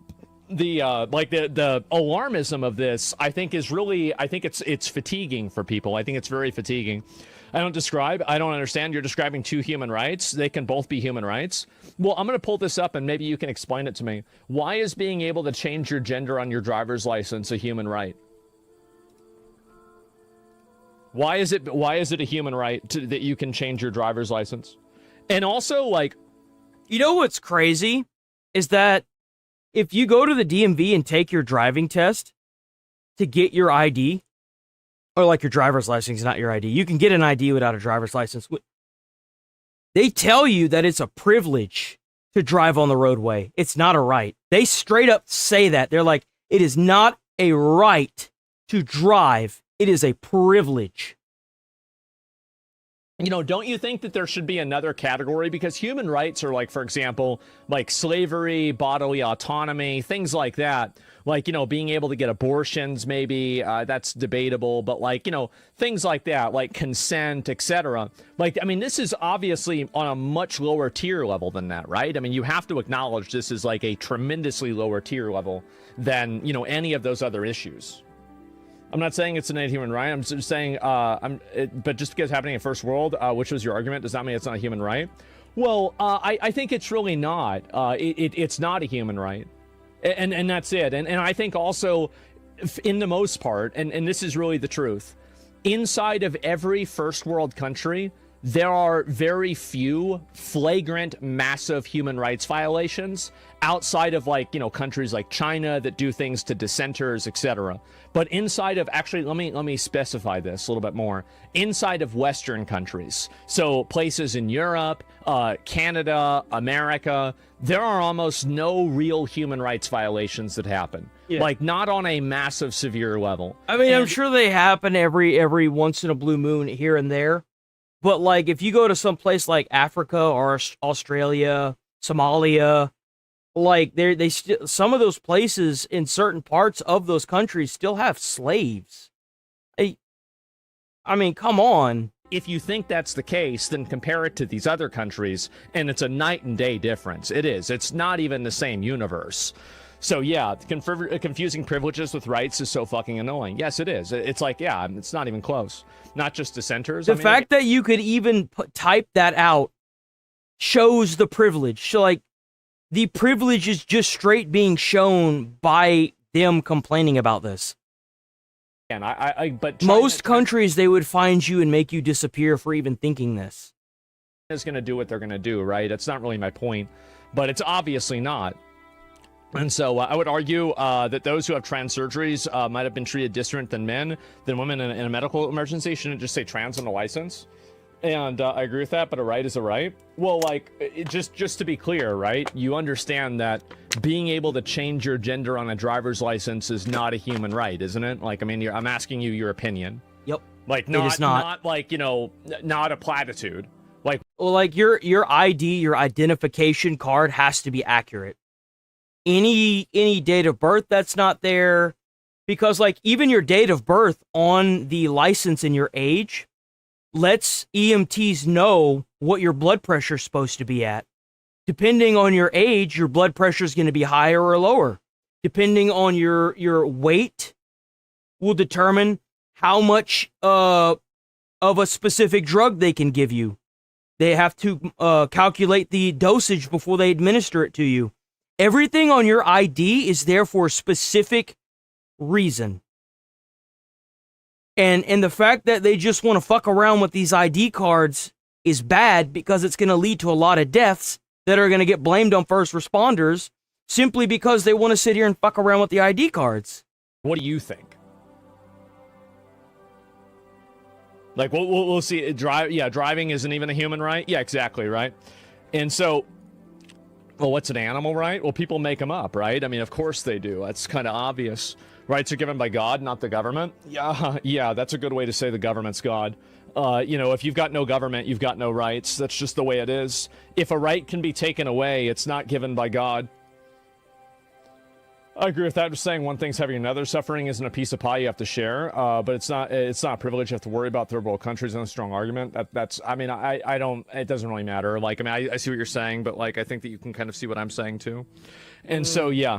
S6: The alarmism of this, I think it's fatiguing for people. I think it's very fatiguing. I don't understand. You're describing two human rights. They can both be human rights. Well, I'm going to pull this up and maybe you can explain it to me. Why is being able to change your gender on your driver's license a human right? Why is it a human right that you can change your driver's license? And also, like,
S4: what's crazy is that if you go to the DMV and take your driving test to get your ID, or like your driver's license, not your ID, you can get an ID without a driver's license. They tell you that it's a privilege to drive on the roadway. It's not a right. They straight up say that. They're like, it is not a right to drive. It is a privilege.
S6: You know, don't you think that there should be another category? Because human rights are like, for example, like slavery, bodily autonomy, things like that. Like, you know, being able to get abortions, maybe that's debatable, but like, you know, things like that, like consent, etc. Like, I mean, this is obviously on a much lower tier level than that, right? I mean, you have to acknowledge this is like a tremendously lower tier level than, you know, any of those other issues. I'm not saying it's an innate human right. I'm just saying, but just because it's happening in first world, which was your argument, does not mean it's not a human right. Well, I think it's really not. It's not a human right, and that's it. And I think also, in the most part, and this is really the truth, inside of every first world country, there are very few flagrant, massive human rights violations outside of, like, you know, countries like China that do things to dissenters, etc. But inside of, actually, let me specify this a little bit more. Inside of Western countries, so places in Europe, Canada, America, there are almost no real human rights violations that happen. Yeah. Like, not on a massive, severe level.
S4: I mean, I'm sure they happen every once in a blue moon here and there. But, like, if you go to some place like Africa or Australia, Somalia, like, some of those places in certain parts of those countries still have slaves. I mean, come on.
S6: If you think that's the case, then compare it to these other countries, and it's a night and day difference. It is. It's not even the same universe. So, yeah, confusing privileges with rights is so fucking annoying. Yes, it is. It's like, yeah, it's not even close. Not just dissenters.
S4: The fact that you could even type that out shows the privilege. So, like, the privilege is just straight being shown by them complaining about this.
S6: And but
S4: most countries, they would find you and make you disappear for even thinking this.
S6: Is going to do what they're going to do, right? That's not really my point, but it's obviously not. And so I would argue that those who have trans surgeries might have been treated different than women in a medical emergency. Shouldn't just say trans on the license. And I agree with that, but a right is a right. Well, like, just to be clear, right? You understand that being able to change your gender on a driver's license is not a human right, isn't it? Like, I mean, I'm asking you your opinion.
S4: Yep.
S6: Like,
S4: it is
S6: not like, you know, not a platitude. Like,
S4: well, like your ID, your identification card has to be accurate. Any date of birth that's not there, because, like, even your date of birth on the license and your age lets EMTs know what your blood pressure is supposed to be at. Depending on your age, your blood pressure is going to be higher or lower. Depending on your weight will determine how much of a specific drug they can give you. They have to calculate the dosage before they administer it to you. Everything on your ID is there for a specific reason. And the fact that they just want to fuck around with these ID cards is bad, because it's going to lead to a lot of deaths that are going to get blamed on first responders simply because they want to sit here and fuck around with the ID cards.
S6: What do you think? Like, we'll see. Driving isn't even a human right? Yeah, exactly, right? And so, well, what's an animal right? Well, people make them up, right? I mean, of course they do. That's kind of obvious. Rights are given by God, not the government. Yeah, that's a good way to say the government's God. You know, if you've got no government, you've got no rights. That's just the way it is. If a right can be taken away, it's not given by God. I agree with that. Just saying one thing's having another. Suffering isn't a piece of pie you have to share, but it's not a privilege you have to worry about. Third world countries and a strong argument. I mean, I don't, it doesn't really matter. Like, I mean, I see what you're saying, but, like, I think that you can kind of see what I'm saying too. And so, yeah.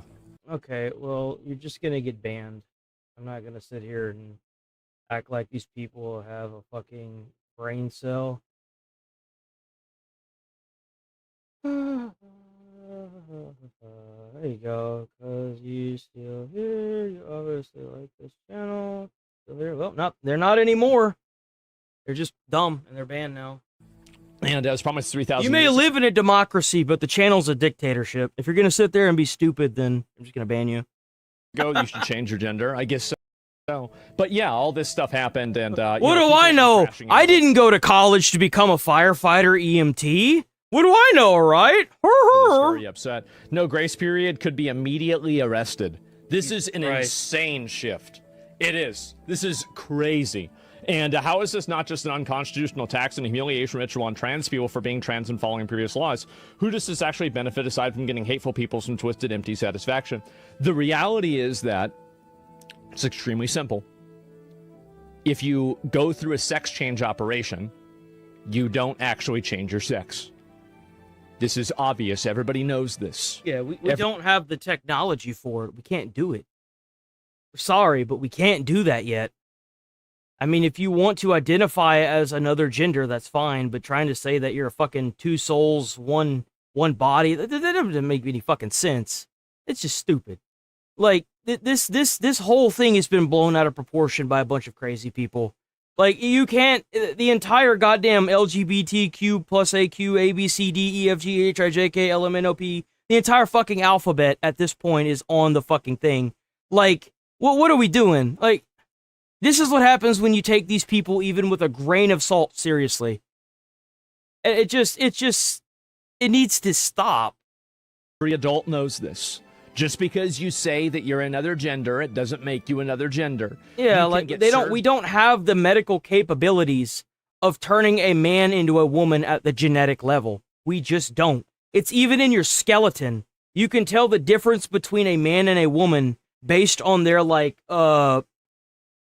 S4: Okay, well, you're just going to get banned. I'm not going to sit here and act like these people have a fucking brain cell. There you go, because you still here. You obviously like this channel. Still here. Well, they're not anymore. They're just dumb, and they're banned now.
S6: And as promised, 3,000.
S4: You may live in a democracy, but the channel's a dictatorship. If you're going to sit there and be stupid, then I'm just going to ban you.
S6: You should change your gender. I guess so. But yeah, all this stuff happened, and
S4: what do I know? I didn't go to college to become a firefighter EMT. What do I know, all right?
S6: Very upset. No grace period, could be immediately arrested. This is an insane shift. It is. This is crazy. And how is this not just an unconstitutional tax and humiliation ritual on trans people for being trans and following previous laws? Who does this actually benefit aside from getting hateful people some twisted, empty satisfaction? The reality is that it's extremely simple. If you go through a sex change operation, you don't actually change your sex. This is obvious. Everybody knows this.
S4: Yeah, we don't have the technology for it. We can't do it. We're sorry, but we can't do that yet. I mean, if you want to identify as another gender, that's fine, but trying to say that you're a fucking two souls, one body, that doesn't make any fucking sense. It's just stupid. Like, this whole thing has been blown out of proportion by a bunch of crazy people. Like, you can't, the entire goddamn LGBTQ plus AQ, A, B, C, D, E, F, G, H, I, J, K, L, M, N, O, P, the entire fucking alphabet at this point is on the fucking thing. Like, what are we doing? Like, this is what happens when you take these people even with a grain of salt seriously. It needs to stop.
S6: Every adult knows this. Just because you say that you're another gender, it doesn't make you another gender.
S4: Yeah, like we don't have the medical capabilities of turning a man into a woman at the genetic level. We just don't. It's even in your skeleton. You can tell the difference between a man and a woman based on their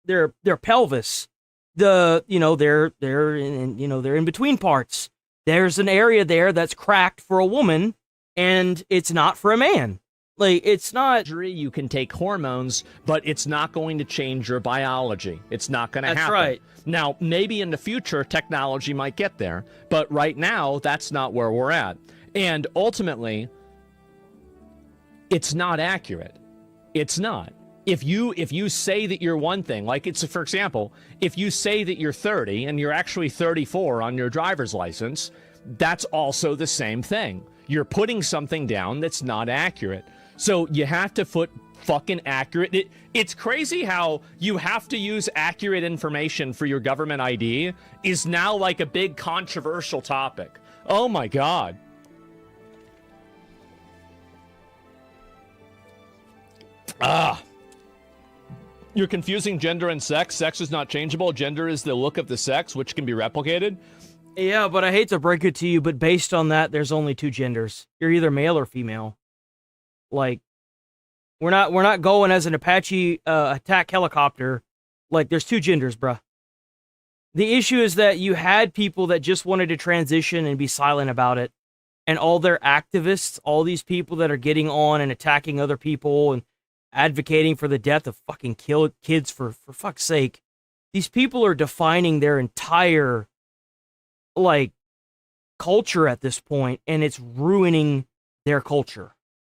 S4: their pelvis. They're in between parts. There's an area there that's cracked for a woman and it's not for a man. Like, it's not...
S6: You can take hormones, but it's not going to change your biology. It's not going to happen.
S4: That's right.
S6: Now, maybe in the future, technology might get there, but right now, that's not where we're at. And ultimately, it's not accurate. It's not. If you say that you're one thing, like it's, for example, if you say that you're 30 and you're actually 34 on your driver's license, that's also the same thing. You're putting something down that's not accurate. So you have to put fucking accurate. It's crazy how you have to use accurate information for your government ID is now like a big controversial topic. Oh my God. You're confusing gender and sex. Sex is not changeable. Gender is the look of the sex, which can be replicated.
S4: Yeah, but I hate to break it to you, but based on that, there's only two genders. You're either male or female. Like, we're not going as an Apache attack helicopter. Like, there's two genders, bruh. The issue is that you had people that just wanted to transition and be silent about it. And all their activists, all these people that are getting on and attacking other people and advocating for the death of fucking kids for fuck's sake. These people are defining their entire, like, culture at this point, and it's ruining their culture.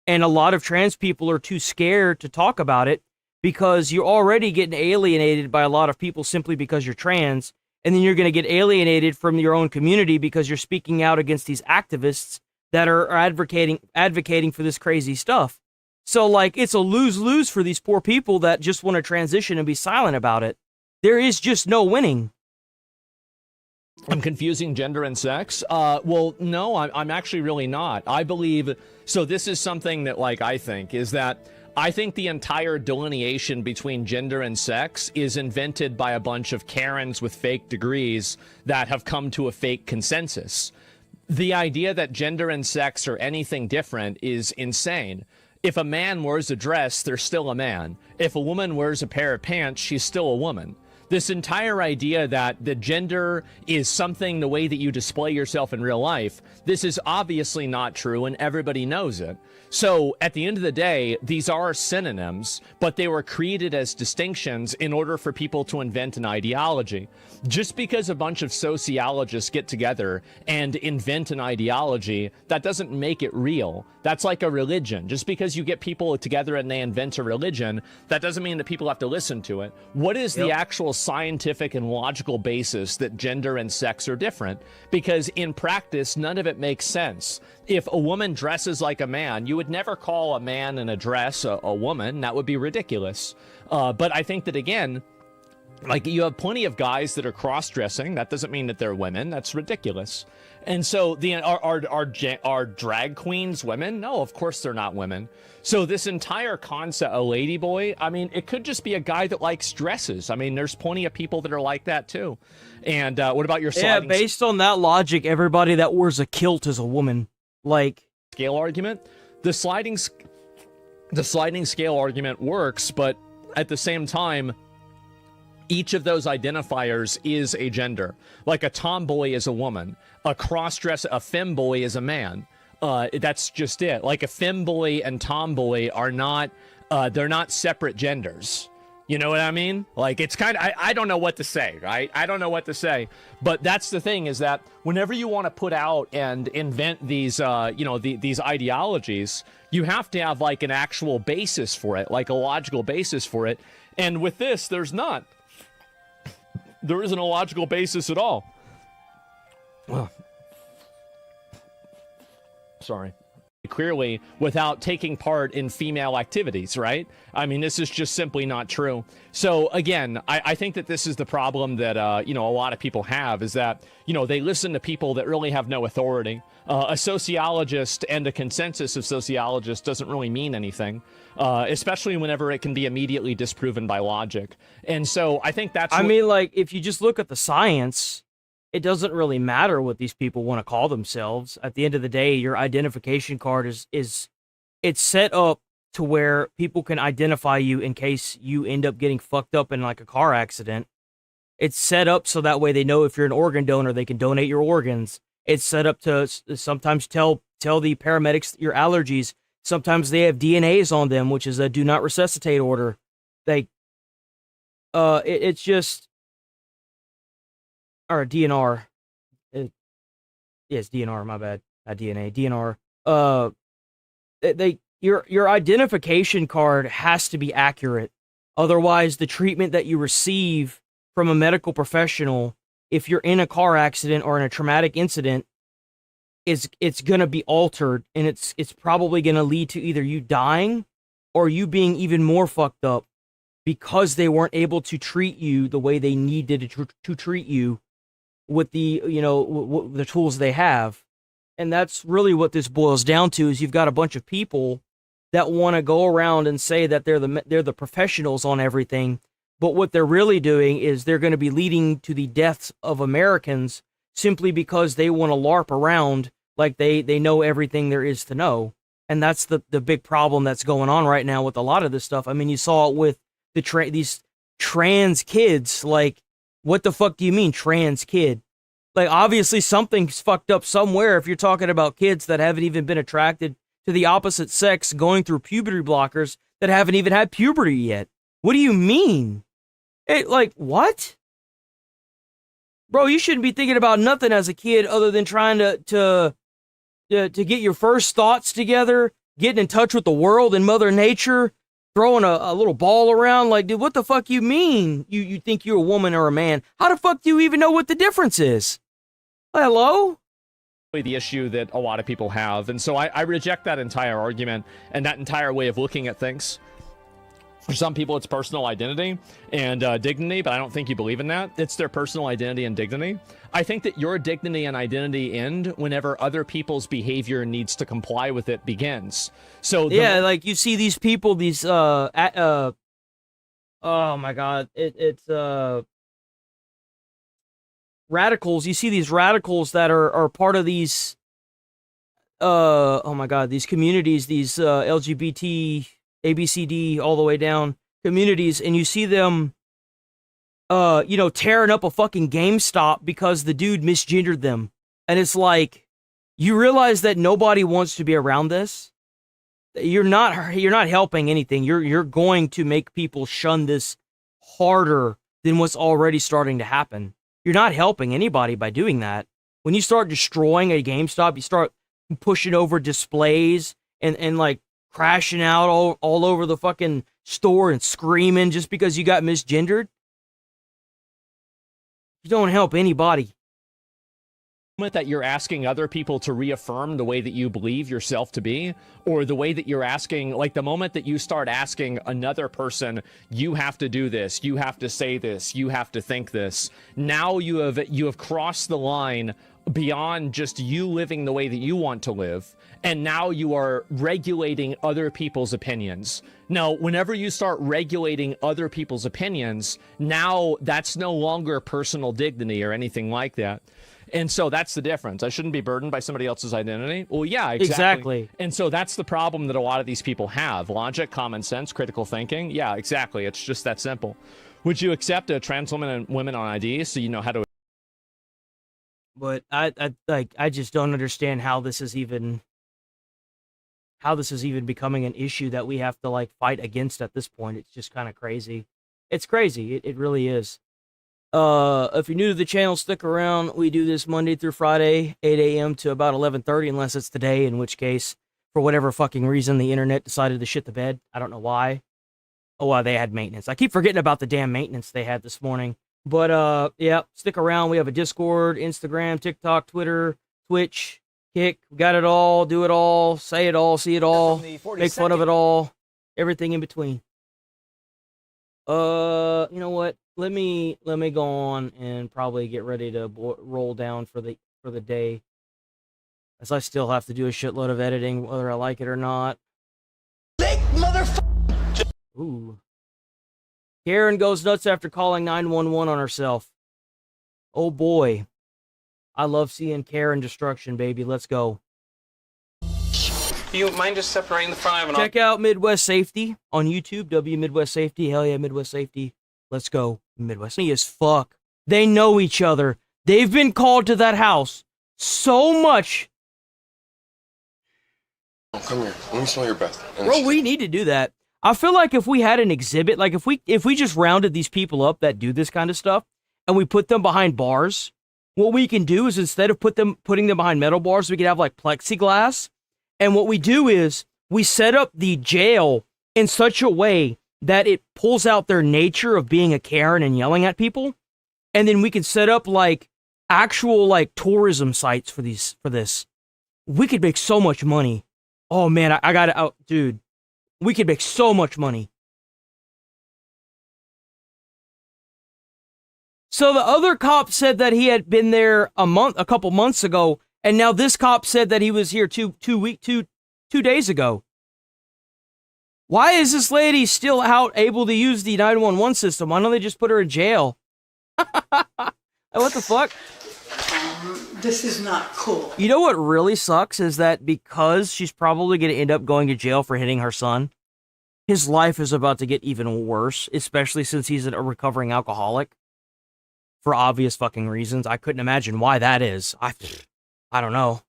S4: And a lot of trans people are too scared to talk about it because you're already getting alienated by a lot of people simply because you're trans, and then you're going to get alienated from your own community because you're speaking out against these activists that are advocating for this crazy stuff. So, like, it's a lose-lose for these poor people that just want to transition and be silent about it. There is just no winning.
S6: I'm confusing gender and sex? Well, no, I'm actually really not. I believe, so this is something that, like, I think the entire delineation between gender and sex is invented by a bunch of Karens with fake degrees that have come to a fake consensus. The idea that gender and sex are anything different is insane. If a man wears a dress, they're still a man. If a woman wears a pair of pants, she's still a woman. This entire idea that the gender is something the way that you display yourself in real life, this is obviously not true and everybody knows it. So at the end of the day, these are synonyms, but they were created as distinctions in order for people to invent an ideology. Just because a bunch of sociologists get together and invent an ideology, that doesn't make it real. That's like a religion. Just because you get people together and they invent a religion, that doesn't mean that people have to listen to it. What is the actual scientific and logical basis that gender and sex are different, because in practice, none of it makes sense. If a woman dresses like a man, you would never call a man in a dress a woman. That would be ridiculous. But I think that, again, like, you have plenty of guys that are cross-dressing. That doesn't mean that they're women. That's ridiculous. And so are drag queens women? No, of course they're not women. So this entire concept, a ladyboy, I mean, it could just be a guy that likes dresses. I mean, there's plenty of people that are like that too. And what about your sliding?
S4: Yeah, based on that logic, everybody that wears a kilt is a woman. Like,
S6: scale argument? The sliding scale argument works, but at the same time, each of those identifiers is a gender. Like a tomboy is a woman. A cross-dress, a femboy is a man. That's just it. Like a femboy and tomboy are not, they're not separate genders. You know what I mean? Like, it's kind of, I don't know what to say, right? I don't know what to say. But that's the thing, is that whenever you want to put out and invent these, these ideologies, you have to have like an actual basis for it, like a logical basis for it. And with this, there's not. There isn't a logical basis at all. Sorry. Clearly, without taking part in female activities, right? I mean, this is just simply not true. So again, I think that this is the problem that, a lot of people have, is that, they listen to people that really have no authority. A sociologist and a consensus of sociologists doesn't really mean anything, especially whenever it can be immediately disproven by logic. And so I think that's...
S4: I mean, like, if you just look at the science, it doesn't really matter what these people want to call themselves. At the end of the day, your identification card it's set up to where people can identify you in case you end up getting fucked up in like a car accident. It's set up so that way they know if you're an organ donor, they can donate your organs. It's set up to sometimes tell the paramedics your allergies. Sometimes they have DNAs on them, which is a do not resuscitate order. It's just, or DNR. Yes, DNR, my bad. Not DNA, DNR. Your identification card has to be accurate. Otherwise, the treatment that you receive from a medical professional, if you're in a car accident or in a traumatic incident, it's going to be altered, and it's probably going to lead to either you dying or you being even more fucked up because they weren't able to treat you the way they needed to treat you with the, the tools they have. And that's really what this boils down to, is you've got a bunch of people that want to go around and say that they're the professionals on everything. But what they're really doing is they're going to be leading to the deaths of Americans simply because they want to LARP around like they know everything there is to know. And that's the big problem that's going on right now with a lot of this stuff. I mean, you saw it with these trans kids. Like, what the fuck do you mean, trans kid? Like, obviously something's fucked up somewhere if you're talking about kids that haven't even been attracted to the opposite sex going through puberty blockers that haven't even had puberty yet. What do you mean? Like, what? Bro, you shouldn't be thinking about nothing as a kid other than trying to get your first thoughts together, getting in touch with the world and Mother Nature, throwing a little ball around. Like, dude, what the fuck you mean? You think you're a woman or a man? How the fuck do you even know what the difference is? Hello?
S6: The issue that a lot of people have. And so I reject that entire argument and that entire way of looking at things. For some people, it's personal identity and dignity, but I don't think you believe in that. It's their personal identity and dignity. I think that your dignity and identity end whenever other people's behavior needs to comply with it begins. So
S4: yeah, like you see these people, these oh my god, it's radicals. You see these radicals that are part of these oh my god, these communities, these LGBT, ABCD, all the way down communities, and you see them tearing up a fucking GameStop because the dude misgendered them. And it's like, you realize that nobody wants to be around this? You're not helping anything. You're going to make people shun this harder than what's already starting to happen. You're not helping anybody by doing that. When you start destroying a GameStop, you start pushing over displays and like crashing out all over the fucking store and screaming just because you got misgendered. You don't help anybody.
S6: That you're asking other people to reaffirm the way that you believe yourself to be, or the way that you're asking, like the moment that you start asking another person, you have to do this, you have to say this, you have to think this, now you have crossed the line beyond just you living the way that you want to live, and now you are regulating other people's opinions. Now, whenever you start regulating other people's opinions, now that's no longer personal dignity or anything like that. And so that's the difference. I shouldn't be burdened by somebody else's identity. Well, yeah, exactly. And so that's the problem that a lot of these people have. Logic, common sense, critical thinking. Yeah, exactly. It's just that simple. Would you accept a trans woman and women on ID so you know how to...
S4: But I just don't understand how this is even becoming an issue that we have to like fight against at this point. It's just kind of crazy. It's crazy. It really is. If you're new to the channel, stick around. We do this Monday through Friday, 8 a.m. to about 11:30, unless it's today, in which case, for whatever fucking reason, the internet decided to shit the bed. I don't know why. Oh, well, they had maintenance. I keep forgetting about the damn maintenance they had this morning. But, yeah, stick around. We have a Discord, Instagram, TikTok, Twitter, Twitch, Kick. We got it all, do it all, say it all, see it all, make fun of it all, everything in between. You know what? Let me go on and probably get ready to roll down for the day, as I still have to do a shitload of editing, whether I like it or not. Ooh. Karen goes nuts after calling 911 on herself. Oh boy, I love seeing Karen destruction, baby. Let's go.
S5: Do you mind just separating the front?
S4: Check out Midwest Safety on YouTube. W Midwest Safety. Hell yeah, Midwest Safety. Let's go. Midwest. Funny as fuck. They know each other. They've been called to that house so much.
S5: Oh, come here. Let me smell your breath.
S4: Bro, we need to do that. I feel like if we had an exhibit, like if we just rounded these people up that do this kind of stuff and we put them behind bars, what we can do is instead of putting them behind metal bars, we could have like plexiglass. And what we do is we set up the jail in such a way that it pulls out their nature of being a Karen and yelling at people. And then we can set up like actual like tourism sites for this. We could make so much money. Oh man, I got it out, dude. We could make so much money. So the other cop said that he had been there a couple months ago, and now this cop said that he was here two days ago. Why is this lady still out able to use the 911 system? Why don't they just put her in jail? What the fuck?
S7: This is not cool.
S4: You know what really sucks is that because she's probably going to end up going to jail for hitting her son, his life is about to get even worse, especially since he's a recovering alcoholic. For obvious fucking reasons. I couldn't imagine why that is. I don't know.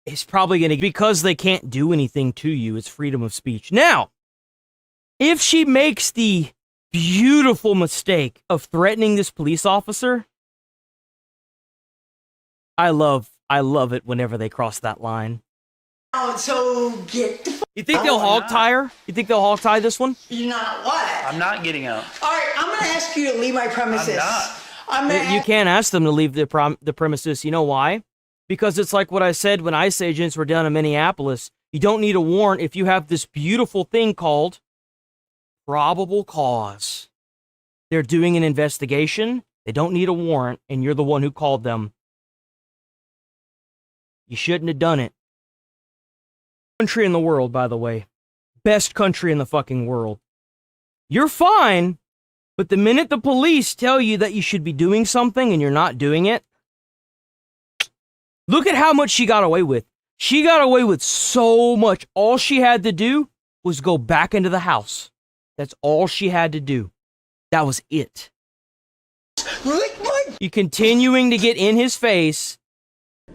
S4: It's probably going to, because they can't do anything to you. It's freedom of speech. Now, if she makes the beautiful mistake of threatening this police officer, I love it whenever they cross that line.
S7: Oh, so get the
S4: You think they'll hog tie her? You think they'll hog tie this one?
S7: You're not what?
S5: I'm not getting out.
S7: All right, I'm going to ask you to leave my premises.
S5: I'm not.
S4: You can't ask them to leave the premises. You know why? Because it's like what I said when ICE agents were down in Minneapolis. You don't need a warrant if you have this beautiful thing called probable cause. They're doing an investigation. They don't need a warrant, and you're the one who called them. You shouldn't have done it. Country in the world, by the way. Best country in the fucking world. You're fine, but the minute the police tell you that you should be doing something and you're not doing it, look at how much she got away with. She got away with so much. All she had to do was go back into the house. That's all she had to do. That was it. You continuing to get in his face.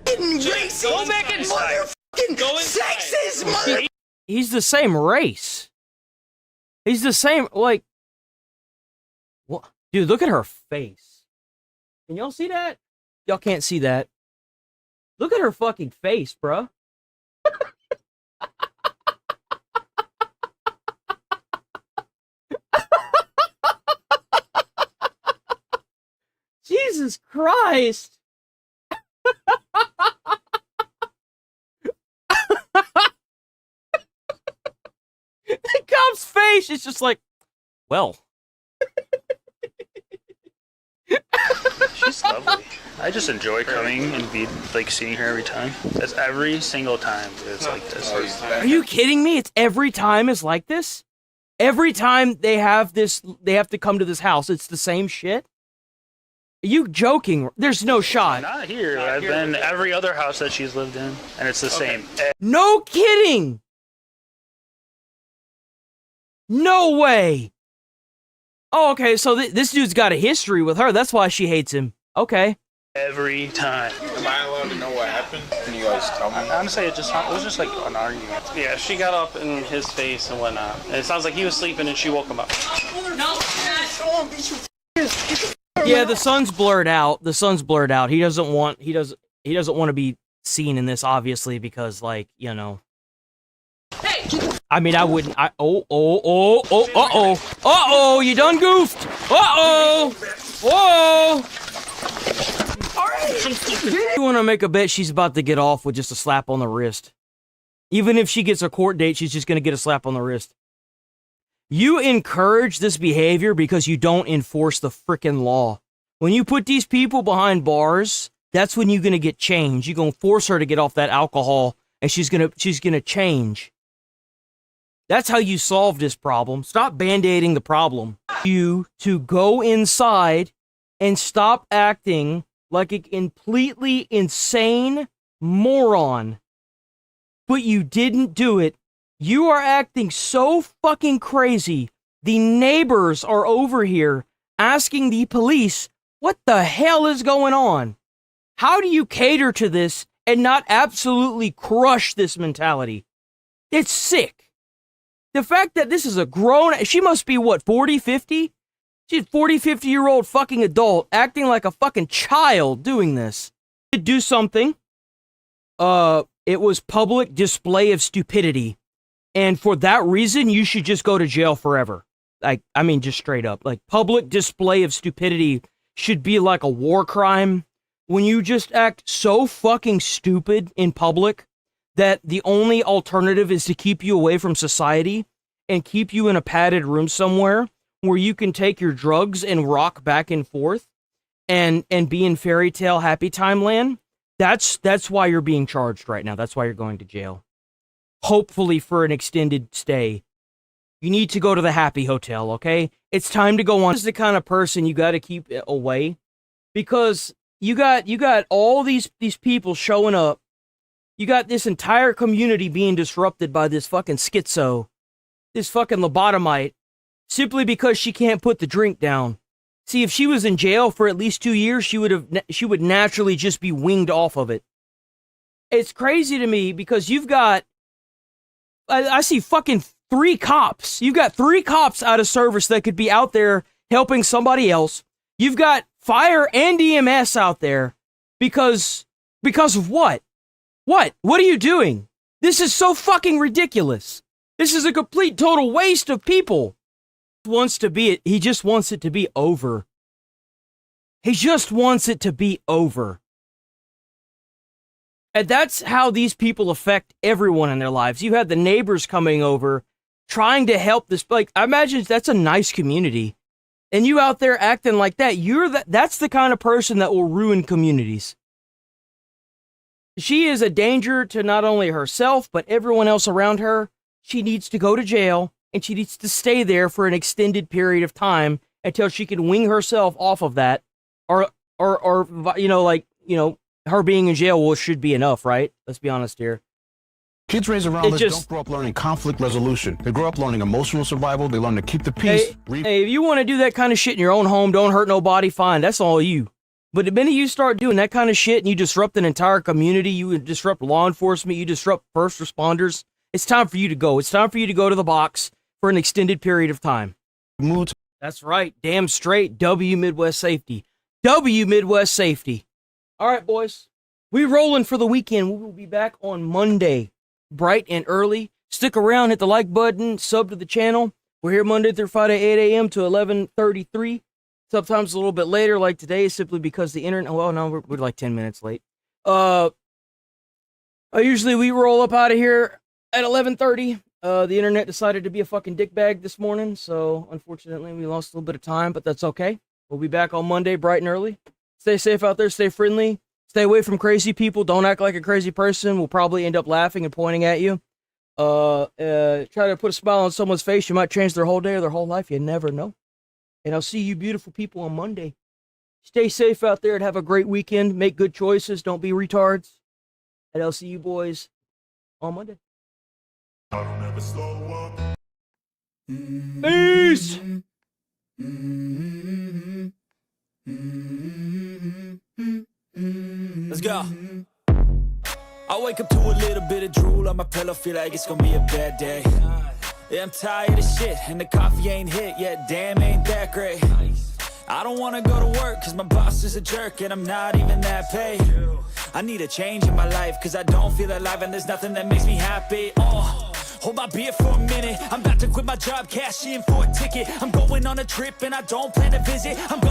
S7: Go back inside. Go inside. Sexist mother.
S4: He's the same race. He's the same, like, what? Dude, look at her face. Can y'all see that? Y'all can't see that. Look at her fucking face, bruh. Jesus Christ. The cop's face is just like, well.
S9: She's lovely. I just enjoy coming and seeing her every time. That's every single time it's like this.
S4: Are you kidding me? It's every time it's like this? Every time they have to come to this house, it's the same shit? Are you joking? There's no shot.
S9: Not here. I've been every other house that she's lived in, and it's the same.
S4: No kidding! No way! Oh, okay, so this dude's got a history with her. That's why she hates him. Okay.
S9: Every time.
S10: Am I allowed to know what happened? Can you guys tell me?
S9: Honestly, it was just like an argument.
S5: Yeah, she got up in his face and whatnot. And it sounds like he was sleeping and she woke him up.
S7: No,
S4: yeah, the sun's blurred out. The sun's blurred out. He doesn't want to be seen in this, obviously, because, like, you know.
S7: Hey!
S4: I mean, I wouldn't. You done goofed. Whoa. You want to make a bet she's about to get off with just a slap on the wrist. Even if she gets a court date, she's just going to get a slap on the wrist. You encourage this behavior because you don't enforce the frickin' law. When you put these people behind bars, that's when you're going to get change. You're going to force her to get off that alcohol, and she's going to change. That's how you solve this problem. Stop band-aiding the problem. You to go inside and stop acting like a completely insane moron. But you didn't do it. You are acting so fucking crazy. The neighbors are over here asking the police, what the hell is going on? How do you cater to this and not absolutely crush this mentality? It's sick. The fact that this is a she must be what, 40, 50? She's a 40, 50-year-old fucking adult acting like a fucking child doing this. To do something. It was public display of stupidity. And for that reason, you should just go to jail forever. I mean, just straight up. Like, public display of stupidity should be like a war crime. When you just act so fucking stupid in public that the only alternative is to keep you away from society and keep you in a padded room somewhere where you can take your drugs and rock back and forth and be in fairy tale happy time land. That's why you're being charged right now. That's why you're going to jail. Hopefully for an extended stay. You need to go to the Happy Hotel, okay? It's time to go on. This is the kind of person you got to keep away because you got all these people showing up. You got this entire community being disrupted by this fucking schizo, this fucking lobotomite, simply because she can't put the drink down. See, if she was in jail for at least 2 years, she would naturally just be winged off of it. It's crazy to me because you've got, I see fucking 3 cops. You've got 3 cops out of service that could be out there helping somebody else. You've got fire and EMS out there because of what? What are you doing? This is so fucking ridiculous. This is a complete total waste of people. He just wants it to be over. He just wants it to be over. And that's how these people affect everyone in their lives. You had the neighbors coming over, trying to help this. Like, I imagine that's a nice community. And you out there acting like that, that's the kind of person that will ruin communities. She is a danger to not only herself, but everyone else around her. She needs to go to jail, and she needs to stay there for an extended period of time until she can wing herself off of that. Or her being in jail should be enough, right? Let's be honest here.
S11: Kids raised around us don't grow up learning conflict resolution. They grow up learning emotional survival. They learn to keep the peace.
S4: Hey, if you want to do that kind of shit in your own home, don't hurt nobody, fine. That's all you. But the minute you start doing that kind of shit and you disrupt an entire community, you disrupt law enforcement, you disrupt first responders, it's time for you to go. It's time for you to go to the box for an extended period of time. That's right. Damn straight. W Midwest Safety. W Midwest Safety. All right, boys. We rolling for the weekend. We will be back on Monday, bright and early. Stick around, hit the like button, sub to the channel. We're here Monday through Friday, 8 a.m. to 11:33. Sometimes a little bit later, like today, simply because the internet. Well, no, we're like 10 minutes late. Usually we roll up out of here at 11:30. The internet decided to be a fucking dickbag this morning, so unfortunately we lost a little bit of time, but that's okay. We'll be back on Monday bright and early. Stay safe out there, stay friendly, stay away from crazy people, don't act like a crazy person. We'll probably end up laughing and pointing at you. Try to put a smile on someone's face. You might change their whole day or their whole life. You never know. And I'll see you beautiful people on Monday. Stay safe out there and have a great weekend. Make good choices. Don't be retards. And I'll see you boys on Monday. Peace!
S14: Let's go. I wake up to a little bit of drool on my pillow, feel like it's gonna be a bad day. Yeah, I'm tired of shit, and the coffee ain't hit yet, damn, ain't that great. I don't wanna go to work, cause my boss is a jerk, and I'm not even that paid. I need a change in my life, cause I don't feel alive, and there's nothing that makes me happy. Hold my beer for a minute, I'm about to quit my job, cash in for a ticket. I'm going on a trip, and I don't plan to visit. I'm gonna